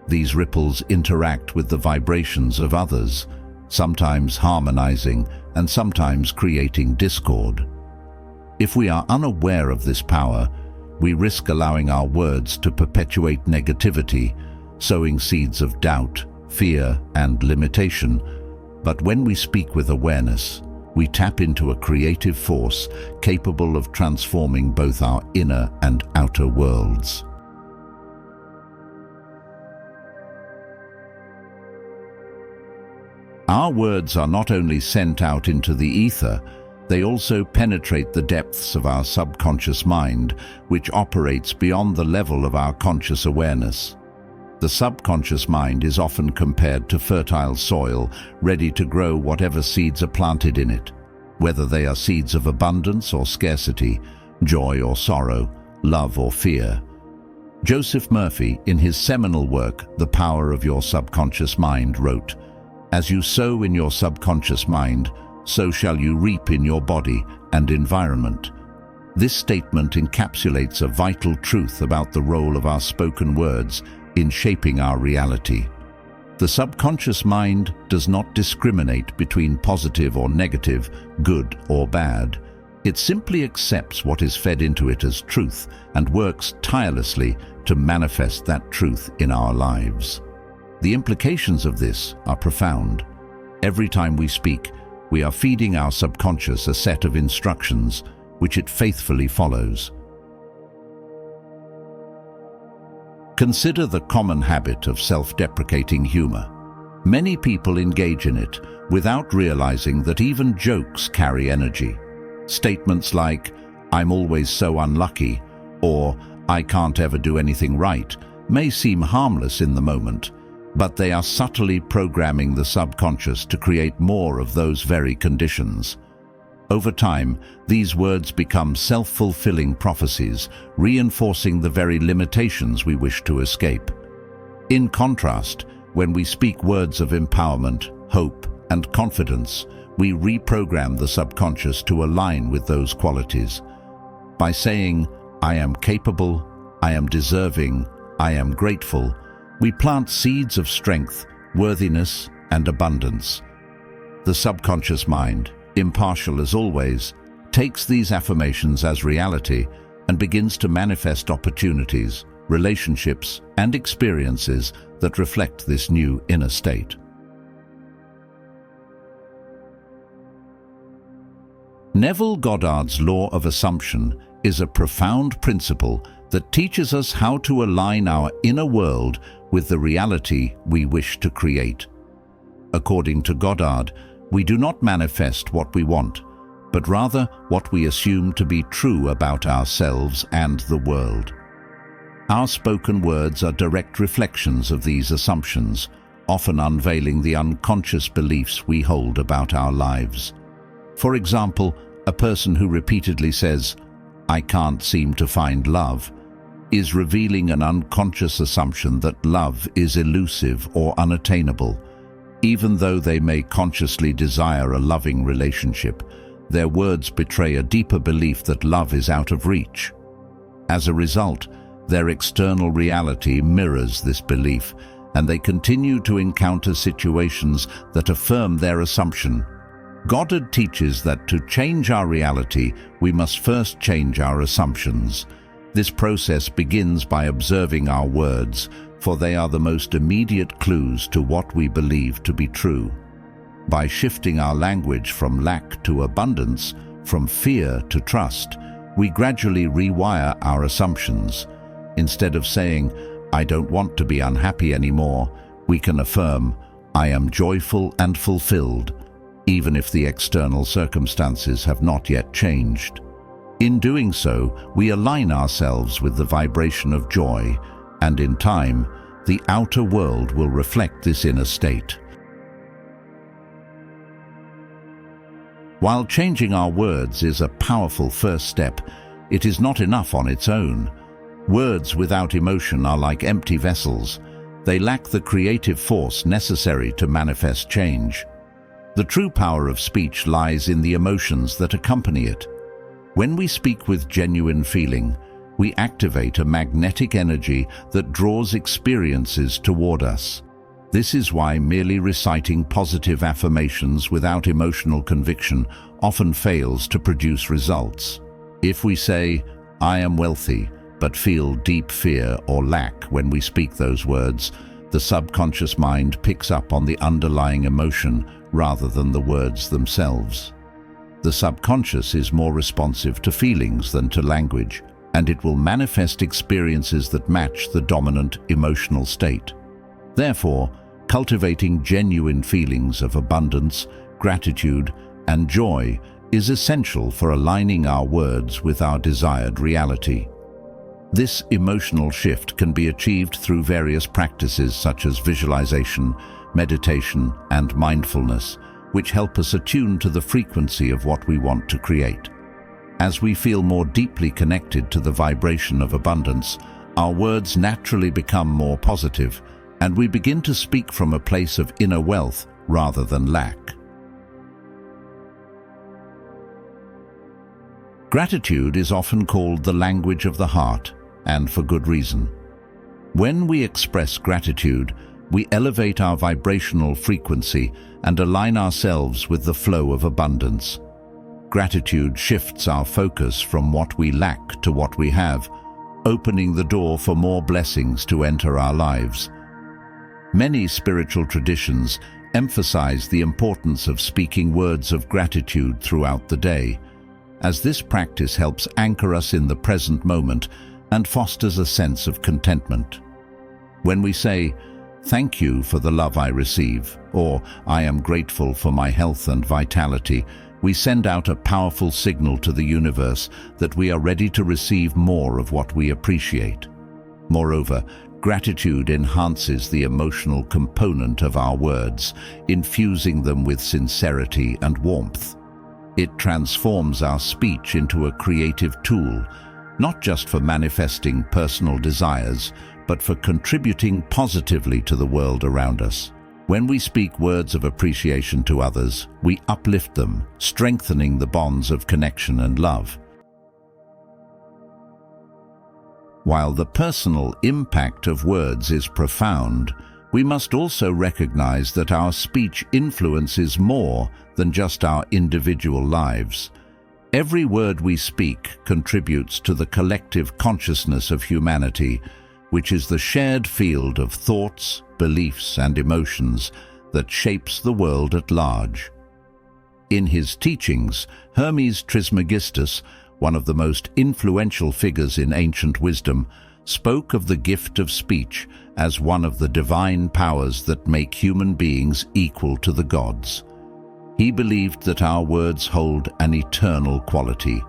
These ripples interact with the vibrations of others, sometimes harmonizing and sometimes creating discord. If we are unaware of this power, we risk allowing our words to perpetuate negativity, sowing seeds of doubt, fear, and limitation. But when we speak with awareness, we tap into a creative force capable of transforming both our inner and outer worlds. Our words are not only sent out into the ether, they also penetrate the depths of our subconscious mind, which operates beyond the level of our conscious awareness. The subconscious mind is often compared to fertile soil, ready to grow whatever seeds are planted in it, whether they are seeds of abundance or scarcity, joy or sorrow, love or fear. Joseph Murphy, in his seminal work, The Power of Your Subconscious Mind, wrote, "As you sow in your subconscious mind, so shall you reap in your body and environment." This statement encapsulates a vital truth about the role of our spoken words in shaping our reality. The subconscious mind does not discriminate between positive or negative, good or bad. It simply accepts what is fed into it as truth and works tirelessly to manifest that truth in our lives. The implications of this are profound. Every time we speak, we are feeding our subconscious a set of instructions which it faithfully follows. Consider the common habit of self-deprecating humor. Many people engage in it without realizing that even jokes carry energy. Statements like, "I'm always so unlucky," or "I can't ever do anything right," may seem harmless in the moment, but they are subtly programming the subconscious to create more of those very conditions. Over time, these words become self-fulfilling prophecies, reinforcing the very limitations we wish to escape. In contrast, when we speak words of empowerment, hope, and confidence, we reprogram the subconscious to align with those qualities. By saying, "I am capable," "I am deserving," "I am grateful," we plant seeds of strength, worthiness, and abundance. The subconscious mind, impartial as always, takes these affirmations as reality and begins to manifest opportunities, relationships, and experiences that reflect this new inner state. Neville Goddard's law of assumption is a profound principle that teaches us how to align our inner world with the reality we wish to create. According to Goddard, we do not manifest what we want, but rather what we assume to be true about ourselves and the world. Our spoken words are direct reflections of these assumptions, often unveiling the unconscious beliefs we hold about our lives. For example, a person who repeatedly says, "I can't seem to find love," is revealing an unconscious assumption that love is elusive or unattainable. Even though they may consciously desire a loving relationship, their words betray a deeper belief that love is out of reach. As a result, their external reality mirrors this belief, and they continue to encounter situations that affirm their assumption. Goddard teaches that to change our reality, we must first change our assumptions. This process begins by observing our words, for they are the most immediate clues to what we believe to be true. By shifting our language from lack to abundance, from fear to trust, we gradually rewire our assumptions. Instead of saying, "I don't want to be unhappy anymore," we can affirm, "I am joyful and fulfilled," even if the external circumstances have not yet changed. In doing so, we align ourselves with the vibration of joy, and in time, the outer world will reflect this inner state. While changing our words is a powerful first step, it is not enough on its own. Words without emotion are like empty vessels. They lack the creative force necessary to manifest change. The true power of speech lies in the emotions that accompany it. When we speak with genuine feeling, we activate a magnetic energy that draws experiences toward us. This is why merely reciting positive affirmations without emotional conviction often fails to produce results. If we say, "I am wealthy," but feel deep fear or lack when we speak those words, the subconscious mind picks up on the underlying emotion rather than the words themselves. The subconscious is more responsive to feelings than to language, and it will manifest experiences that match the dominant emotional state. Therefore, cultivating genuine feelings of abundance, gratitude, and joy is essential for aligning our words with our desired reality. This emotional shift can be achieved through various practices such as visualization, meditation, and mindfulness, which help us attune to the frequency of what we want to create. As we feel more deeply connected to the vibration of abundance, our words naturally become more positive, and we begin to speak from a place of inner wealth rather than lack. Gratitude is often called the language of the heart, and for good reason. When we express gratitude, we elevate our vibrational frequency and align ourselves with the flow of abundance. Gratitude shifts our focus from what we lack to what we have, opening the door for more blessings to enter our lives. Many spiritual traditions emphasize the importance of speaking words of gratitude throughout the day, as this practice helps anchor us in the present moment and fosters a sense of contentment. When we say, "Thank you for the love I receive," or "I am grateful for my health and vitality," we send out a powerful signal to the universe that we are ready to receive more of what we appreciate. Moreover, gratitude enhances the emotional component of our words, infusing them with sincerity and warmth. It transforms our speech into a creative tool, not just for manifesting personal desires, but for contributing positively to the world around us. When we speak words of appreciation to others, we uplift them, strengthening the bonds of connection and love. While the personal impact of words is profound, we must also recognize that our speech influences more than just our individual lives. Every word we speak contributes to the collective consciousness of humanity, which is the shared field of thoughts, beliefs, and emotions that shapes the world at large. In his teachings, Hermes Trismegistus, one of the most influential figures in ancient wisdom, spoke of the gift of speech as one of the divine powers that make human beings equal to the gods. He believed that our words hold an eternal quality,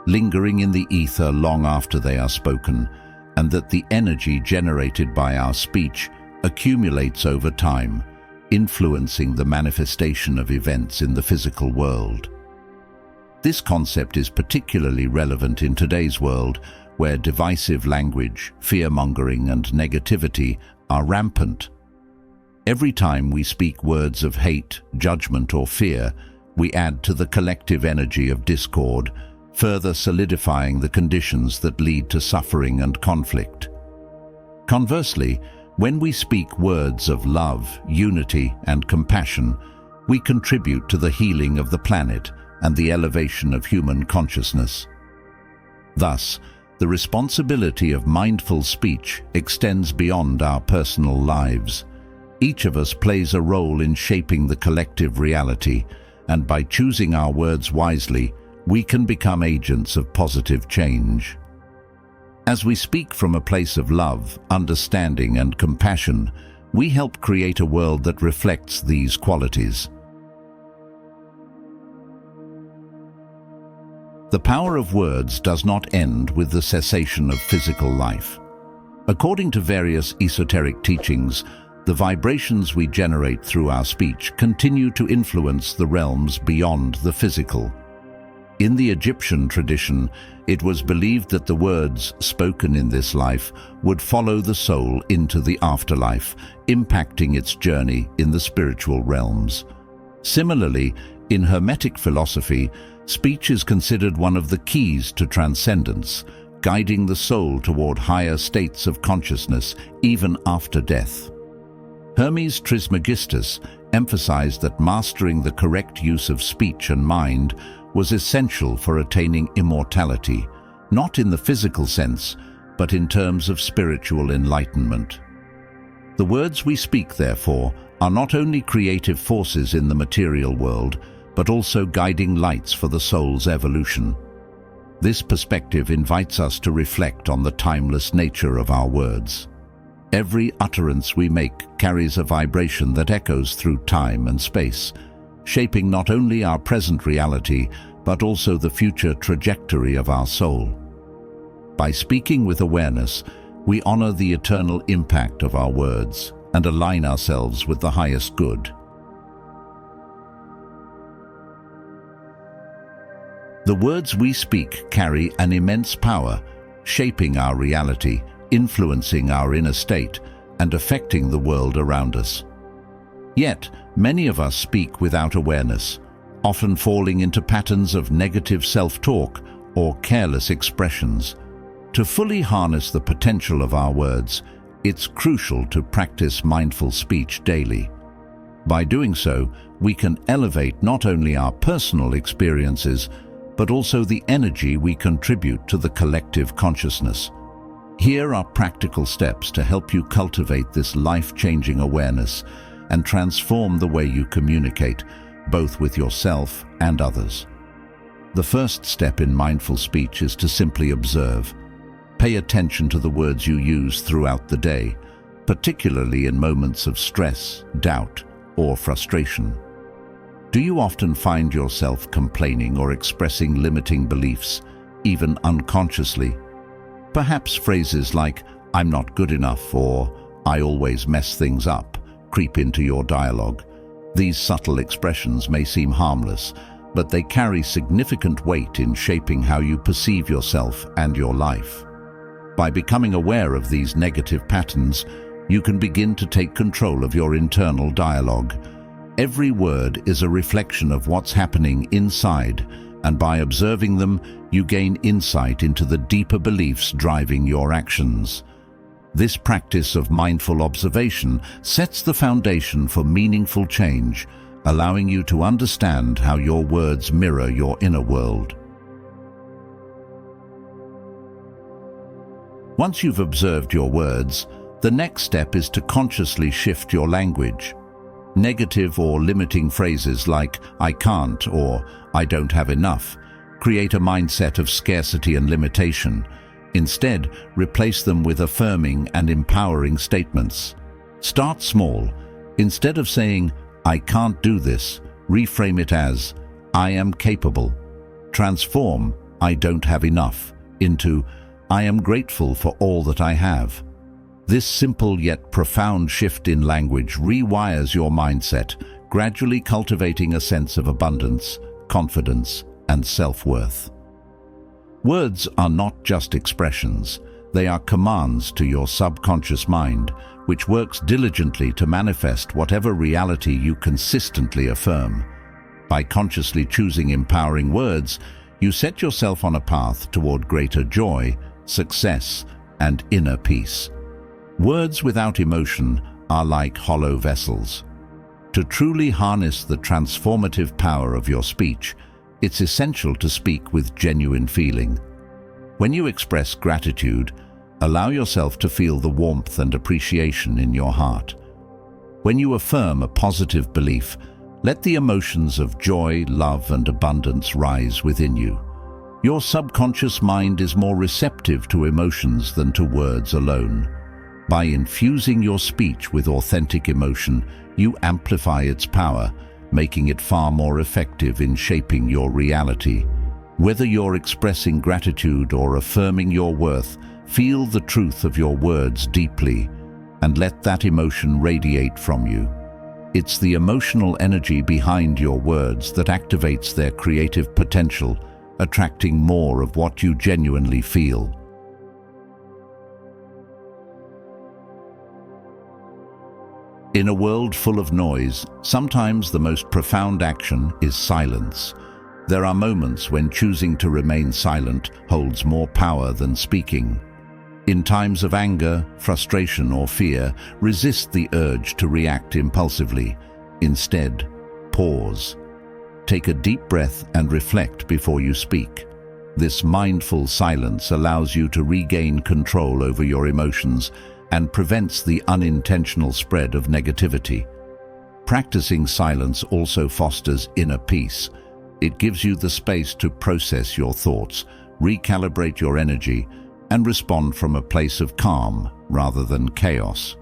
lingering in the ether long after they are spoken, and that the energy generated by our speech accumulates over time, influencing the manifestation of events in the physical world. This concept is particularly relevant in today's world, where divisive language, fear-mongering, and negativity are rampant. Every time we speak words of hate, judgment, or fear, we add to the collective energy of discord, further solidifying the conditions that lead to suffering and conflict. Conversely, when we speak words of love, unity, and compassion, we contribute to the healing of the planet and the elevation of human consciousness. Thus, the responsibility of mindful speech extends beyond our personal lives. Each of us plays a role in shaping the collective reality, and by choosing our words wisely, we can become agents of positive change. As we speak from a place of love, understanding, and compassion, we help create a world that reflects these qualities. The power of words does not end with the cessation of physical life. According to various esoteric teachings, the vibrations we generate through our speech continue to influence the realms beyond the physical. In the Egyptian tradition, it was believed that the words spoken in this life would follow the soul into the afterlife, impacting its journey in the spiritual realms. Similarly, in Hermetic philosophy, speech is considered one of the keys to transcendence, guiding the soul toward higher states of consciousness even after death. Hermes Trismegistus emphasized that mastering the correct use of speech and mind was essential for attaining immortality, not in the physical sense, but in terms of spiritual enlightenment. The words we speak, therefore, are not only creative forces in the material world, but also guiding lights for the soul's evolution. This perspective invites us to reflect on the timeless nature of our words. Every utterance we make carries a vibration that echoes through time and space, shaping not only our present reality, but also the future trajectory of our soul. By speaking with awareness, we honor the eternal impact of our words and align ourselves with the highest good. The words we speak carry an immense power, shaping our reality, influencing our inner state, and affecting the world around us. Yet, many of us speak without awareness, often falling into patterns of negative self-talk or careless expressions. To fully harness the potential of our words, it's crucial to practice mindful speech daily. By doing so, we can elevate not only our personal experiences, but also the energy we contribute to the collective consciousness. Here are practical steps to help you cultivate this life-changing awareness and transform the way you communicate, both with yourself and others. The first step in mindful speech is to simply observe. Pay attention to the words you use throughout the day, particularly in moments of stress, doubt, or frustration. Do you often find yourself complaining or expressing limiting beliefs, even unconsciously? Perhaps phrases like, "I'm not good enough," or "I always mess things up," creep into your dialogue. These subtle expressions may seem harmless, but they carry significant weight in shaping how you perceive yourself and your life. By becoming aware of these negative patterns, you can begin to take control of your internal dialogue. Every word is a reflection of what's happening inside, and by observing them, you gain insight into the deeper beliefs driving your actions. This practice of mindful observation sets the foundation for meaningful change, allowing you to understand how your words mirror your inner world. Once you've observed your words, the next step is to consciously shift your language. Negative or limiting phrases like "I can't" or "I don't have enough" create a mindset of scarcity and limitation. Instead, replace them with affirming and empowering statements. Start small. Instead of saying, "I can't do this," reframe it as, "I am capable." Transform "I don't have enough" into, I am grateful for all that I have. This simple yet profound shift in language rewires your mindset, gradually cultivating a sense of abundance, confidence, and self-worth. Words are not just expressions, they are commands to your subconscious mind, which works diligently to manifest whatever reality you consistently affirm. By consciously choosing empowering words, you set yourself on a path toward greater joy, success, and inner peace. Words without emotion are like hollow vessels. To truly harness the transformative power of your speech, it's essential to speak with genuine feeling. When you express gratitude, allow yourself to feel the warmth and appreciation in your heart. When you affirm a positive belief, let the emotions of joy, love, and abundance rise within you. Your subconscious mind is more receptive to emotions than to words alone. By infusing your speech with authentic emotion, you amplify its power, making it far more effective in shaping your reality. Whether you're expressing gratitude or affirming your worth, feel the truth of your words deeply and let that emotion radiate from you. It's the emotional energy behind your words that activates their creative potential, attracting more of what you genuinely feel. In a world full of noise, sometimes the most profound action is silence. There are moments when choosing to remain silent holds more power than speaking. In times of anger, frustration, or fear, resist the urge to react impulsively. Instead, pause. Take a deep breath and reflect before you speak. This mindful silence allows you to regain control over your emotions and prevents the unintentional spread of negativity. Practicing silence also fosters inner peace. It gives you the space to process your thoughts, recalibrate your energy, and respond from a place of calm rather than chaos.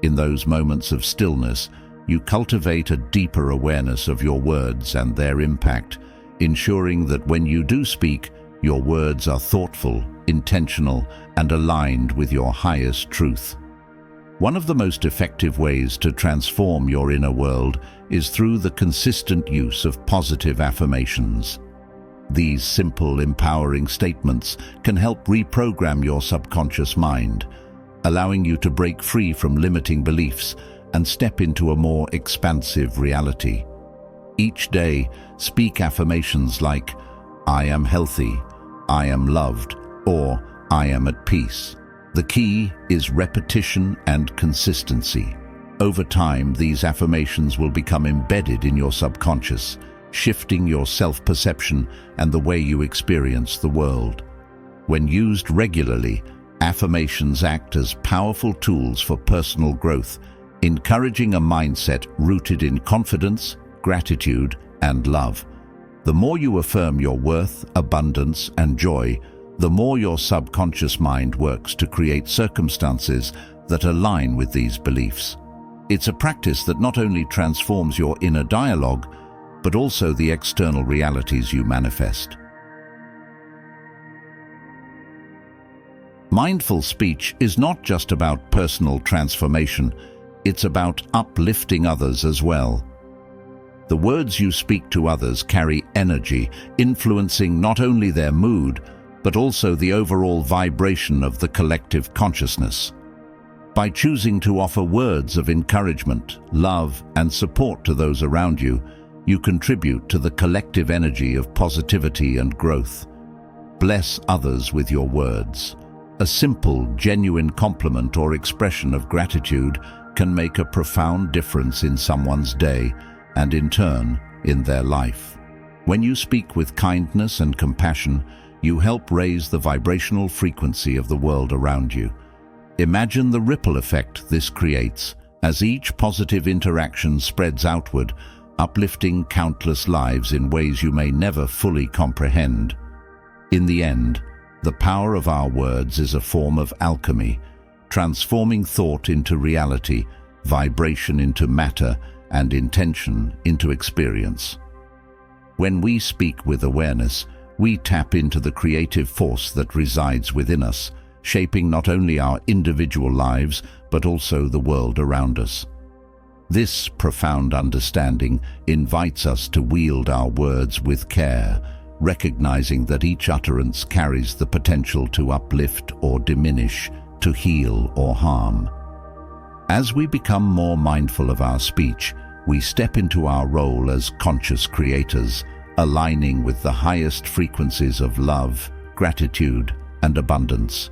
In those moments of stillness, you cultivate a deeper awareness of your words and their impact, ensuring that when you do speak, your words are thoughtful, intentional, and aligned with your highest truth. One of the most effective ways to transform your inner world is through the consistent use of positive affirmations. These simple, empowering statements can help reprogram your subconscious mind, allowing you to break free from limiting beliefs and step into a more expansive reality. Each day, speak affirmations like, "I am healthy," "I am loved," or "I am at peace." The key is repetition and consistency. Over time, these affirmations will become embedded in your subconscious, shifting your self-perception and the way you experience the world. When used regularly, affirmations act as powerful tools for personal growth, encouraging a mindset rooted in confidence, gratitude, and love. The more you affirm your worth, abundance, and joy, the more your subconscious mind works to create circumstances that align with these beliefs. It's a practice that not only transforms your inner dialogue, but also the external realities you manifest. Mindful speech is not just about personal transformation, it's about uplifting others as well. The words you speak to others carry energy, influencing not only their mood, but also the overall vibration of the collective consciousness. By choosing to offer words of encouragement, love, and support to those around you, you contribute to the collective energy of positivity and growth. Bless others with your words. A simple, genuine compliment or expression of gratitude can make a profound difference in someone's day and, in turn, in their life. When you speak with kindness and compassion, you help raise the vibrational frequency of the world around you. Imagine the ripple effect this creates as each positive interaction spreads outward, uplifting countless lives in ways you may never fully comprehend. In the end, the power of our words is a form of alchemy, transforming thought into reality, vibration into matter, and intention into experience. When we speak with awareness, we tap into the creative force that resides within us, shaping not only our individual lives, but also the world around us. This profound understanding invites us to wield our words with care, recognizing that each utterance carries the potential to uplift or diminish, to heal or harm. As we become more mindful of our speech, we step into our role as conscious creators, aligning with the highest frequencies of love, gratitude, and abundance.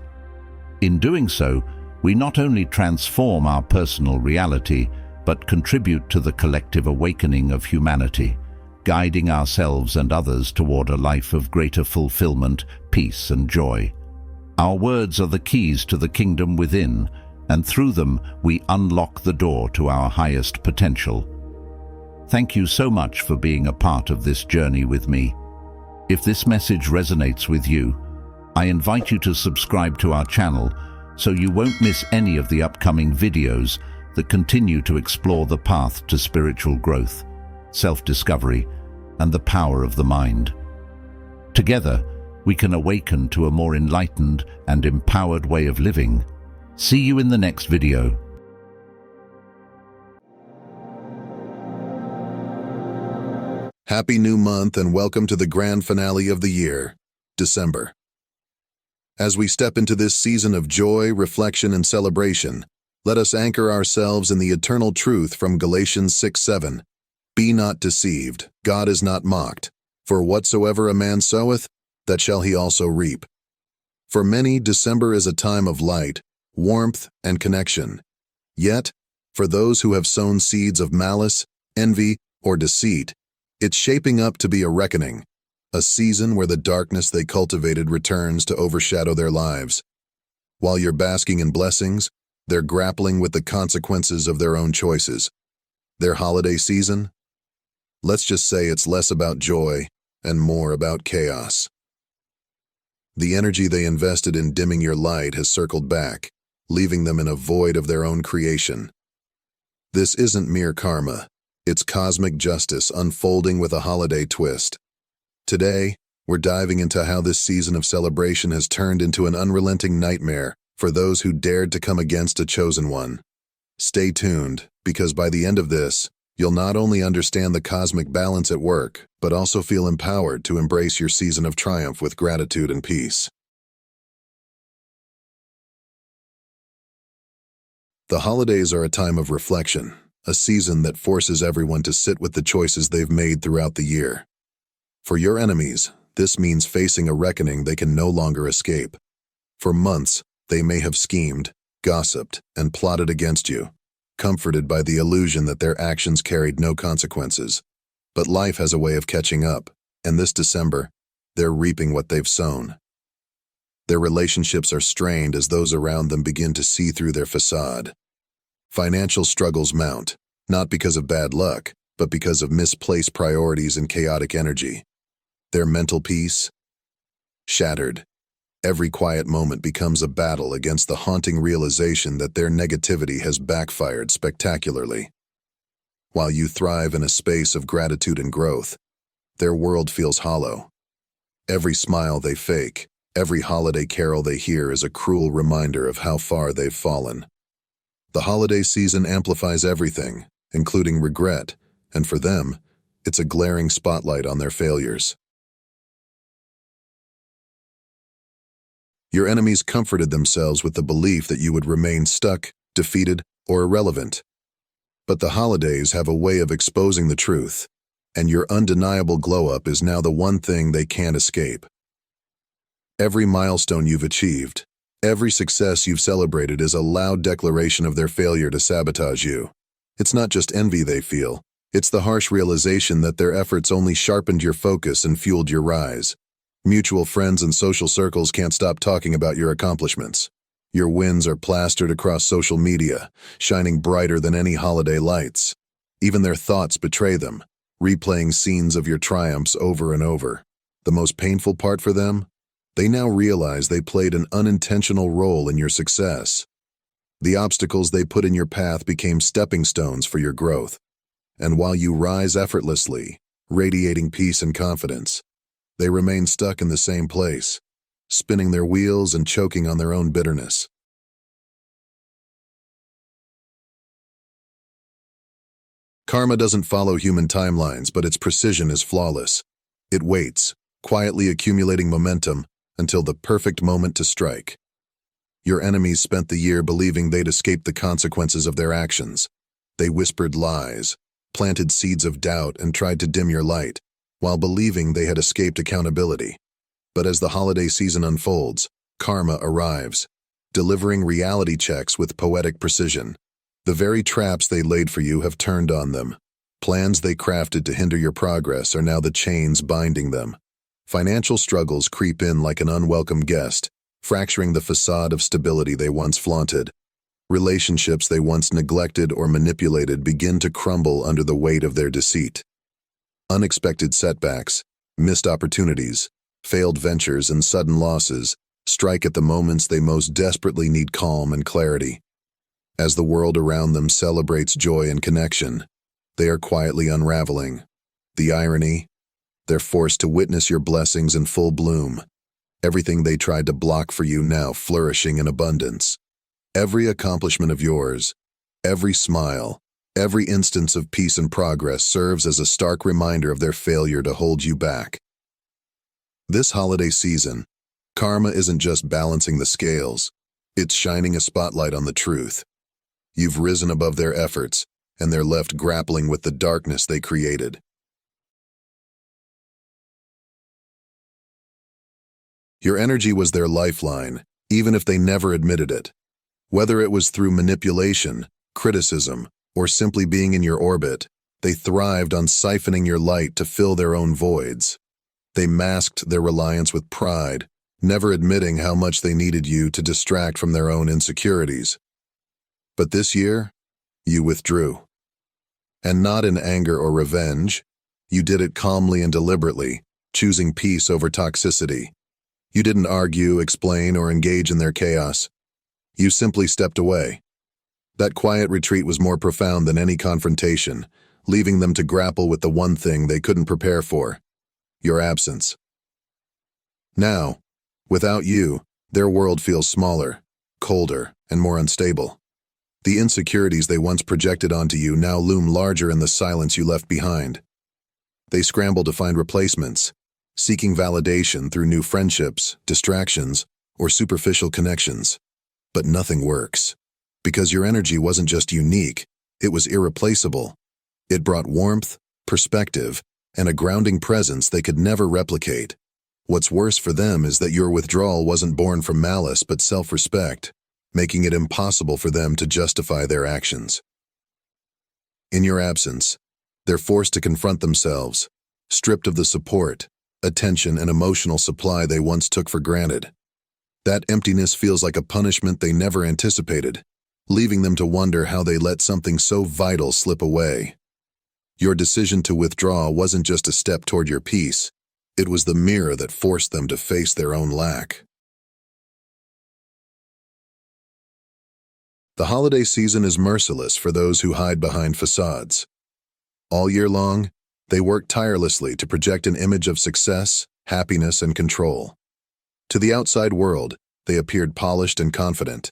In doing so, we not only transform our personal reality, but contribute to the collective awakening of humanity, guiding ourselves and others toward a life of greater fulfillment, peace, and joy. Our words are the keys to the kingdom within, and through them we unlock the door to our highest potential. Thank you so much for being a part of this journey with me. If this message resonates with you, I invite you to subscribe to our channel so you won't miss any of the upcoming videos that continue to explore the path to spiritual growth, self-discovery, and the power of the mind. Together, we can awaken to a more enlightened and empowered way of living. See you in the next video. Happy new month and welcome to the grand finale of the year, December. As we step into this season of joy, reflection, and celebration, let us anchor ourselves in the eternal truth from Galatians 6:7. Be not deceived, God is not mocked. For whatsoever a man soweth, that shall he also reap. For many, December is a time of light, warmth, and connection. Yet, for those who have sown seeds of malice, envy, or deceit, it's shaping up to be a reckoning, a season where the darkness they cultivated returns to overshadow their lives. While you're basking in blessings, they're grappling with the consequences of their own choices. Their holiday season? Let's just say it's less about joy and more about chaos. The energy they invested in dimming your light has circled back, leaving them in a void of their own creation. This isn't mere karma. It's cosmic justice unfolding with a holiday twist. Today, we're diving into how this season of celebration has turned into an unrelenting nightmare for those who dared to come against a chosen one. Stay tuned, because by the end of this, you'll not only understand the cosmic balance at work, but also feel empowered to embrace your season of triumph with gratitude and peace. The holidays are a time of reflection, a season that forces everyone to sit with the choices they've made throughout the year. For your enemies, this means facing a reckoning they can no longer escape. For months, they may have schemed, gossiped, and plotted against you, comforted by the illusion that their actions carried no consequences. But life has a way of catching up, and this December, they're reaping what they've sown. Their relationships are strained as those around them begin to see through their facade. Financial struggles mount, not because of bad luck, but because of misplaced priorities and chaotic energy. Their mental peace? Shattered. Every quiet moment becomes a battle against the haunting realization that their negativity has backfired spectacularly. While you thrive in a space of gratitude and growth, their world feels hollow. Every smile they fake, every holiday carol they hear is a cruel reminder of how far they've fallen. The holiday season amplifies everything, including regret, and for them, it's a glaring spotlight on their failures. Your enemies comforted themselves with the belief that you would remain stuck, defeated, or irrelevant. But the holidays have a way of exposing the truth, and your undeniable glow-up is now the one thing they can't escape. Every milestone you've achieved, every success you've celebrated is a loud declaration of their failure to sabotage you. It's not just envy they feel, it's the harsh realization that their efforts only sharpened your focus and fueled your rise. Mutual friends and social circles can't stop talking about your accomplishments. Your wins are plastered across social media, shining brighter than any holiday lights. Even their thoughts betray them, replaying scenes of your triumphs over and over. The most painful part for them? They now realize they played an unintentional role in your success. The obstacles they put in your path became stepping stones for your growth. And while you rise effortlessly, radiating peace and confidence, They remain stuck in the same place, spinning their wheels and choking on their own bitterness. Karma doesn't follow human timelines, but its precision is flawless. It waits, quietly accumulating momentum until the perfect moment to strike. Your enemies spent the year believing they'd escaped the consequences of their actions. They whispered lies, planted seeds of doubt, and tried to dim your light, while believing they had escaped accountability. But as the holiday season unfolds, karma arrives, delivering reality checks with poetic precision. The very traps they laid for you have turned on them. Plans they crafted to hinder your progress are now the chains binding them. Financial struggles creep in like an unwelcome guest, fracturing the facade of stability they once flaunted. Relationships they once neglected or manipulated begin to crumble under the weight of their deceit. Unexpected setbacks, missed opportunities, failed ventures, and sudden losses strike at the moments they most desperately need calm and clarity. As the world around them celebrates joy and connection, they are quietly unraveling. The irony? They're forced to witness your blessings in full bloom. Everything they tried to block for you now flourishing in abundance. Every accomplishment of yours, every smile, every instance of peace and progress serves as a stark reminder of their failure to hold you back. This holiday season, karma isn't just balancing the scales, it's shining a spotlight on the truth. You've risen above their efforts, and they're left grappling with the darkness they created. Your energy was their lifeline, even if they never admitted it. Whether it was through manipulation, criticism, or simply being in your orbit, they thrived on siphoning your light to fill their own voids. They masked their reliance with pride, never admitting how much they needed you to distract from their own insecurities. But this year, you withdrew. And not in anger or revenge. You did it calmly and deliberately, choosing peace over toxicity. You didn't argue, explain, or engage in their chaos. You simply stepped away. That quiet retreat was more profound than any confrontation, leaving them to grapple with the one thing they couldn't prepare for: your absence. Now, without you, their world feels smaller, colder, and more unstable. The insecurities they once projected onto you now loom larger in the silence you left behind. They scramble to find replacements, seeking validation through new friendships, distractions, or superficial connections. But nothing works, because your energy wasn't just unique, it was irreplaceable. It brought warmth, perspective, and a grounding presence they could never replicate. What's worse for them is that your withdrawal wasn't born from malice but self-respect, making it impossible for them to justify their actions. In your absence, they're forced to confront themselves, stripped of the support, attention, and emotional supply they once took for granted. That emptiness feels like a punishment they never anticipated, leaving them to wonder how they let something so vital slip away. Your decision to withdraw wasn't just a step toward your peace, it was the mirror that forced them to face their own lack. The holiday season is merciless for those who hide behind facades. All year long, they work tirelessly to project an image of success, happiness, and control. To the outside world, they appeared polished and confident,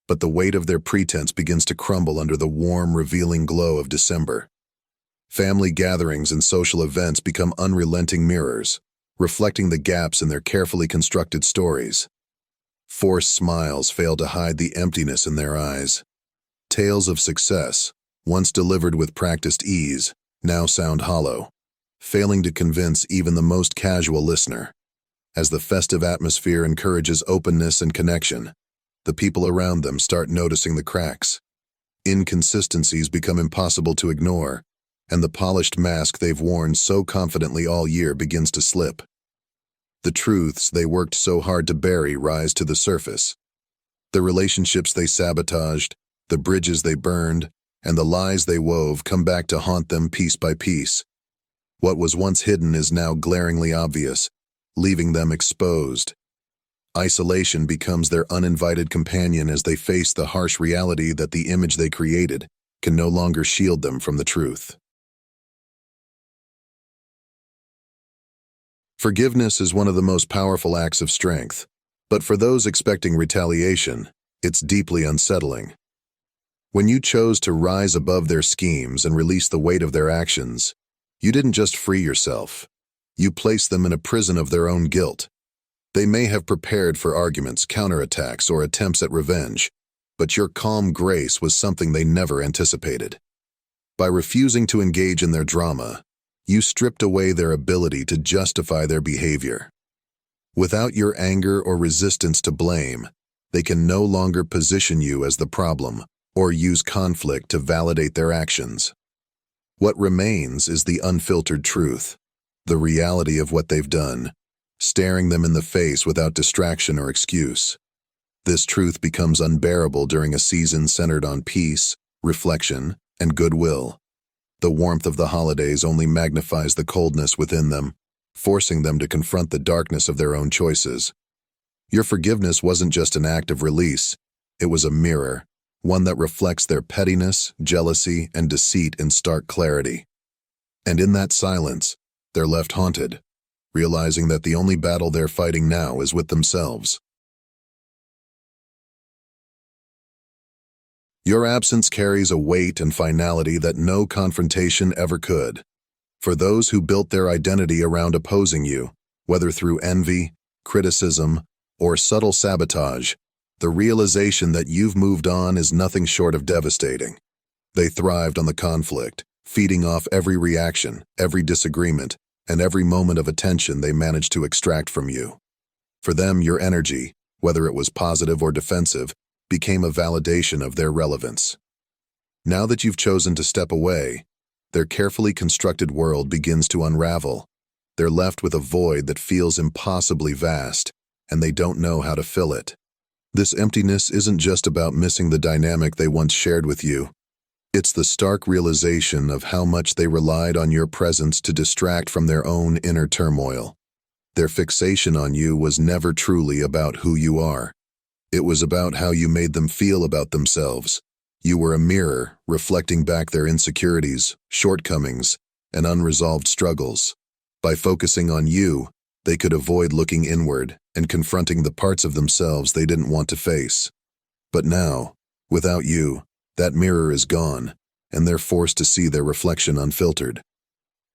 but the weight of their pretense begins to crumble under the warm, revealing glow of December. Family gatherings and social events become unrelenting mirrors, reflecting the gaps in their carefully constructed stories. Forced smiles fail to hide the emptiness in their eyes. Tales of success, once delivered with practiced ease, now sound hollow, failing to convince even the most casual listener. As the festive atmosphere encourages openness and connection, the people around them start noticing the cracks. Inconsistencies become impossible to ignore, and the polished mask they've worn so confidently all year begins to slip. The truths they worked so hard to bury rise to the surface. The relationships they sabotaged, the bridges they burned, and the lies they wove come back to haunt them piece by piece. What was once hidden is now glaringly obvious, leaving them exposed. Isolation becomes their uninvited companion as they face the harsh reality that the image they created can no longer shield them from the truth. Forgiveness is one of the most powerful acts of strength, but for those expecting retaliation, it's deeply unsettling. When you chose to rise above their schemes and release the weight of their actions, you didn't just free yourself. You placed them in a prison of their own guilt. They may have prepared for arguments, counterattacks, or attempts at revenge, but your calm grace was something they never anticipated. By refusing to engage in their drama, you stripped away their ability to justify their behavior. Without your anger or resistance to blame, they can no longer position you as the problem or use conflict to validate their actions. What remains is the unfiltered truth, the reality of what they've done, staring them in the face without distraction or excuse. This truth becomes unbearable during a season centered on peace, reflection, and goodwill. The warmth of the holidays only magnifies the coldness within them, forcing them to confront the darkness of their own choices. Your forgiveness wasn't just an act of release, it was a mirror, one that reflects their pettiness, jealousy, and deceit in stark clarity. And in that silence, they're left haunted, realizing that the only battle they're fighting now is with themselves. Your absence carries a weight and finality that no confrontation ever could. For those who built their identity around opposing you, whether through envy, criticism, or subtle sabotage, the realization that you've moved on is nothing short of devastating. They thrived on the conflict, feeding off every reaction, every disagreement, and every moment of attention they managed to extract from you. For them, your energy, whether it was positive or defensive, became a validation of their relevance. Now that you've chosen to step away, their carefully constructed world begins to unravel. They're left with a void that feels impossibly vast, and they don't know how to fill it. This emptiness isn't just about missing the dynamic they once shared with you. It's the stark realization of how much they relied on your presence to distract from their own inner turmoil. Their fixation on you was never truly about who you are. It was about how you made them feel about themselves. You were a mirror, reflecting back their insecurities, shortcomings, and unresolved struggles. By focusing on you, they could avoid looking inward and confronting the parts of themselves they didn't want to face. But now, without you, that mirror is gone, and they're forced to see their reflection unfiltered.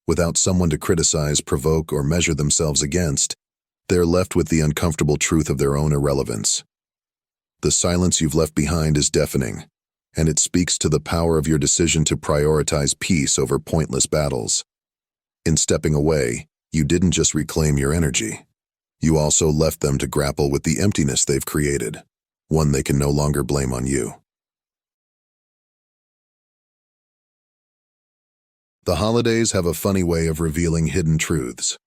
Without someone to criticize, provoke, or measure themselves against, they're left with the uncomfortable truth of their own irrelevance. The silence you've left behind is deafening, and it speaks to the power of your decision to prioritize peace over pointless battles. In stepping away, you didn't just reclaim your energy. You also left them to grapple with the emptiness they've created, one they can no longer blame on you. The holidays have a funny way of revealing hidden truths.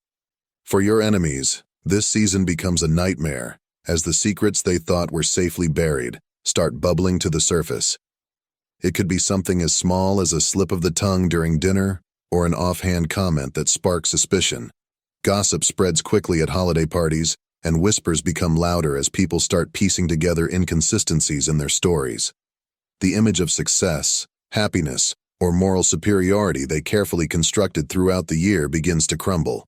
For your enemies, this season becomes a nightmare, as the secrets they thought were safely buried start bubbling to the surface. It could be something as small as a slip of the tongue during dinner or an offhand comment that sparks suspicion. Gossip spreads quickly at holiday parties, and whispers become louder as people start piecing together inconsistencies in their stories. The image of success, happiness, or moral superiority they carefully constructed throughout the year begins to crumble.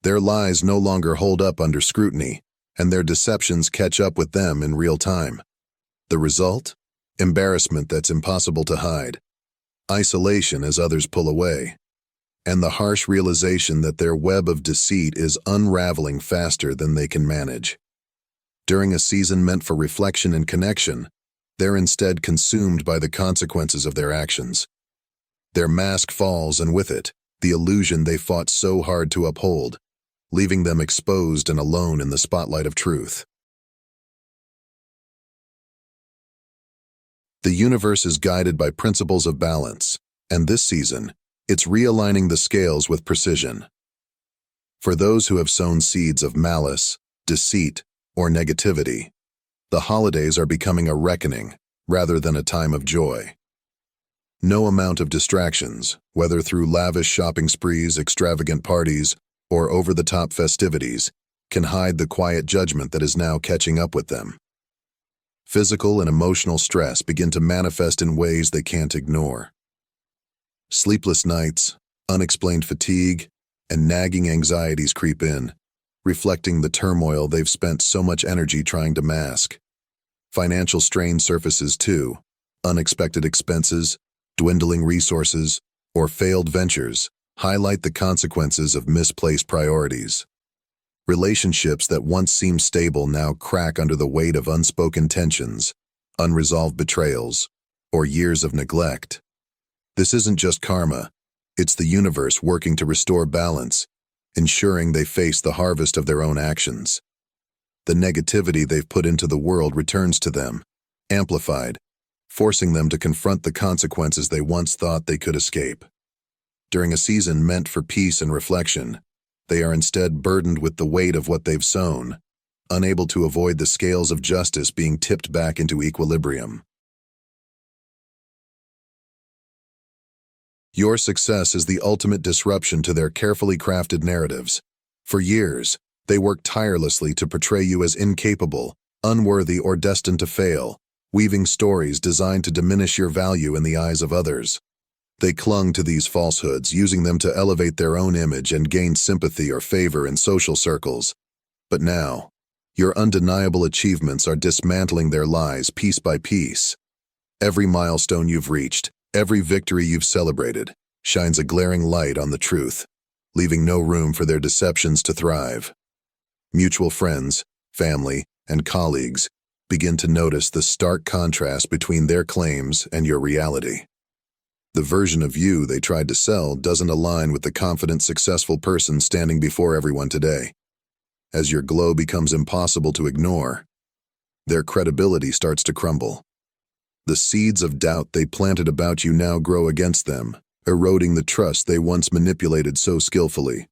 Their lies no longer hold up under scrutiny, and their deceptions catch up with them in real time. The result? Embarrassment that's impossible to hide, isolation as others pull away, and the harsh realization that their web of deceit is unraveling faster than they can manage. During a season meant for reflection and connection, they're instead consumed by the consequences of their actions. Their mask falls, and with it, the illusion they fought so hard to uphold, leaving them exposed and alone in the spotlight of truth. The universe is guided by principles of balance, and this season, it's realigning the scales with precision. For those who have sown seeds of malice, deceit, or negativity, the holidays are becoming a reckoning rather than a time of joy. No amount of distractions, whether through lavish shopping sprees, extravagant parties, or over-the-top festivities, can hide the quiet judgment that is now catching up with them. Physical and emotional stress begin to manifest in ways they can't ignore. Sleepless nights, unexplained fatigue, and nagging anxieties creep in, reflecting the turmoil they've spent so much energy trying to mask. Financial strain surfaces too. Unexpected expenses, dwindling resources, or failed ventures highlight the consequences of misplaced priorities. Relationships that once seemed stable now crack under the weight of unspoken tensions, unresolved betrayals, or years of neglect. This isn't just karma, it's the universe working to restore balance, ensuring they face the harvest of their own actions. The negativity they've put into the world returns to them, amplified, forcing them to confront the consequences they once thought they could escape. During a season meant for peace and reflection, they are instead burdened with the weight of what they've sown, unable to avoid the scales of justice being tipped back into equilibrium. Your success is the ultimate disruption to their carefully crafted narratives. For years, they worked tirelessly to portray you as incapable, unworthy, or destined to fail, weaving stories designed to diminish your value in the eyes of others. They clung to these falsehoods, using them to elevate their own image and gain sympathy or favor in social circles. But now, your undeniable achievements are dismantling their lies piece by piece. Every milestone you've reached, every victory you've celebrated, shines a glaring light on the truth, leaving no room for their deceptions to thrive. Mutual friends, family, and colleagues begin to notice the stark contrast between their claims and your reality. The version of you they tried to sell doesn't align with the confident, successful person standing before everyone today. As your glow becomes impossible to ignore, their credibility starts to crumble. The seeds of doubt they planted about you now grow against them, eroding the trust they once manipulated so skillfully.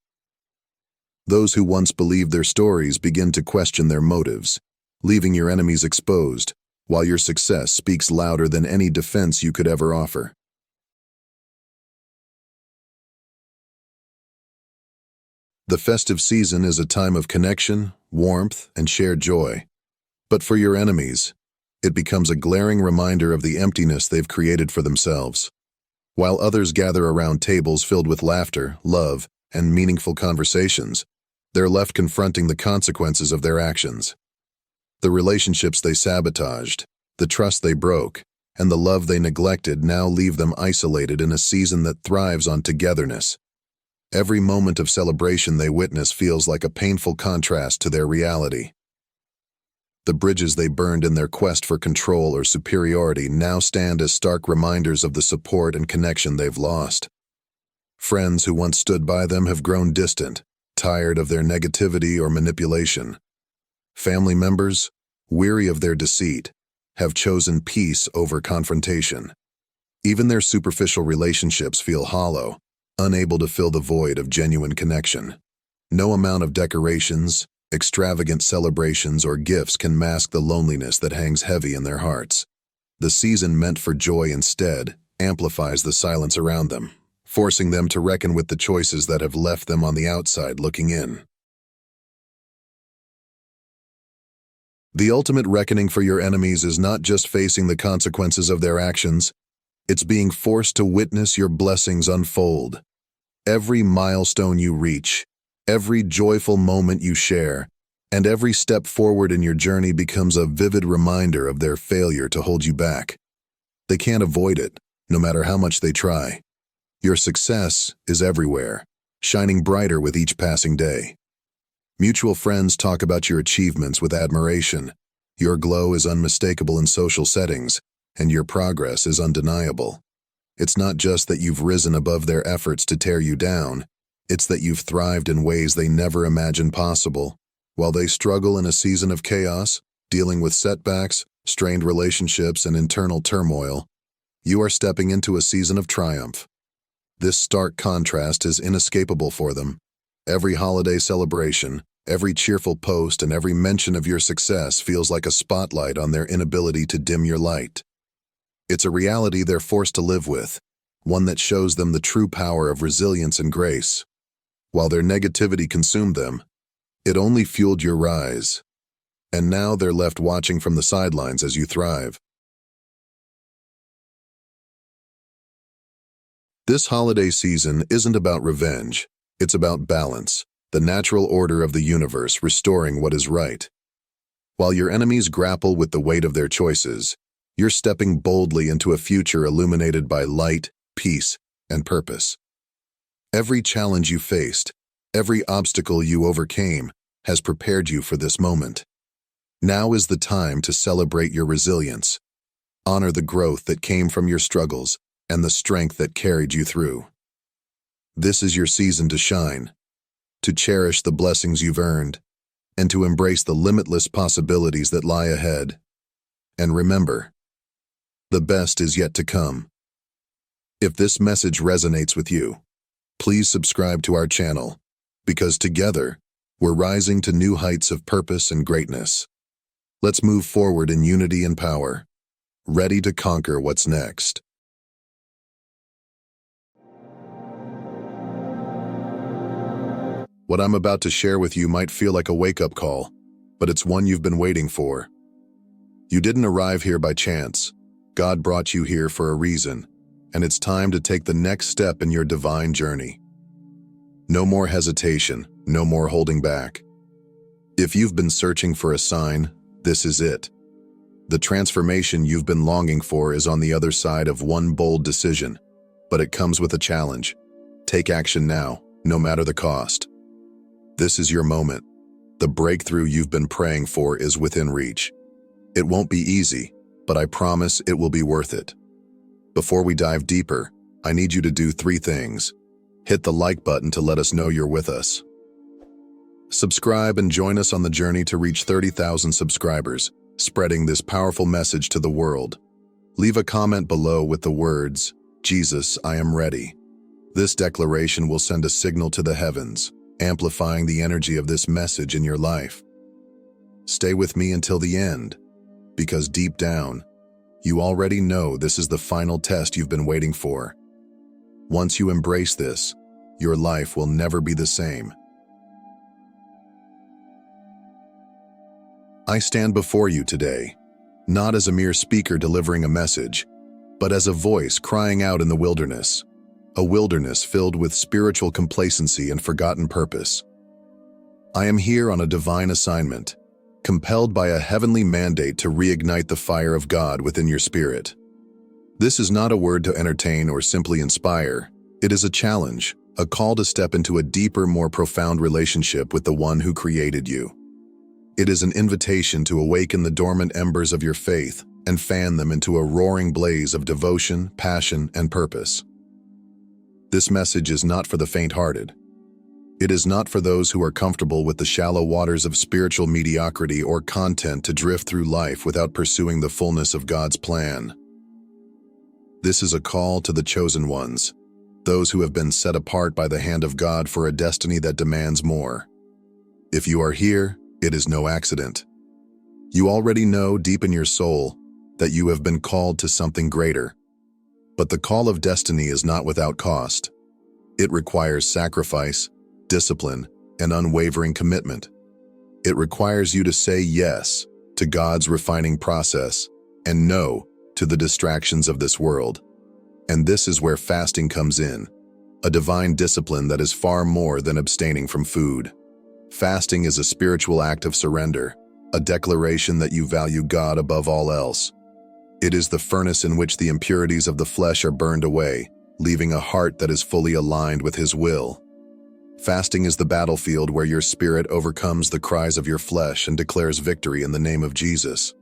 Those who once believed their stories begin to question their motives, leaving your enemies exposed, while your success speaks louder than any defense you could ever offer. The festive season is a time of connection, warmth, and shared joy. But for your enemies, it becomes a glaring reminder of the emptiness they've created for themselves. While others gather around tables filled with laughter, love, and meaningful conversations, they're left confronting the consequences of their actions. The relationships they sabotaged, the trust they broke, and the love they neglected now leave them isolated in a season that thrives on togetherness. Every moment of celebration they witness feels like a painful contrast to their reality. The bridges they burned in their quest for control or superiority now stand as stark reminders of the support and connection they've lost. Friends who once stood by them have grown distant, tired of their negativity or manipulation. Family members, weary of their deceit, have chosen peace over confrontation. Even their superficial relationships feel hollow, unable to fill the void of genuine connection. No amount of decorations, extravagant celebrations, or gifts can mask the loneliness that hangs heavy in their hearts. The season meant for joy instead amplifies the silence around them, forcing them to reckon with the choices that have left them on the outside looking in. The ultimate reckoning for your enemies is not just facing the consequences of their actions, it's being forced to witness your blessings unfold. Every milestone you reach, every joyful moment you share, and every step forward in your journey becomes a vivid reminder of their failure to hold you back. They can't avoid it, no matter how much they try. Your success is everywhere, shining brighter with each passing day. Mutual friends talk about your achievements with admiration. Your glow is unmistakable in social settings, and your progress is undeniable. It's not just that you've risen above their efforts to tear you down, it's that you've thrived in ways they never imagined possible. While they struggle in a season of chaos, dealing with setbacks, strained relationships, and internal turmoil, you are stepping into a season of triumph. This stark contrast is inescapable for them. Every holiday celebration, every cheerful post, and every mention of your success feels like a spotlight on their inability to dim your light. It's a reality they're forced to live with, one that shows them the true power of resilience and grace. While their negativity consumed them, it only fueled your rise. And now they're left watching from the sidelines as you thrive. This holiday season isn't about revenge, it's about balance. the natural order of the universe restoring what is right. While your enemies grapple with the weight of their choices, you're stepping boldly into a future illuminated by light, peace, and purpose. Every challenge you faced, every obstacle you overcame, has prepared you for this moment. Now is the time to celebrate your resilience. Honor the growth that came from your struggles and the strength that carried you through. This is your season to shine, to cherish the blessings you've earned, and to embrace the limitless possibilities that lie ahead. And remember, the best is yet to come. If this message resonates with you, please subscribe to our channel, because together, we're rising to new heights of purpose and greatness. Let's move forward in unity and power, ready to conquer what's next. What I'm about to share with you might feel like a wake-up call, but it's one you've been waiting for. You didn't arrive here by chance. God brought you here for a reason, and it's time to take the next step in your divine journey. No more hesitation, no more holding back. If you've been searching for a sign, this is it. The transformation you've been longing for is on the other side of one bold decision, but it comes with a challenge. Take action now, no matter the cost. This is your moment. The breakthrough you've been praying for is within reach. It won't be easy, but I promise it will be worth it. Before we dive deeper, I need you to do 3 things. Hit the like button to let us know you're with us. Subscribe and join us on the journey to reach 30,000 subscribers, spreading this powerful message to the world. Leave a comment below with the words, "Jesus, I am ready." This declaration will send a signal to the heavens, amplifying the energy of this message in your life. Stay with me until the end, because deep down, you already know this is the final test you've been waiting for. Once you embrace this, your life will never be the same. I stand before you today, not as a mere speaker delivering a message, but as a voice crying out in the wilderness, a wilderness filled with spiritual complacency and forgotten purpose. I am here on a divine assignment, compelled by a heavenly mandate to reignite the fire of God within your spirit. This is not a word to entertain or simply inspire. It is a challenge, a call to step into a deeper, more profound relationship with the one who created you. It is an invitation to awaken the dormant embers of your faith and fan them into a roaring blaze of devotion, passion, and purpose. This message is not for the faint-hearted. It is not for those who are comfortable with the shallow waters of spiritual mediocrity or content to drift through life without pursuing the fullness of God's plan. This is a call to the chosen ones, those who have been set apart by the hand of God for a destiny that demands more. If you are here, it is no accident. You already know deep in your soul that you have been called to something greater. But the call of destiny is not without cost. It requires sacrifice, discipline, and unwavering commitment. It requires you to say yes to God's refining process and no to the distractions of this world. And this is where fasting comes in, a divine discipline that is far more than abstaining from food. Fasting is a spiritual act of surrender, a declaration that you value God above all else. It is the furnace in which the impurities of the flesh are burned away, leaving a heart that is fully aligned with His will. Fasting is the battlefield where your spirit overcomes the cries of your flesh and declares victory in the name of Jesus.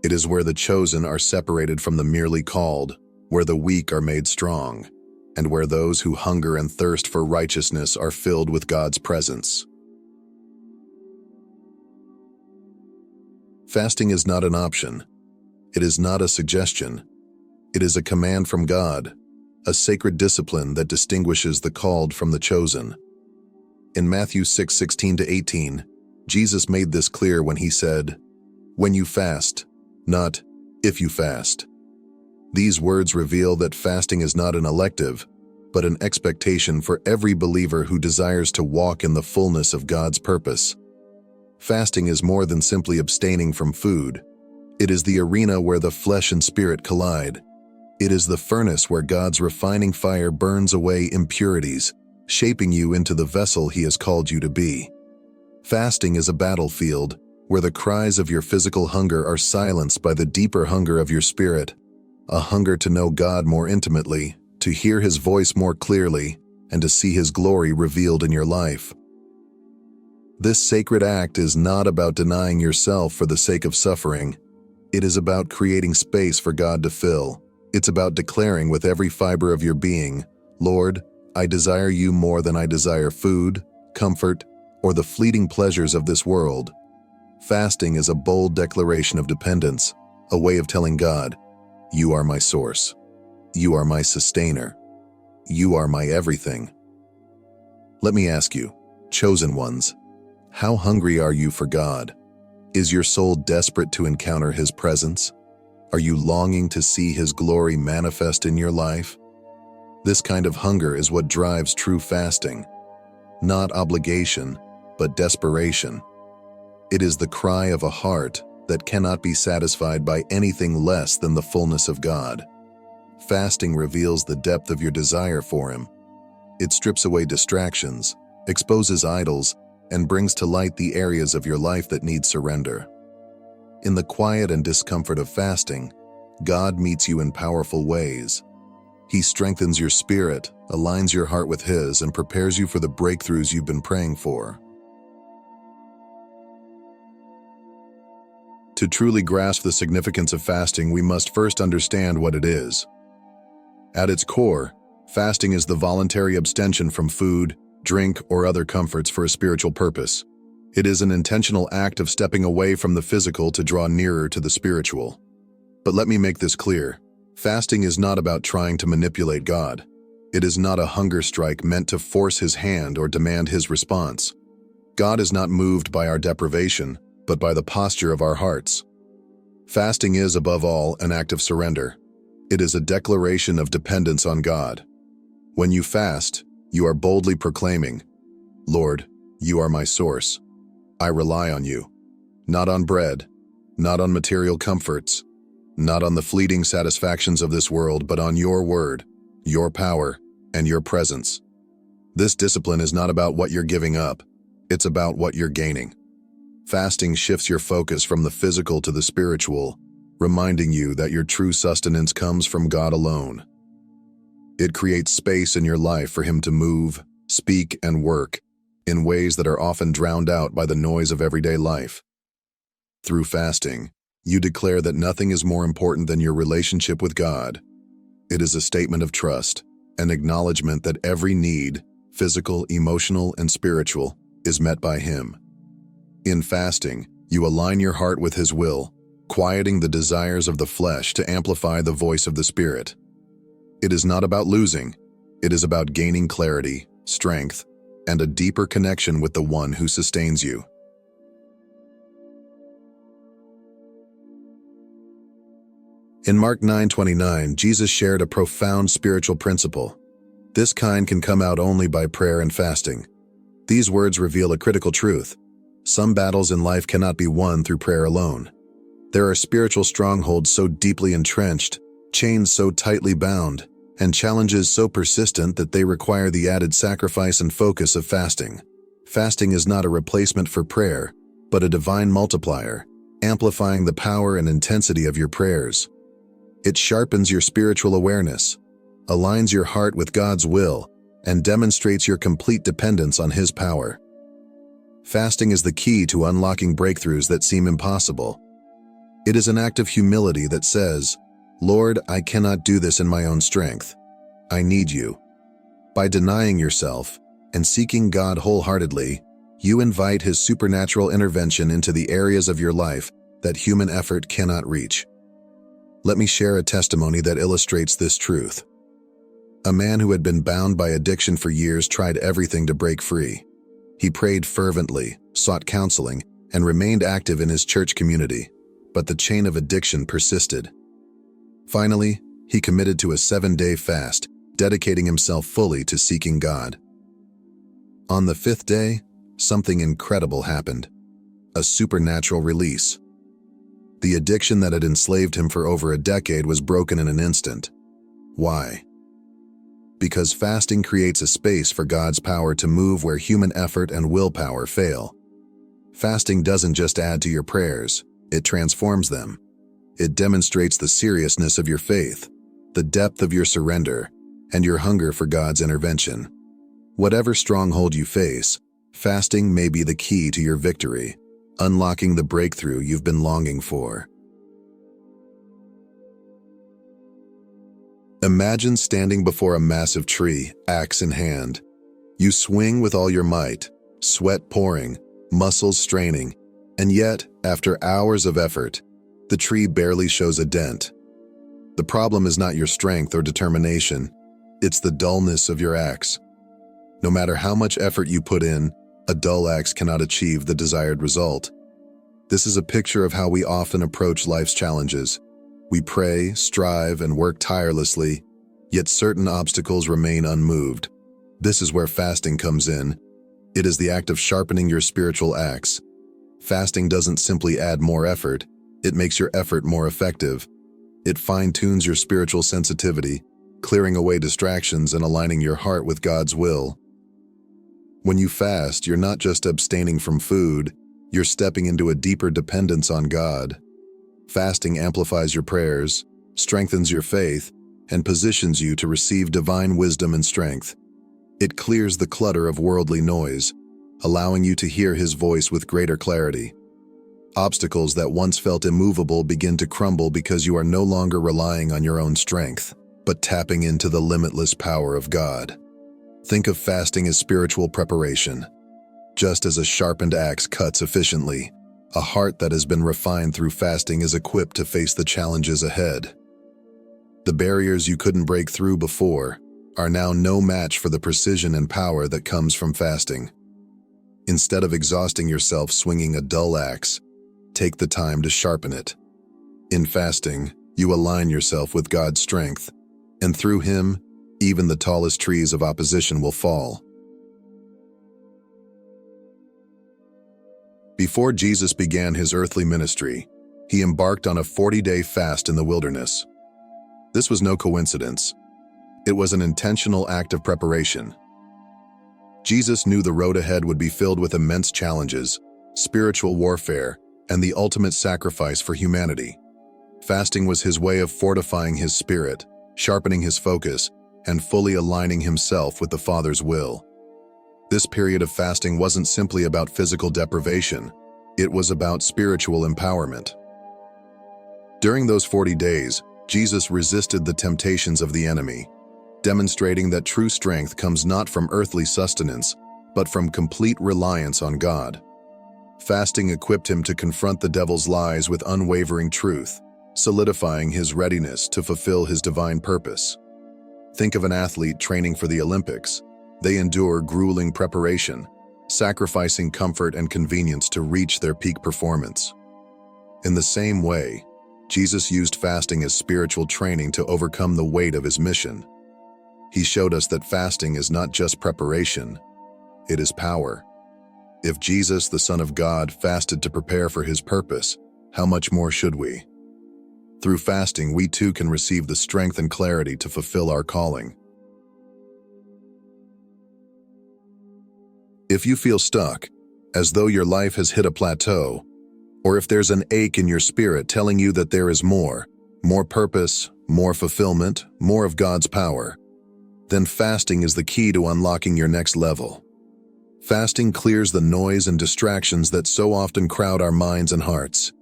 It is where the chosen are separated from the merely called, where the weak are made strong, and where those who hunger and thirst for righteousness are filled with God's presence. Fasting is not an option. It is not a suggestion. It is a command from God, a sacred discipline that distinguishes the called from the chosen. In Matthew 6:16-18, Jesus made this clear when He said, "When you fast," not "if you fast." These words reveal that fasting is not an elective, but an expectation for every believer who desires to walk in the fullness of God's purpose. Fasting is more than simply abstaining from food. It is the arena where the flesh and spirit collide. It is the furnace where God's refining fire burns away impurities, shaping you into the vessel He has called you to be. Fasting is a battlefield where the cries of your physical hunger are silenced by the deeper hunger of your spirit, a hunger to know God more intimately, to hear His voice more clearly, and to see His glory revealed in your life. This sacred act is not about denying yourself for the sake of suffering. It is about creating space for God to fill. It's about declaring with every fiber of your being, "Lord, I desire you more than I desire food, comfort, or the fleeting pleasures of this world." Fasting is a bold declaration of dependence, a way of telling God, "You are my source. You are my sustainer. You are my everything." Let me ask you, chosen ones, how hungry are you for God? Is your soul desperate to encounter His presence? Are you longing to see His glory manifest in your life? This kind of hunger is what drives true fasting. Not obligation, but desperation. It is the cry of a heart that cannot be satisfied by anything less than the fullness of God. Fasting reveals the depth of your desire for Him. It strips away distractions, exposes idols, and brings to light the areas of your life that need surrender. In the quiet and discomfort of fasting, God meets you in powerful ways. He strengthens your spirit, aligns your heart with His, and prepares you for the breakthroughs you've been praying for. To truly grasp the significance of fasting, we must first understand what it is. At its core, fasting is the voluntary abstention from food, drink, or other comforts for a spiritual purpose. It is an intentional act of stepping away from the physical to draw nearer to the spiritual. But let me make this clear. Fasting is not about trying to manipulate God. It is not a hunger strike meant to force His hand or demand His response. God is not moved by our deprivation, but by the posture of our hearts. Fasting is, above all, an act of surrender. It is a declaration of dependence on God. When you fast, you are boldly proclaiming, "Lord, you are my source. I rely on you, not on bread, not on material comforts, not on the fleeting satisfactions of this world, but on your word, your power, and your presence." This discipline is not about what you're giving up, it's about what you're gaining. Fasting shifts your focus from the physical to the spiritual, reminding you that your true sustenance comes from God alone. It creates space in your life for Him to move, speak, and work in ways that are often drowned out by the noise of everyday life. Through fasting, you declare that nothing is more important than your relationship with God. It is a statement of trust, an acknowledgement that every need, physical, emotional, and spiritual, is met by Him. In fasting, you align your heart with His will, quieting the desires of the flesh to amplify the voice of the Spirit. It is not about losing, it is about gaining clarity, strength, and a deeper connection with the One who sustains you. In Mark 9:29, Jesus shared a profound spiritual principle. This kind can come out only by prayer and fasting. These words reveal a critical truth. Some battles in life cannot be won through prayer alone. There are spiritual strongholds so deeply entrenched, chains so tightly bound, and challenges so persistent that they require the added sacrifice and focus of fasting. Fasting is not a replacement for prayer, but a divine multiplier, amplifying the power and intensity of your prayers. It sharpens your spiritual awareness, aligns your heart with God's will, and demonstrates your complete dependence on His power. Fasting is the key to unlocking breakthroughs that seem impossible. It is an act of humility that says, "Lord, I cannot do this in my own strength. I need you." By denying yourself and seeking God wholeheartedly, you invite His supernatural intervention into the areas of your life that human effort cannot reach. Let me share a testimony that illustrates this truth. A man who had been bound by addiction for years tried everything to break free. He prayed fervently, sought counseling, and remained active in his church community, but the chain of addiction persisted. Finally, he committed to a 7-day fast, dedicating himself fully to seeking God. On the 5th day, something incredible happened. A supernatural release. The addiction that had enslaved him for over a decade was broken in an instant. Why? because fasting creates a space for God's power to move where human effort and willpower fail. Fasting doesn't just add to your prayers, it transforms them. It demonstrates the seriousness of your faith, the depth of your surrender, and your hunger for God's intervention. Whatever stronghold you face, fasting may be the key to your victory, unlocking the breakthrough you've been longing for. Imagine standing before a massive tree, axe in hand. You swing with all your might, sweat pouring, muscles straining, and yet, after hours of effort, the tree barely shows a dent. The problem is not your strength or determination, it's the dullness of your axe. No matter how much effort you put in, a dull axe cannot achieve the desired result. This is a picture of how we often approach life's challenges. We pray, strive, and work tirelessly, yet certain obstacles remain unmoved. This is where fasting comes in. It is the act of sharpening your spiritual axe. Fasting doesn't simply add more effort, it makes your effort more effective. It fine-tunes your spiritual sensitivity, clearing away distractions and aligning your heart with God's will. When you fast, you're not just abstaining from food, you're stepping into a deeper dependence on God. Fasting amplifies your prayers, strengthens your faith, and positions you to receive divine wisdom and strength. It clears the clutter of worldly noise, allowing you to hear His voice with greater clarity. Obstacles that once felt immovable begin to crumble because you are no longer relying on your own strength, but tapping into the limitless power of God. Think of fasting as spiritual preparation. Just as a sharpened axe cuts efficiently, a heart that has been refined through fasting is equipped to face the challenges ahead. The barriers you couldn't break through before are now no match for the precision and power that comes from fasting. Instead of exhausting yourself swinging a dull axe, take the time to sharpen it. In fasting, you align yourself with God's strength, and through Him, even the tallest trees of opposition will fall. Before Jesus began His earthly ministry, He embarked on a 40-day fast in the wilderness. This was no coincidence. It was an intentional act of preparation. Jesus knew the road ahead would be filled with immense challenges, spiritual warfare, and the ultimate sacrifice for humanity. Fasting was His way of fortifying His spirit, sharpening His focus, and fully aligning Himself with the Father's will. This period of fasting wasn't simply about physical deprivation, it was about spiritual empowerment. During those 40 days, Jesus resisted the temptations of the enemy, demonstrating that true strength comes not from earthly sustenance, but from complete reliance on God. Fasting equipped Him to confront the devil's lies with unwavering truth, solidifying His readiness to fulfill His divine purpose. Think of an athlete training for the Olympics. They endure grueling preparation, sacrificing comfort and convenience to reach their peak performance. In the same way, Jesus used fasting as spiritual training to overcome the weight of His mission. He showed us that fasting is not just preparation, it is power. If Jesus, the Son of God, fasted to prepare for His purpose, how much more should we? Through fasting, we too can receive the strength and clarity to fulfill our calling. If you feel stuck, as though your life has hit a plateau, or if there's an ache in your spirit telling you that there is more purpose, more fulfillment, more of God's power, then fasting is the key to unlocking your next level. Fasting clears the noise and distractions that so often crowd our minds and hearts.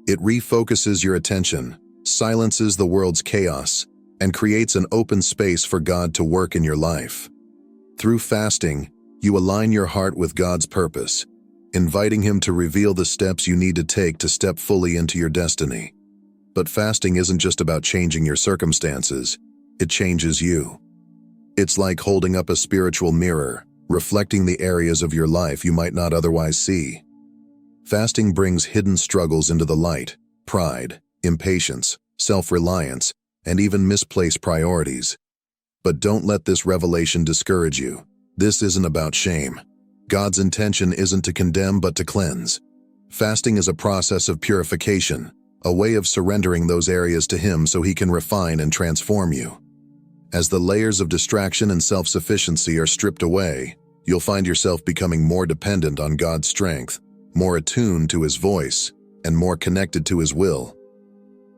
It refocuses your attention, silences the world's chaos, and creates an open space for God to work in your life. Through fasting, you align your heart with God's purpose, inviting Him to reveal the steps you need to take to step fully into your destiny. But fasting isn't just about changing your circumstances, it changes you. It's like holding up a spiritual mirror, reflecting the areas of your life you might not otherwise see. Fasting brings hidden struggles into the light: pride, impatience, self-reliance, and even misplaced priorities. But don't let this revelation discourage you. This isn't about shame. God's intention isn't to condemn but to cleanse. Fasting is a process of purification, a way of surrendering those areas to Him so He can refine and transform you. As the layers of distraction and self-sufficiency are stripped away, you'll find yourself becoming more dependent on God's strength, more attuned to His voice, and more connected to His will.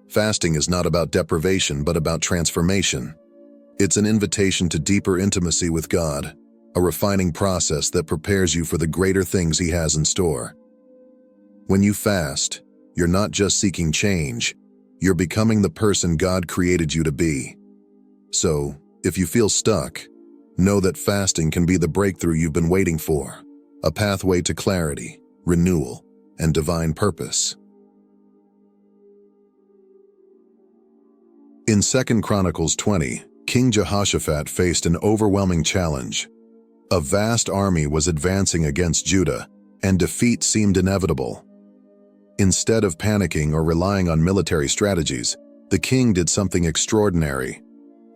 Fasting is not about deprivation, but about transformation. It's an invitation to deeper intimacy with God, a refining process that prepares you for the greater things He has in store. When you fast, you're not just seeking change, you're becoming the person God created you to be. So, if you feel stuck, know that fasting can be the breakthrough you've been waiting for, a pathway to clarity, renewal, and divine purpose. In 2 Chronicles 20, King Jehoshaphat faced an overwhelming challenge. A vast army was advancing against Judah, and defeat seemed inevitable. Instead of panicking or relying on military strategies, the king did something extraordinary.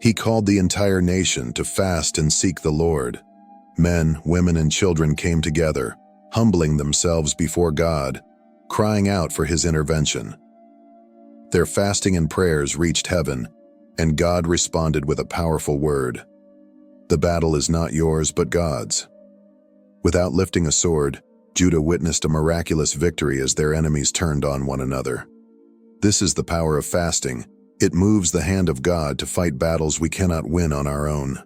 He called the entire nation to fast and seek the Lord. Men, women, and children came together, humbling themselves before God, crying out for His intervention. Their fasting and prayers reached heaven, and God responded with a powerful word. The battle is not yours, but God's. Without lifting a sword, Judah witnessed a miraculous victory as their enemies turned on one another. This is the power of fasting. It moves the hand of God to fight battles we cannot win on our own.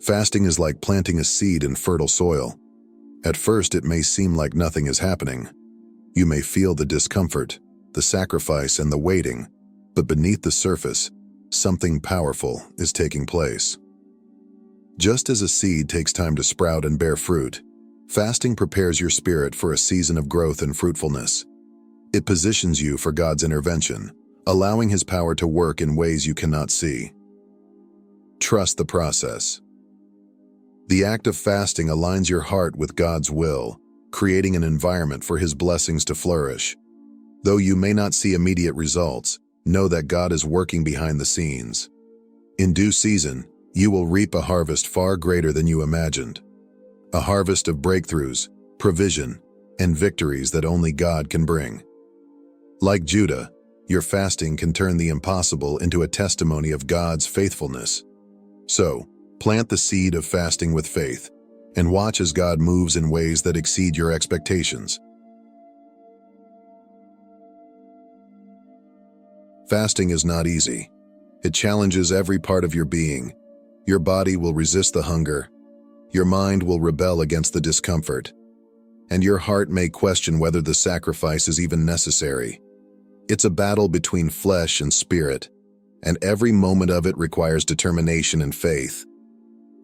Fasting is like planting a seed in fertile soil. At first, it may seem like nothing is happening. You may feel the discomfort, the sacrifice, and the waiting, but beneath the surface, something powerful is taking place. Just as a seed takes time to sprout and bear fruit, fasting prepares your spirit for a season of growth and fruitfulness. It positions you for God's intervention, allowing His power to work in ways you cannot see. Trust the process. The act of fasting aligns your heart with God's will, creating an environment for His blessings to flourish. Though you may not see immediate results, know that God is working behind the scenes. In due season, you will reap a harvest far greater than you imagined. A harvest of breakthroughs, provision, and victories that only God can bring. Like Judah, your fasting can turn the impossible into a testimony of God's faithfulness. So, plant the seed of fasting with faith, and watch as God moves in ways that exceed your expectations. Fasting is not easy. It challenges every part of your being. Your body will resist the hunger. Your mind will rebel against the discomfort. And your heart may question whether the sacrifice is even necessary. It's a battle between flesh and spirit, and every moment of it requires determination and faith.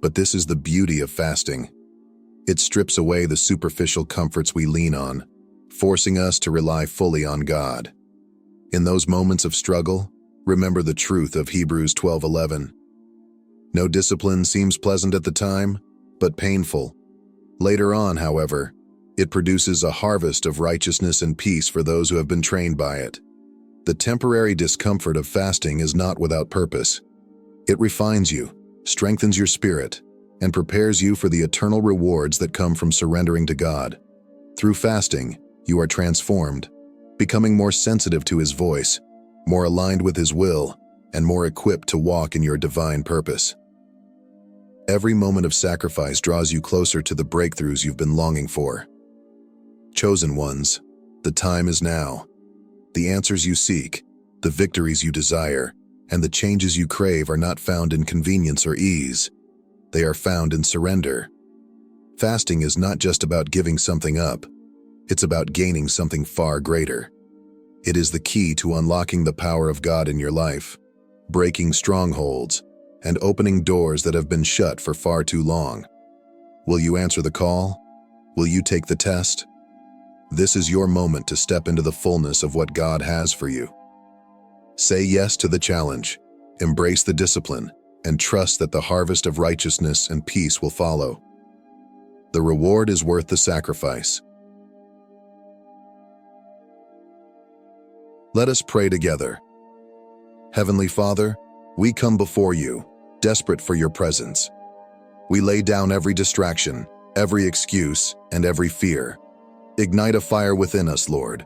But this is the beauty of fasting. It strips away the superficial comforts we lean on, forcing us to rely fully on God. In those moments of struggle, remember the truth of Hebrews 12:11. No discipline seems pleasant at the time, but painful. Later on, however, it produces a harvest of righteousness and peace for those who have been trained by it. The temporary discomfort of fasting is not without purpose. It refines you, strengthens your spirit, and prepares you for the eternal rewards that come from surrendering to God. Through fasting, you are transformed, becoming more sensitive to His voice, more aligned with His will, and more equipped to walk in your divine purpose. Every moment of sacrifice draws you closer to the breakthroughs you've been longing for. Chosen ones, the time is now. The answers you seek, the victories you desire, and the changes you crave are not found in convenience or ease. They are found in surrender. Fasting is not just about giving something up. It's about gaining something far greater. It is the key to unlocking the power of God in your life, breaking strongholds, and opening doors that have been shut for far too long. Will you answer the call? Will you take the test? This is your moment to step into the fullness of what God has for you. Say yes to the challenge, embrace the discipline, and trust that the harvest of righteousness and peace will follow. The reward is worth the sacrifice. Let us pray together. Heavenly Father, we come before you, desperate for your presence. We lay down every distraction, every excuse, and every fear. Ignite a fire within us, Lord,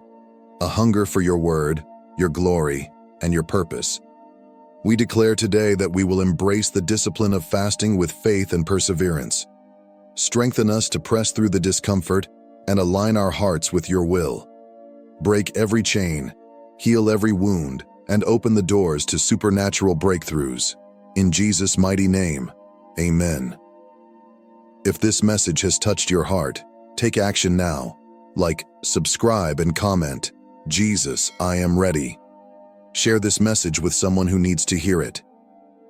a hunger for your word, your glory, and your purpose. We declare today that we will embrace the discipline of fasting with faith and perseverance. Strengthen us to press through the discomfort and align our hearts with your will. Break every chain, heal every wound, and open the doors to supernatural breakthroughs. In Jesus' mighty name, amen. If this message has touched your heart, take action now. Like, subscribe, and comment, "Jesus, I am ready." Share this message with someone who needs to hear it.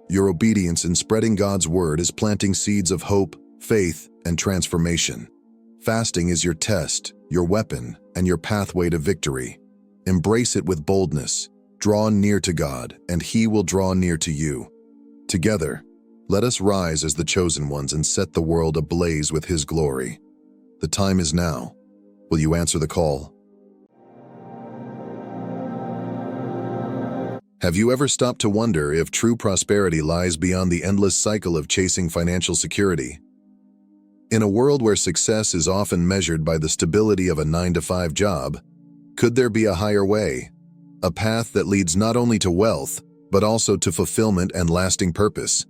Your obedience in spreading God's word is planting seeds of hope, faith, and transformation. Fasting is your test, your weapon, and your pathway to victory. Embrace it with boldness. Draw near to God, and He will draw near to you. Together, let us rise as the chosen ones and set the world ablaze with His glory. The time is now. Will you answer the call? Have you ever stopped to wonder if true prosperity lies beyond the endless cycle of chasing financial security? In a world where success is often measured by the stability of a 9-to-5 job, could there be a higher way? A path that leads not only to wealth, but also to fulfillment and lasting purpose.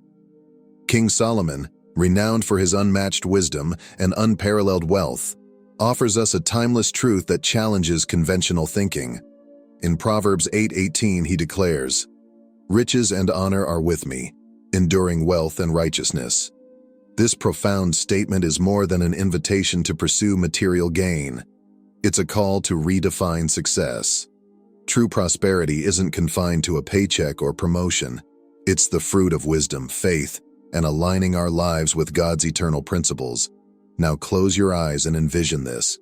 King Solomon, renowned for his unmatched wisdom and unparalleled wealth, offers us a timeless truth that challenges conventional thinking. In Proverbs 8:18, he declares, "Riches and honor are with me, enduring wealth and righteousness." This profound statement is more than an invitation to pursue material gain. It's a call to redefine success. True prosperity isn't confined to a paycheck or promotion. It's the fruit of wisdom, faith, and aligning our lives with God's eternal principles. Now close your eyes and envision this: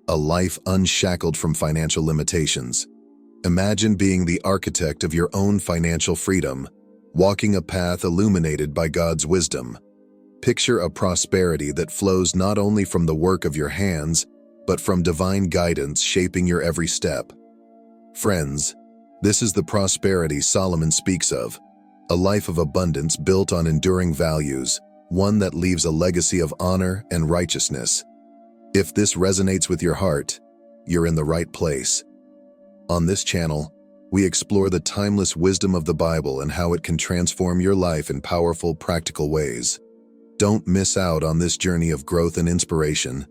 a life unshackled from financial limitations. Imagine being the architect of your own financial freedom, walking a path illuminated by God's wisdom. Picture a prosperity that flows not only from the work of your hands, but from divine guidance shaping your every step. Friends, this is the prosperity Solomon speaks of, a life of abundance built on enduring values, one that leaves a legacy of honor and righteousness. If this resonates with your heart, you're in the right place. On this channel, we explore the timeless wisdom of the Bible and how it can transform your life in powerful, practical ways. Don't miss out on this journey of growth and inspiration.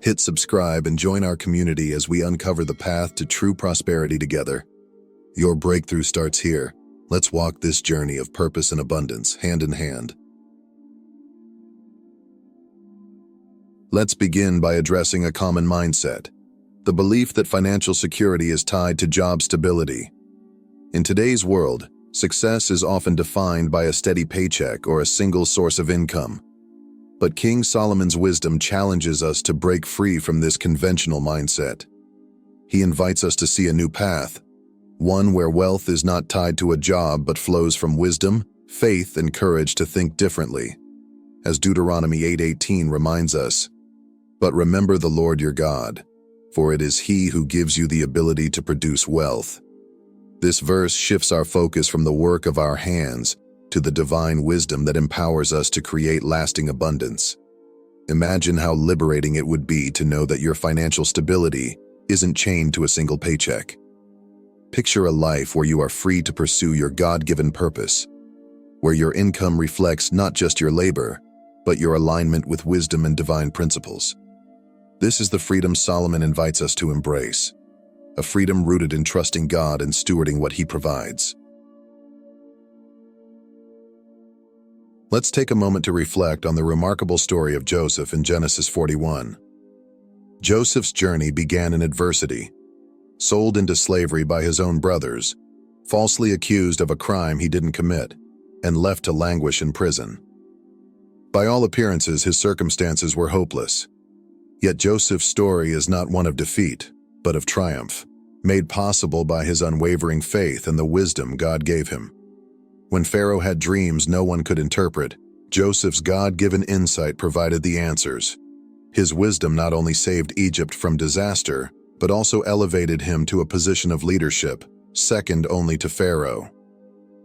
Hit subscribe and join our community as we uncover the path to true prosperity together. Your breakthrough starts here. Let's walk this journey of purpose and abundance, hand in hand. Let's begin by addressing a common mindset: the belief that financial security is tied to job stability. In today's world, success is often defined by a steady paycheck or a single source of income. But King Solomon's wisdom challenges us to break free from this conventional mindset. He invites us to see a new path, one where wealth is not tied to a job but flows from wisdom, faith, and courage to think differently. As Deuteronomy 8:18 reminds us, "But remember the Lord your God, for it is He who gives you the ability to produce wealth." This verse shifts our focus from the work of our hands to the divine wisdom that empowers us to create lasting abundance. Imagine how liberating it would be to know that your financial stability isn't chained to a single paycheck. Picture a life where you are free to pursue your God-given purpose, where your income reflects not just your labor, but your alignment with wisdom and divine principles. This is the freedom Solomon invites us to embrace, a freedom rooted in trusting God and stewarding what He provides. Let's take a moment to reflect on the remarkable story of Joseph in Genesis 41. Joseph's journey began in adversity. Sold into slavery by his own brothers, falsely accused of a crime he didn't commit, and left to languish in prison. By all appearances, his circumstances were hopeless. Yet Joseph's story is not one of defeat, but of triumph, made possible by his unwavering faith and the wisdom God gave him. When Pharaoh had dreams no one could interpret, Joseph's God-given insight provided the answers. His wisdom not only saved Egypt from disaster, but also elevated him to a position of leadership, second only to Pharaoh.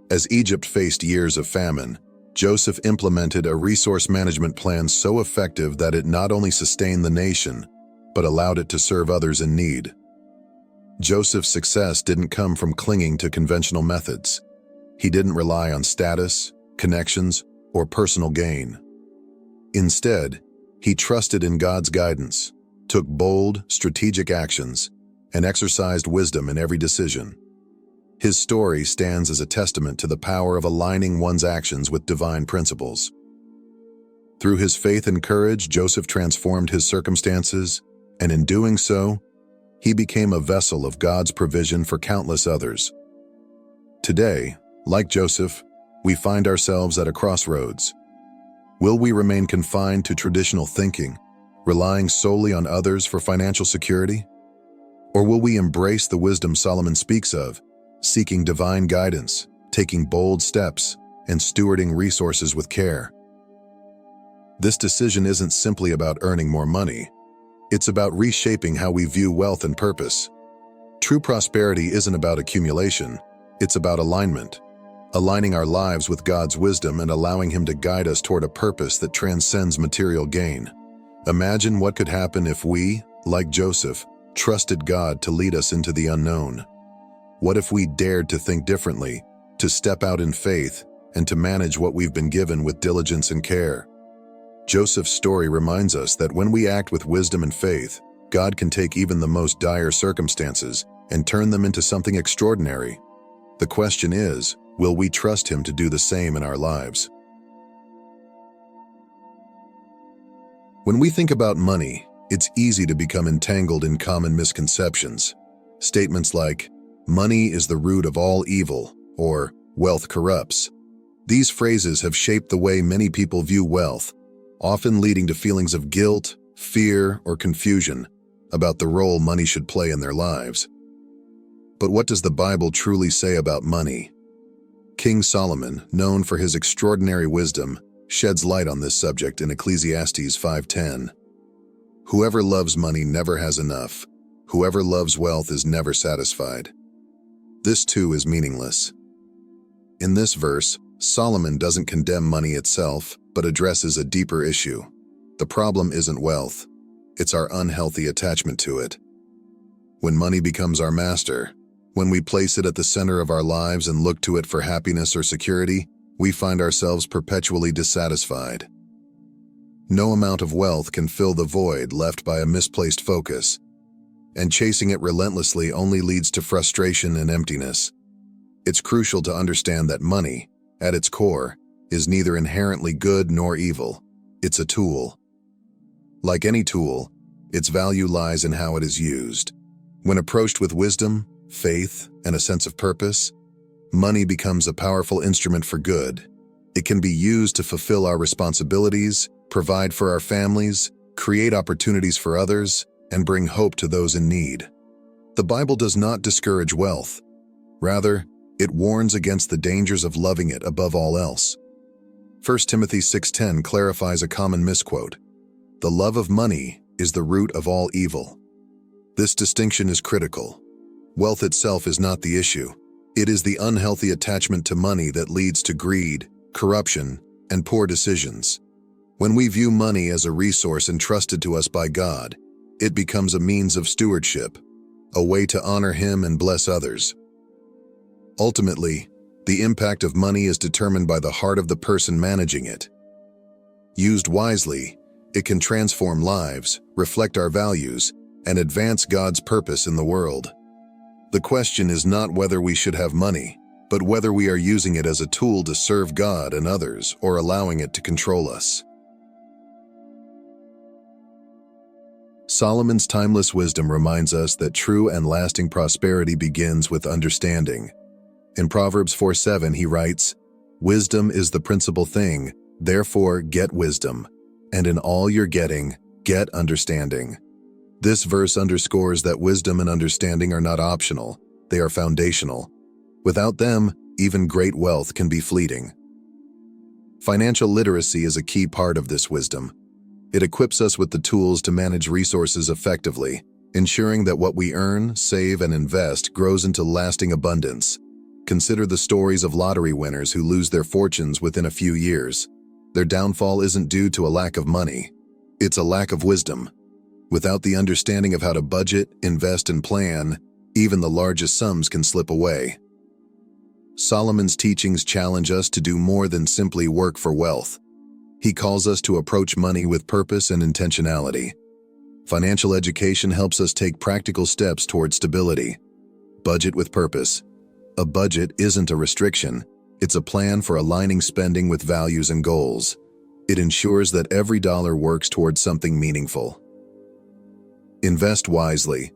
As Egypt faced years of famine, Joseph implemented a resource management plan so effective that it not only sustained the nation, but allowed it to serve others in need. Joseph's success didn't come from clinging to conventional methods. He didn't rely on status, connections, or personal gain. Instead, he trusted in God's guidance, took bold, strategic actions, and exercised wisdom in every decision. His story stands as a testament to the power of aligning one's actions with divine principles. Through his faith and courage, Joseph transformed his circumstances, and in doing so, he became a vessel of God's provision for countless others. Today, like Joseph, we find ourselves at a crossroads. Will we remain confined to traditional thinking, relying solely on others for financial security? Or will we embrace the wisdom Solomon speaks of, seeking divine guidance, taking bold steps, and stewarding resources with care? This decision isn't simply about earning more money. It's about reshaping how we view wealth and purpose. True prosperity isn't about accumulation, it's about alignment. Aligning our lives with God's wisdom and allowing Him to guide us toward a purpose that transcends material gain. Imagine what could happen if we, like Joseph, trusted God to lead us into the unknown. What if we dared to think differently, to step out in faith, and to manage what we've been given with diligence and care? Joseph's story reminds us that when we act with wisdom and faith, God can take even the most dire circumstances and turn them into something extraordinary. The question is, will we trust Him to do the same in our lives? When we think about money, it's easy to become entangled in common misconceptions. Statements like, "Money is the root of all evil," or "wealth corrupts." These phrases have shaped the way many people view wealth, often leading to feelings of guilt, fear, or confusion about the role money should play in their lives. But what does the Bible truly say about money? King Solomon, known for his extraordinary wisdom, sheds light on this subject in Ecclesiastes 5:10. "Whoever loves money never has enough. Whoever loves wealth is never satisfied." This too is meaningless. In this verse, Solomon doesn't condemn money itself, but addresses a deeper issue. The problem isn't wealth, it's our unhealthy attachment to it. When money becomes our master, when we place it at the center of our lives and look to it for happiness or security, we find ourselves perpetually dissatisfied. No amount of wealth can fill the void left by a misplaced focus, and chasing it relentlessly only leads to frustration and emptiness. It's crucial to understand that money, at its core, is neither inherently good nor evil. It's a tool. Like any tool, its value lies in how it is used. When approached with wisdom, faith, and a sense of purpose, money becomes a powerful instrument for good. It can be used to fulfill our responsibilities, provide for our families, create opportunities for others, and bring hope to those in need. The Bible does not discourage wealth. Rather, it warns against the dangers of loving it above all else. 1 Timothy 6:10 clarifies a common misquote: "The love of money is the root of all evil." This distinction is critical. Wealth itself is not the issue. It is the unhealthy attachment to money that leads to greed, corruption, and poor decisions. When we view money as a resource entrusted to us by God, it becomes a means of stewardship, a way to honor Him and bless others. Ultimately, the impact of money is determined by the heart of the person managing it. Used wisely, it can transform lives, reflect our values, and advance God's purpose in the world. The question is not whether we should have money, but whether we are using it as a tool to serve God and others or allowing it to control us. Solomon's timeless wisdom reminds us that true and lasting prosperity begins with understanding. In Proverbs 4:7 he writes, "Wisdom is the principal thing, therefore get wisdom, and in all you're getting, get understanding." This verse underscores that wisdom and understanding are not optional, they are foundational. Without them, even great wealth can be fleeting. Financial literacy is a key part of this wisdom. It equips us with the tools to manage resources effectively, ensuring that what we earn, save, and invest grows into lasting abundance. Consider the stories of lottery winners who lose their fortunes within a few years. Their downfall isn't due to a lack of money. It's a lack of wisdom. Without the understanding of how to budget, invest, and plan, even the largest sums can slip away. Solomon's teachings challenge us to do more than simply work for wealth. He calls us to approach money with purpose and intentionality. Financial education helps us take practical steps toward stability. Budget with purpose. A budget isn't a restriction. It's a plan for aligning spending with values and goals. It ensures that every dollar works towards something meaningful. Invest wisely.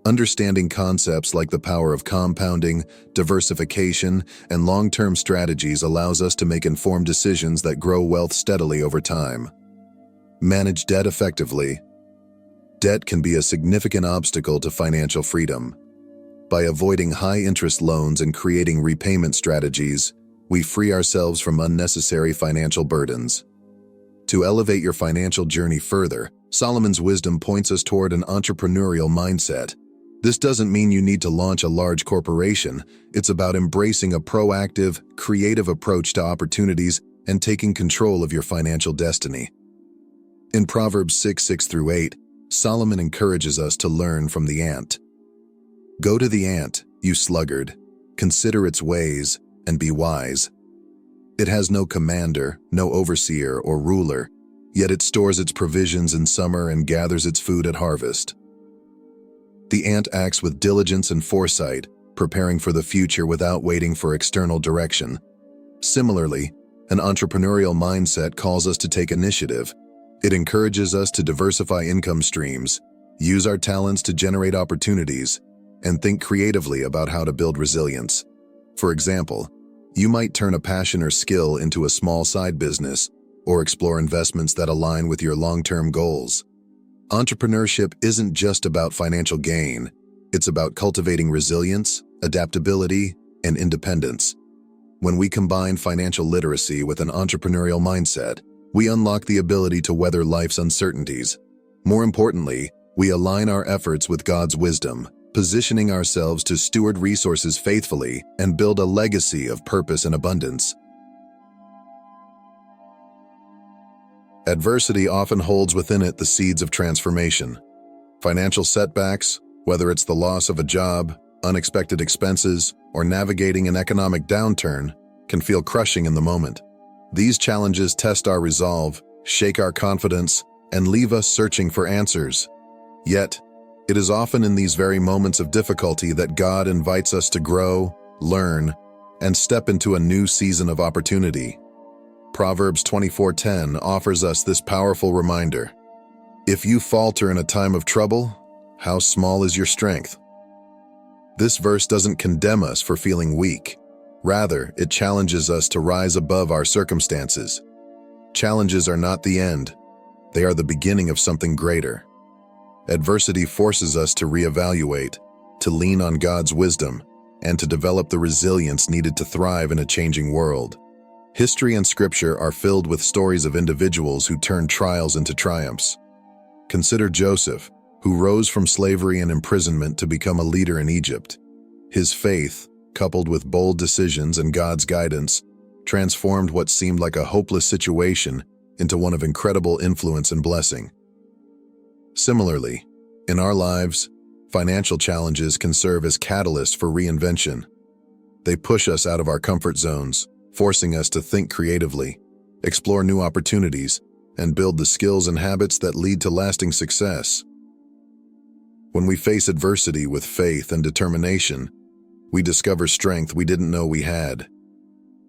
Understanding concepts like the power of compounding, diversification, and long-term strategies allows us to make informed decisions that grow wealth steadily over time. Manage debt effectively. Debt can be a significant obstacle to financial freedom. By avoiding high-interest loans and creating repayment strategies, we free ourselves from unnecessary financial burdens. To elevate your financial journey further, Solomon's wisdom points us toward an entrepreneurial mindset. This doesn't mean you need to launch a large corporation. It's about embracing a proactive, creative approach to opportunities and taking control of your financial destiny. In Proverbs 6:6-8, Solomon encourages us to learn from the ant. Go to the ant, you sluggard, consider its ways, and be wise. It has no commander, no overseer or ruler, yet it stores its provisions in summer and gathers its food at harvest. The ant acts with diligence and foresight, preparing for the future without waiting for external direction. Similarly, an entrepreneurial mindset calls us to take initiative. It encourages us to diversify income streams, use our talents to generate opportunities, and think creatively about how to build resilience. For example, you might turn a passion or skill into a small side business or explore investments that align with your long-term goals. Entrepreneurship isn't just about financial gain. It's about cultivating resilience, adaptability, and independence. When we combine financial literacy with an entrepreneurial mindset, we unlock the ability to weather life's uncertainties. More importantly, we align our efforts with God's wisdom, positioning ourselves to steward resources faithfully and build a legacy of purpose and abundance. Adversity often holds within it the seeds of transformation. Financial setbacks, whether it's the loss of a job, unexpected expenses, or navigating an economic downturn, can feel crushing in the moment. These challenges test our resolve, shake our confidence, and leave us searching for answers. Yet, it is often in these very moments of difficulty that God invites us to grow, learn, and step into a new season of opportunity. Proverbs 24:10 offers us this powerful reminder. If you falter in a time of trouble, how small is your strength? This verse doesn't condemn us for feeling weak. Rather, it challenges us to rise above our circumstances. Challenges are not the end. They are the beginning of something greater. Adversity forces us to reevaluate, to lean on God's wisdom, and to develop the resilience needed to thrive in a changing world. History and scripture are filled with stories of individuals who turned trials into triumphs. Consider Joseph, who rose from slavery and imprisonment to become a leader in Egypt. His faith, coupled with bold decisions and God's guidance, transformed what seemed like a hopeless situation into one of incredible influence and blessing. Similarly, in our lives, financial challenges can serve as catalysts for reinvention. They push us out of our comfort zones, forcing us to think creatively, explore new opportunities, and build the skills and habits that lead to lasting success. When we face adversity with faith and determination, we discover strength we didn't know we had.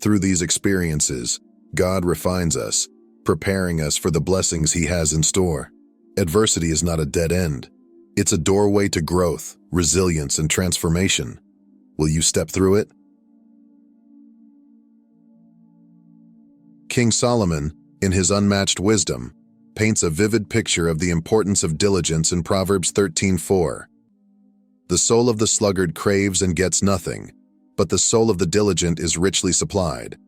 Through these experiences, God refines us, preparing us for the blessings He has in store. Adversity is not a dead end. It's a doorway to growth, resilience, and transformation. Will you step through it? King Solomon, in his unmatched wisdom, paints a vivid picture of the importance of diligence in Proverbs 13:4. The soul of the sluggard craves and gets nothing, but the soul of the diligent is richly supplied.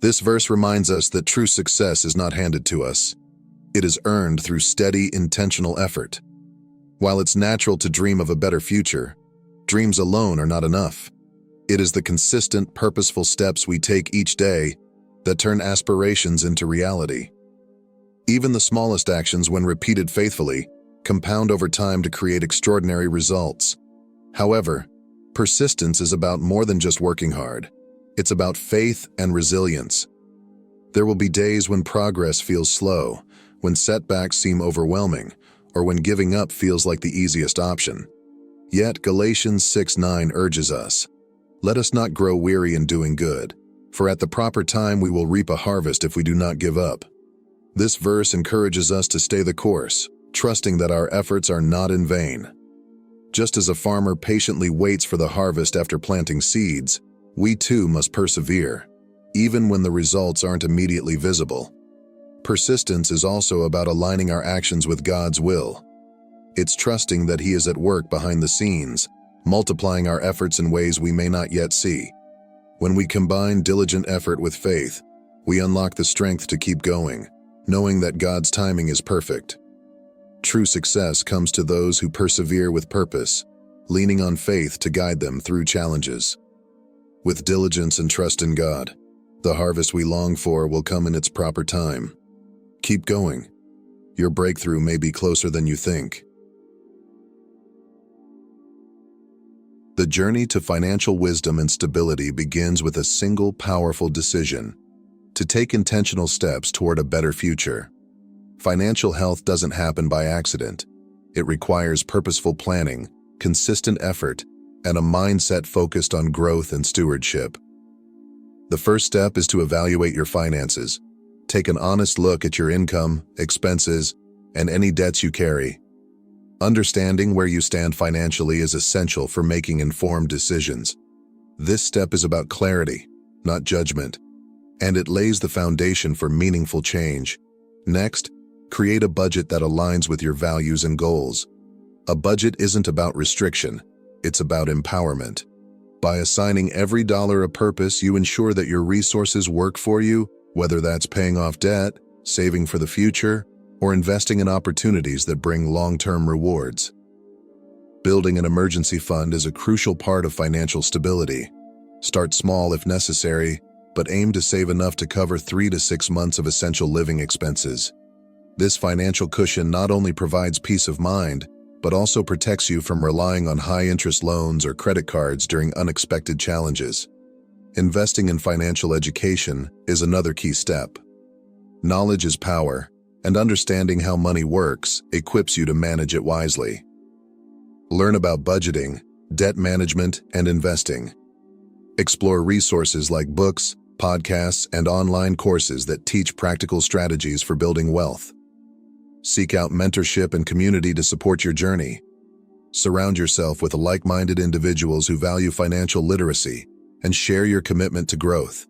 This verse reminds us that true success is not handed to us. It is earned through steady, intentional effort. While it's natural to dream of a better future, dreams alone are not enough. It is the consistent, purposeful steps we take each day that turn aspirations into reality. Even the smallest actions, when repeated faithfully, compound over time to create extraordinary results. However, Persistence is about more than just working hard. It's about faith and resilience. There will be days when progress feels slow, when setbacks seem overwhelming, or when giving up feels like the easiest option. Yet Galatians 6:9 urges us, "Let us not grow weary in doing good, for at the proper time we will reap a harvest if we do not give up." This verse encourages us to stay the course, trusting that our efforts are not in vain. Just as a farmer patiently waits for the harvest after planting seeds, we too must persevere, even when the results aren't immediately visible. Persistence is also about aligning our actions with God's will. It's trusting that He is at work behind the scenes, multiplying our efforts in ways we may not yet see. When we combine diligent effort with faith, we unlock the strength to keep going, knowing that God's timing is perfect. True success comes to those who persevere with purpose, leaning on faith to guide them through challenges. With diligence and trust in God, the harvest we long for will come in its proper time. Keep going. Your breakthrough may be closer than you think. The journey to financial wisdom and stability begins with a single powerful decision: to take intentional steps toward a better future. Financial health doesn't happen by accident. It requires purposeful planning, consistent effort, and a mindset focused on growth and stewardship. The first step is to evaluate your finances. Take an honest look at your income, expenses, and any debts you carry. Understanding where you stand financially is essential for making informed decisions. This step is about clarity, not judgment, and it lays the foundation for meaningful change. Next, create a budget that aligns with your values and goals. A budget isn't about restriction, it's about empowerment. By assigning every dollar a purpose, you ensure that your resources work for you, whether that's paying off debt, saving for the future, or investing in opportunities that bring long-term rewards. Building an emergency fund is a crucial part of financial stability. Start small if necessary, but aim to save enough to cover 3 to 6 months of essential living expenses. This financial cushion not only provides peace of mind, but also protects you from relying on high-interest loans or credit cards during unexpected challenges. Investing in financial education is another key step. Knowledge is power, and understanding how money works equips you to manage it wisely. Learn about budgeting, debt management, and investing. Explore resources like books, podcasts, and online courses that teach practical strategies for building wealth. Seek out mentorship and community to support your journey. Surround yourself with like-minded individuals who value financial literacy and share your commitment to growth.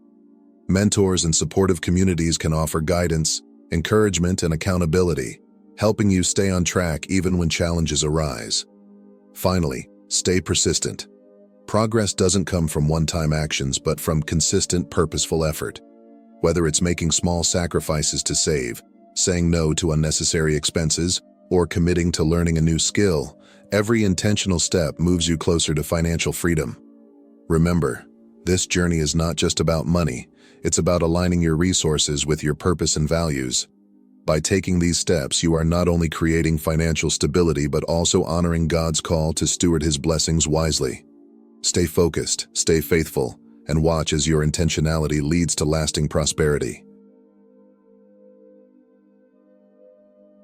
Mentors and supportive communities can offer guidance, encouragement, and accountability, helping you stay on track even when challenges arise. Finally, stay persistent. Progress doesn't come from one-time actions, but from consistent, purposeful effort. Whether it's making small sacrifices to save, saying no to unnecessary expenses, or committing to learning a new skill, every intentional step moves you closer to financial freedom. Remember, this journey is not just about money, it's about aligning your resources with your purpose and values. By taking these steps, you are not only creating financial stability, but also honoring God's call to steward His blessings wisely. Stay focused, stay faithful, and watch as your intentionality leads to lasting prosperity.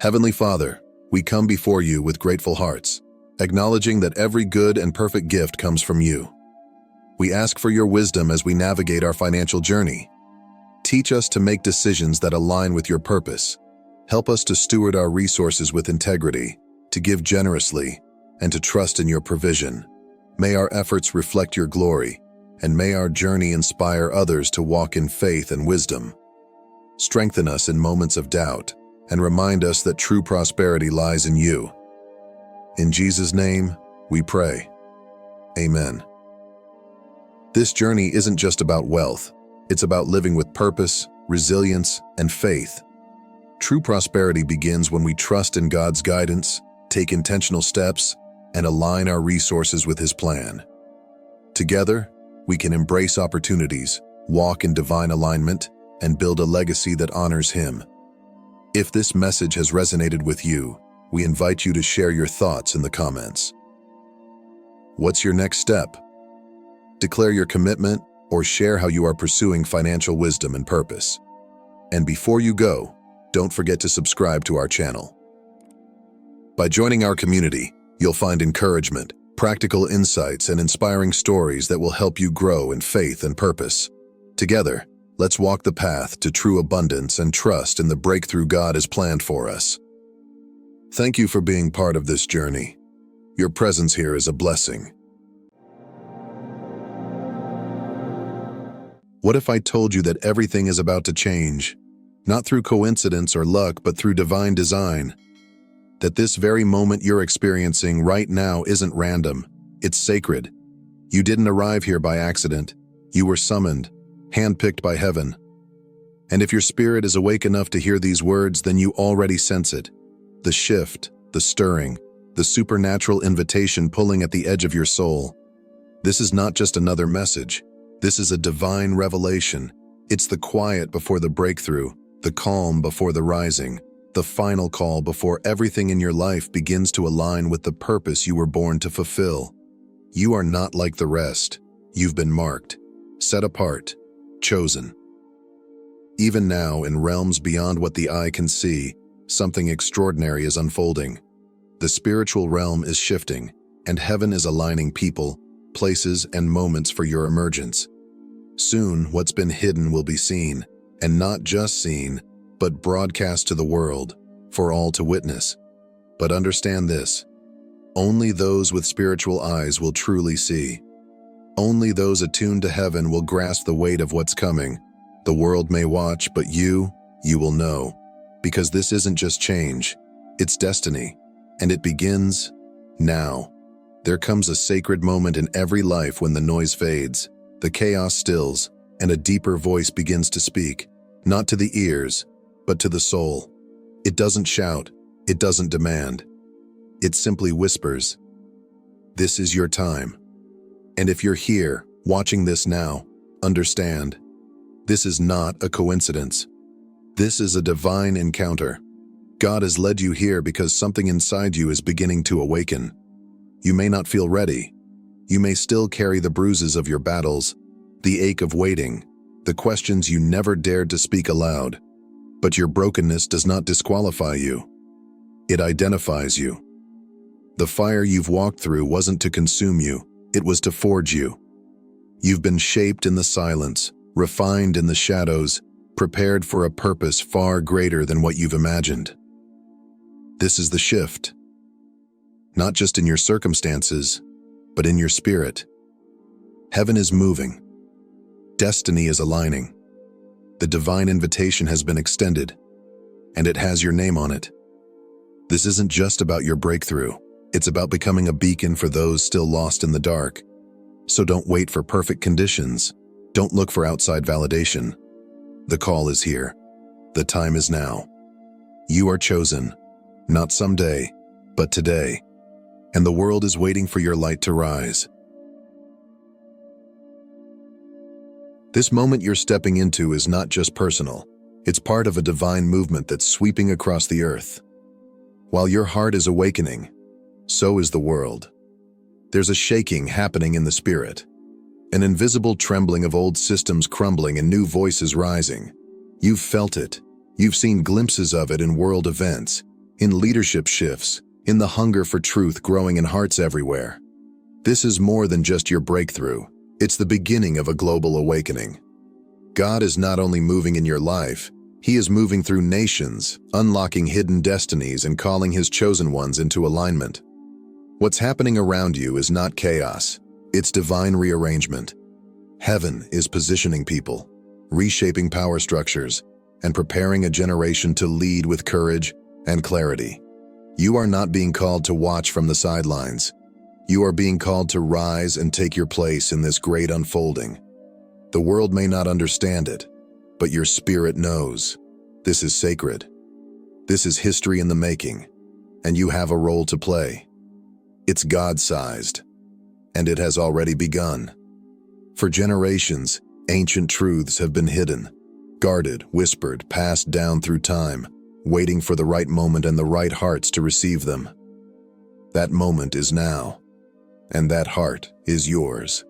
Heavenly Father, we come before you with grateful hearts, acknowledging that every good and perfect gift comes from you. We ask for your wisdom as we navigate our financial journey. Teach us to make decisions that align with your purpose. Help us to steward our resources with integrity, to give generously, and to trust in your provision. May our efforts reflect your glory, and may our journey inspire others to walk in faith and wisdom. Strengthen us in moments of doubt, and remind us that true prosperity lies in you. In Jesus' name, we pray. Amen. This journey isn't just about wealth. It's about living with purpose, resilience, and faith. True prosperity begins when we trust in God's guidance, take intentional steps, and align our resources with His plan. Together, we can embrace opportunities, walk in divine alignment, and build a legacy that honors Him. If this message has resonated with you, we invite you to share your thoughts in the comments. What's your next step? declare your commitment, or share how you are pursuing financial wisdom and purpose. And before you go, don't forget to subscribe to our channel. By joining our community, you'll find encouragement, practical insights, and inspiring stories that will help you grow in faith and purpose. Together, let's walk the path to true abundance and trust in the breakthrough God has planned for us. Thank you for being part of this journey. Your presence here is a blessing. What if I told you that everything is about to change? Not through coincidence or luck, but through divine design. That this very moment you're experiencing right now isn't random, it's sacred. You didn't arrive here by accident. You were summoned, handpicked by heaven. And if your spirit is awake enough to hear these words, then you already sense it. The shift, the stirring, the supernatural invitation pulling at the edge of your soul. This is not just another message. This is a divine revelation. It's the quiet before the breakthrough, the calm before the rising, the final call before everything in your life begins to align with the purpose you were born to fulfill. You are not like the rest. You've been marked, set apart, chosen. Even now, in realms beyond what the eye can see, something extraordinary is unfolding. The spiritual realm is shifting, and heaven is aligning people, places, and moments for your emergence. Soon, what's been hidden will be seen, and not just seen, but broadcast to the world, for all to witness. But understand this: only those with spiritual eyes will truly see. Only those attuned to heaven will grasp the weight of what's coming. The world may watch, but you will know. Because this isn't just change, it's destiny, and it begins now. There comes a sacred moment in every life when the noise fades, the chaos stills, and a deeper voice begins to speak, not to the ears, but to the soul. It doesn't shout, it doesn't demand. It simply whispers, "This is your time." And if you're here, watching this now, understand, this is not a coincidence. This is a divine encounter. God has led you here because something inside you is beginning to awaken. You may not feel ready. You may still carry the bruises of your battles, the ache of waiting, the questions you never dared to speak aloud. But your brokenness does not disqualify you. It identifies you. The fire you've walked through wasn't to consume you, it was to forge you. You've been shaped in the silence, refined in the shadows, prepared for a purpose far greater than what you've imagined. This is the shift. Not just in your circumstances, but in your spirit. Heaven is moving. Destiny is aligning. The divine invitation has been extended, and it has your name on it. This isn't just about your breakthrough. It's about becoming a beacon for those still lost in the dark. So don't wait for perfect conditions. Don't look for outside validation. The call is here. The time is now. You are chosen, not someday, but today. And the world is waiting for your light to rise. This moment you're stepping into is not just personal. It's part of a divine movement that's sweeping across the earth. While your heart is awakening, so is the world. There's a shaking happening in the spirit, an invisible trembling of old systems crumbling and new voices rising. You've felt it. You've seen glimpses of it in world events, in leadership shifts, in the hunger for truth growing in hearts everywhere. This is more than just your breakthrough. It's the beginning of a global awakening. God is not only moving in your life, He is moving through nations, unlocking hidden destinies and calling His chosen ones into alignment. What's happening around you is not chaos, it's divine rearrangement. Heaven is positioning people, reshaping power structures, and preparing a generation to lead with courage and clarity. You are not being called to watch from the sidelines. You are being called to rise and take your place in this great unfolding. The world may not understand it, but your spirit knows. This is sacred. This is history in the making, and you have a role to play. It's God-sized, and it has already begun. For generations, ancient truths have been hidden, guarded, whispered, passed down through time, waiting for the right moment and the right hearts to receive them. That moment is now, and that heart is yours.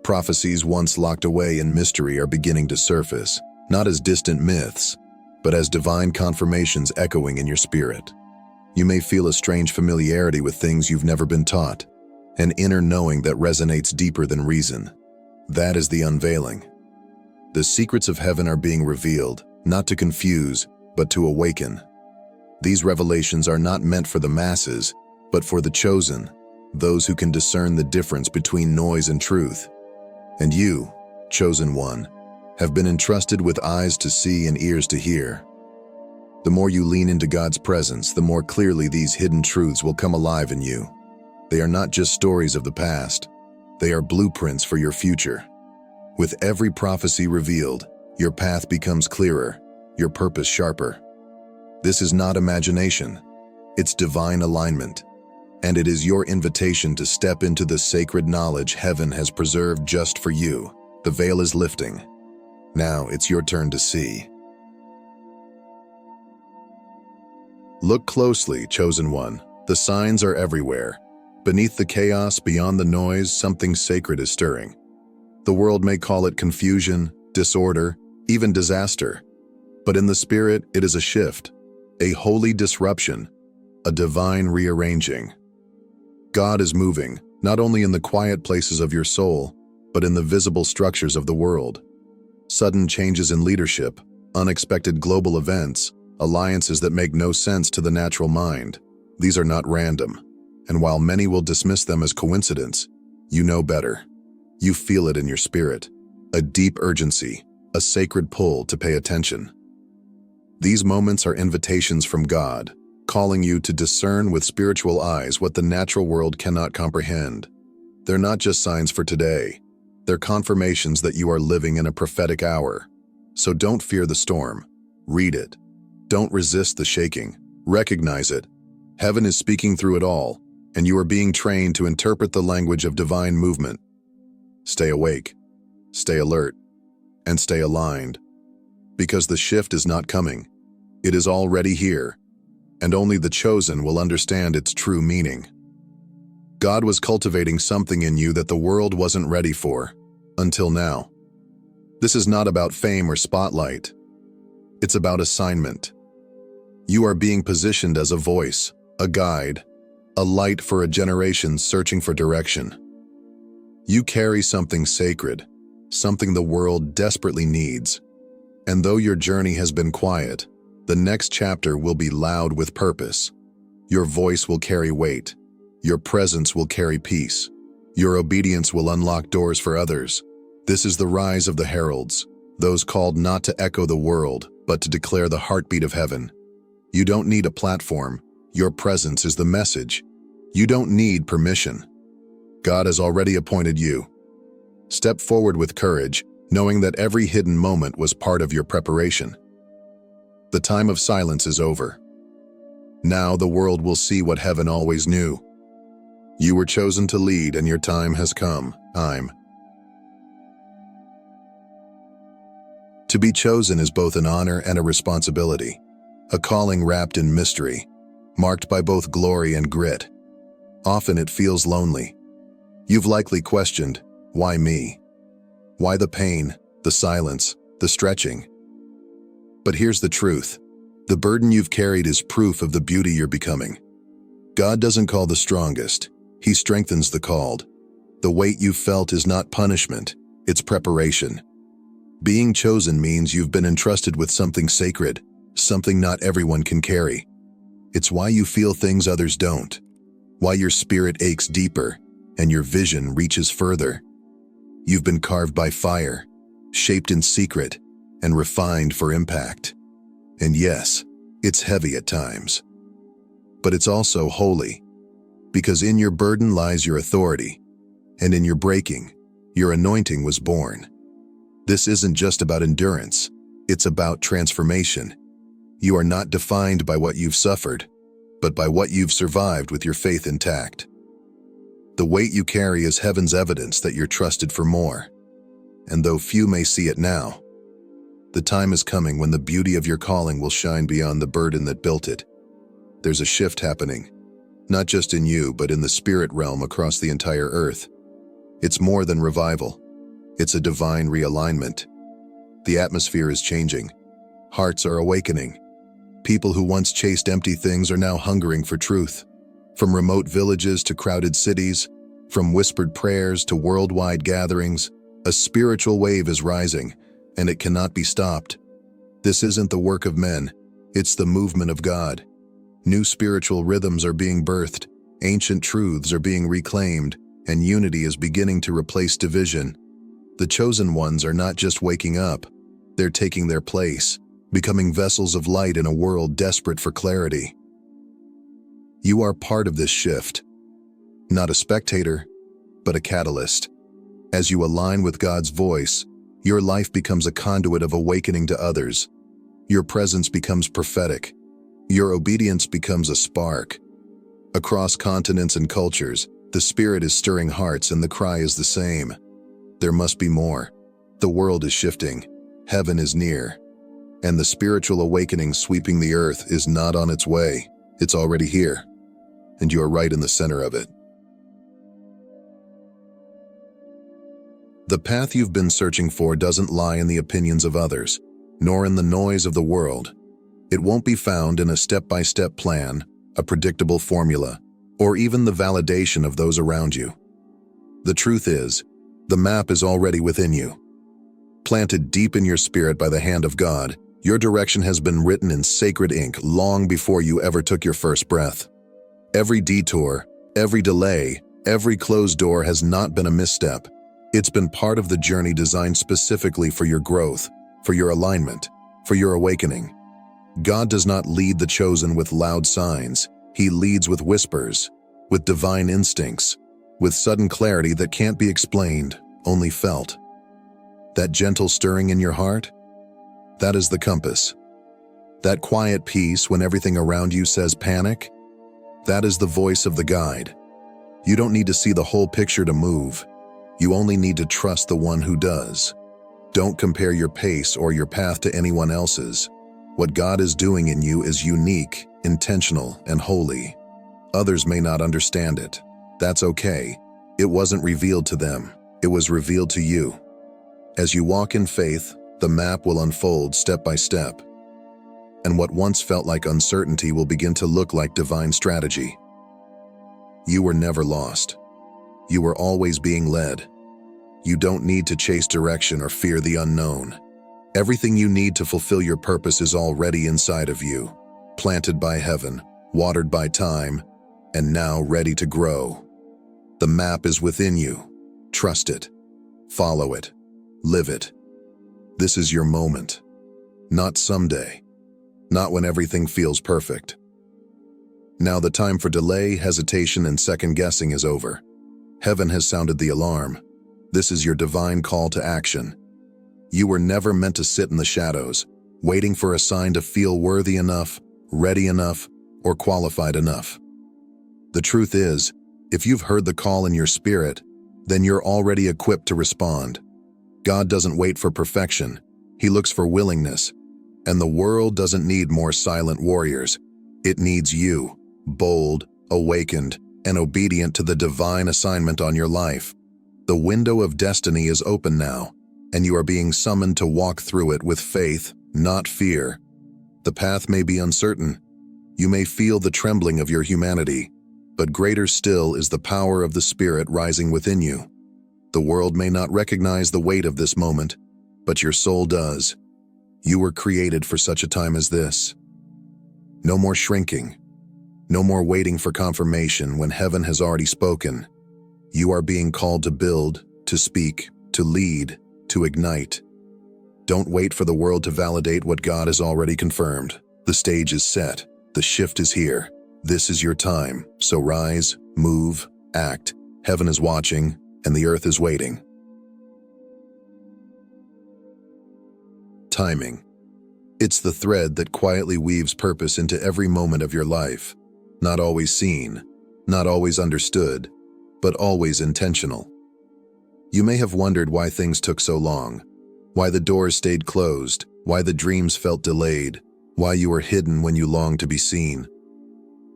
Prophecies once locked away in mystery are beginning to surface, not as distant myths, but as divine confirmations echoing in your spirit. You may feel a strange familiarity with things you've never been taught, an inner knowing that resonates deeper than reason. That is the unveiling. The secrets of heaven are being revealed, not to confuse, but to awaken. These revelations are not meant for the masses, but for the chosen, those who can discern the difference between noise and truth. And you, chosen one, have been entrusted with eyes to see and ears to hear. The more you lean into God's presence, the more clearly these hidden truths will come alive in you. They are not just stories of the past. They are blueprints for your future. With every prophecy revealed, your path becomes clearer, your purpose sharper. This is not imagination. It's divine alignment. And it is your invitation to step into the sacred knowledge heaven has preserved just for you. The veil is lifting. Now it's your turn to see. Look closely, chosen one. The signs are everywhere. Beneath the chaos, beyond the noise, something sacred is stirring. The world may call it confusion, disorder, even disaster. But in the spirit, it is a shift, a holy disruption, a divine rearranging. God is moving, not only in the quiet places of your soul, but in the visible structures of the world. Sudden changes in leadership, unexpected global events, alliances that make no sense to the natural mind. These are not random. And while many will dismiss them as coincidence, you know better. You feel it in your spirit, a deep urgency, a sacred pull to pay attention. These moments are invitations from God, calling you to discern with spiritual eyes what the natural world cannot comprehend. They're not just signs for today. They're confirmations that you are living in a prophetic hour. So don't fear the storm. Read it. Don't resist the shaking. Recognize it. Heaven is speaking through it all, and you are being trained to interpret the language of divine movement. Stay awake, stay alert, and stay aligned. Because the shift is not coming. It is already here, and only the chosen will understand its true meaning. God was cultivating something in you that the world wasn't ready for, until now. This is not about fame or spotlight. It's about assignment. You are being positioned as a voice, a guide, a light for a generation searching for direction. You carry something sacred, something the world desperately needs. And though your journey has been quiet, the next chapter will be loud with purpose. Your voice will carry weight. Your presence will carry peace. Your obedience will unlock doors for others. This is the rise of the heralds, those called not to echo the world, but to declare the heartbeat of heaven. You don't need a platform. Your presence is the message. You don't need permission. God has already appointed you. Step forward with courage, knowing that every hidden moment was part of your preparation. The time of silence is over. Now the world will see what heaven always knew. You were chosen to lead, and your time has come. To be chosen is both an honor and a responsibility, a calling wrapped in mystery, marked by both glory and grit. Often it feels lonely. You've likely questioned, why me? Why the pain, the silence, the stretching? But here's the truth. The burden you've carried is proof of the beauty you're becoming. God doesn't call the strongest. He strengthens the called. The weight you've felt is not punishment, it's preparation. Being chosen means you've been entrusted with something sacred, something not everyone can carry. It's why you feel things others don't, why your spirit aches deeper and your vision reaches further. You've been carved by fire, shaped in secret, and refined for impact. And yes, it's heavy at times. But it's also holy, because in your burden lies your authority, and in your breaking, your anointing was born. This isn't just about endurance, it's about transformation. You are not defined by what you've suffered, but by what you've survived with your faith intact. The weight you carry is heaven's evidence that you're trusted for more. And though few may see it now, the time is coming when the beauty of your calling will shine beyond the burden that built it. There's a shift happening, not just in you, but in the spirit realm across the entire earth. It's more than revival. It's a divine realignment. The atmosphere is changing. Hearts are awakening. People who once chased empty things are now hungering for truth. From remote villages to crowded cities, from whispered prayers to worldwide gatherings, a spiritual wave is rising, and it cannot be stopped. This isn't the work of men, it's the movement of God. New spiritual rhythms are being birthed, ancient truths are being reclaimed, and unity is beginning to replace division. The chosen ones are not just waking up, they're taking their place, becoming vessels of light in a world desperate for clarity. You are part of this shift, not a spectator, but a catalyst. As you align with God's voice, your life becomes a conduit of awakening to others. Your presence becomes prophetic. Your obedience becomes a spark. Across continents and cultures, the Spirit is stirring hearts and the cry is the same. There must be more. The world is shifting. Heaven is near. And the spiritual awakening sweeping the earth is not on its way. It's already here. And you are right in the center of it. The path you've been searching for doesn't lie in the opinions of others, nor in the noise of the world. It won't be found in a step-by-step plan, a predictable formula, or even the validation of those around you. The truth is, the map is already within you. Planted deep in your spirit by the hand of God, your direction has been written in sacred ink long before you ever took your first breath. Every detour, every delay, every closed door has not been a misstep. It's been part of the journey designed specifically for your growth, for your alignment, for your awakening. God does not lead the chosen with loud signs. He leads with whispers, with divine instincts, with sudden clarity that can't be explained, only felt. That gentle stirring in your heart? That is the compass. That quiet peace when everything around you says panic? That is the voice of the guide. You don't need to see the whole picture to move. You only need to trust the one who does. Don't compare your pace or your path to anyone else's. What God is doing in you is unique, intentional, and holy. Others may not understand it. That's okay. It wasn't revealed to them. It was revealed to you. As you walk in faith, the map will unfold step by step. And what once felt like uncertainty will begin to look like divine strategy. You were never lost. You were always being led. You don't need to chase direction or fear the unknown. Everything you need to fulfill your purpose is already inside of you, planted by heaven, watered by time, and now ready to grow. The map is within you. Trust it. Follow it. Live it. This is your moment. Not someday. Not when everything feels perfect. Now the time for delay, hesitation, and second-guessing is over. Heaven has sounded the alarm. This is your divine call to action. You were never meant to sit in the shadows, waiting for a sign to feel worthy enough, ready enough, or qualified enough. The truth is, if you've heard the call in your spirit, then you're already equipped to respond. God doesn't wait for perfection. He looks for willingness. And the world doesn't need more silent warriors. It needs you, bold, awakened, and obedient to the divine assignment on your life. The window of destiny is open now, and you are being summoned to walk through it with faith, not fear. The path may be uncertain. You may feel the trembling of your humanity, but greater still is the power of the Spirit rising within you. The world may not recognize the weight of this moment, but your soul does. You were created for such a time as this. No more shrinking. No more waiting for confirmation when heaven has already spoken. You are being called to build, to speak, to lead, to ignite. Don't wait for the world to validate what God has already confirmed. The stage is set. The shift is here. This is your time. So rise, move, act. Heaven is watching, and the earth is waiting. Timing. It's the thread that quietly weaves purpose into every moment of your life. Not always seen, not always understood, but always intentional. You may have wondered why things took so long, why the doors stayed closed, why the dreams felt delayed, why you were hidden when you longed to be seen.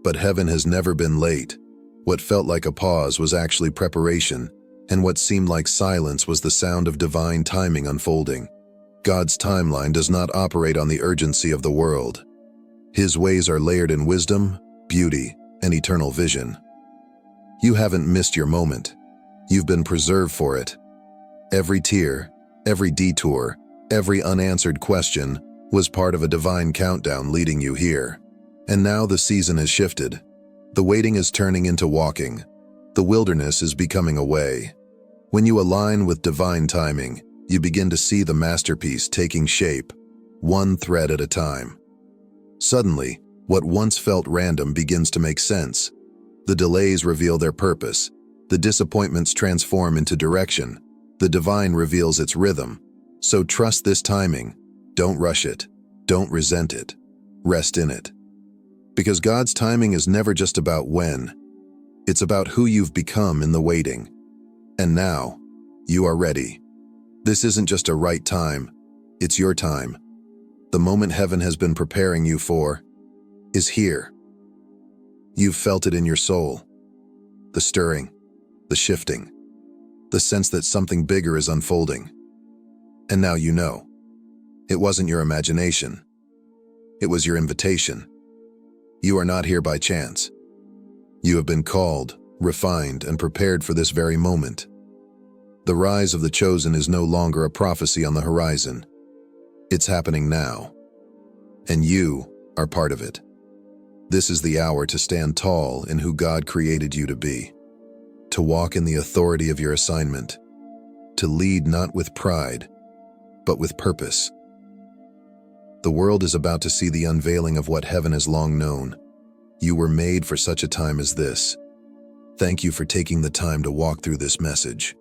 But heaven has never been late. What felt like a pause was actually preparation, And what seemed like silence was the sound of divine timing unfolding. God's timeline does not operate on the urgency of the world. His ways are layered in wisdom, beauty, and eternal vision. You haven't missed your moment. You've been preserved for it. Every tear, every detour, every unanswered question was part of a divine countdown leading you here. And now the season has shifted. The waiting is turning into walking. The wilderness is becoming a way. When you align with divine timing, you begin to see the masterpiece taking shape, one thread at a time. Suddenly, what once felt random begins to make sense. The delays reveal their purpose. The disappointments transform into direction. The divine reveals its rhythm. So trust this timing. Don't rush it. Don't resent it. Rest in it. Because God's timing is never just about when. It's about who you've become in the waiting. And now, you are ready. This isn't just a right time. It's your time. The moment heaven has been preparing you for is here. You've felt it in your soul. The stirring, the shifting, the sense that something bigger is unfolding. And now you know. It wasn't your imagination. It was your invitation. You are not here by chance. You have been called, refined, and prepared for this very moment. The rise of the chosen is no longer a prophecy on the horizon. It's happening now. And you are part of it. This is the hour to stand tall in who God created you to be. To walk in the authority of your assignment. To lead not with pride, but with purpose. The world is about to see the unveiling of what heaven has long known. You were made for such a time as this. Thank you for taking the time to walk through this message.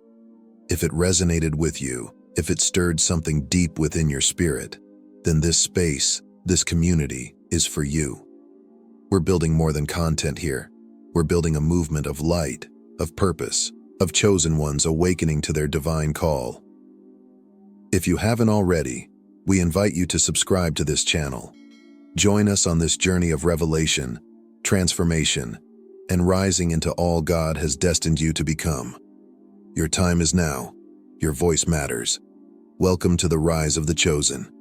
If it resonated with you, if it stirred something deep within your spirit, then this space, this community, is for you. We're building more than content here. We're building a movement of light, of purpose, of chosen ones awakening to their divine call. If you haven't already, we invite you to subscribe to this channel. Join us on this journey of revelation, transformation, and rising into all God has destined you to become. Your time is now. Your voice matters. Welcome to the rise of the chosen.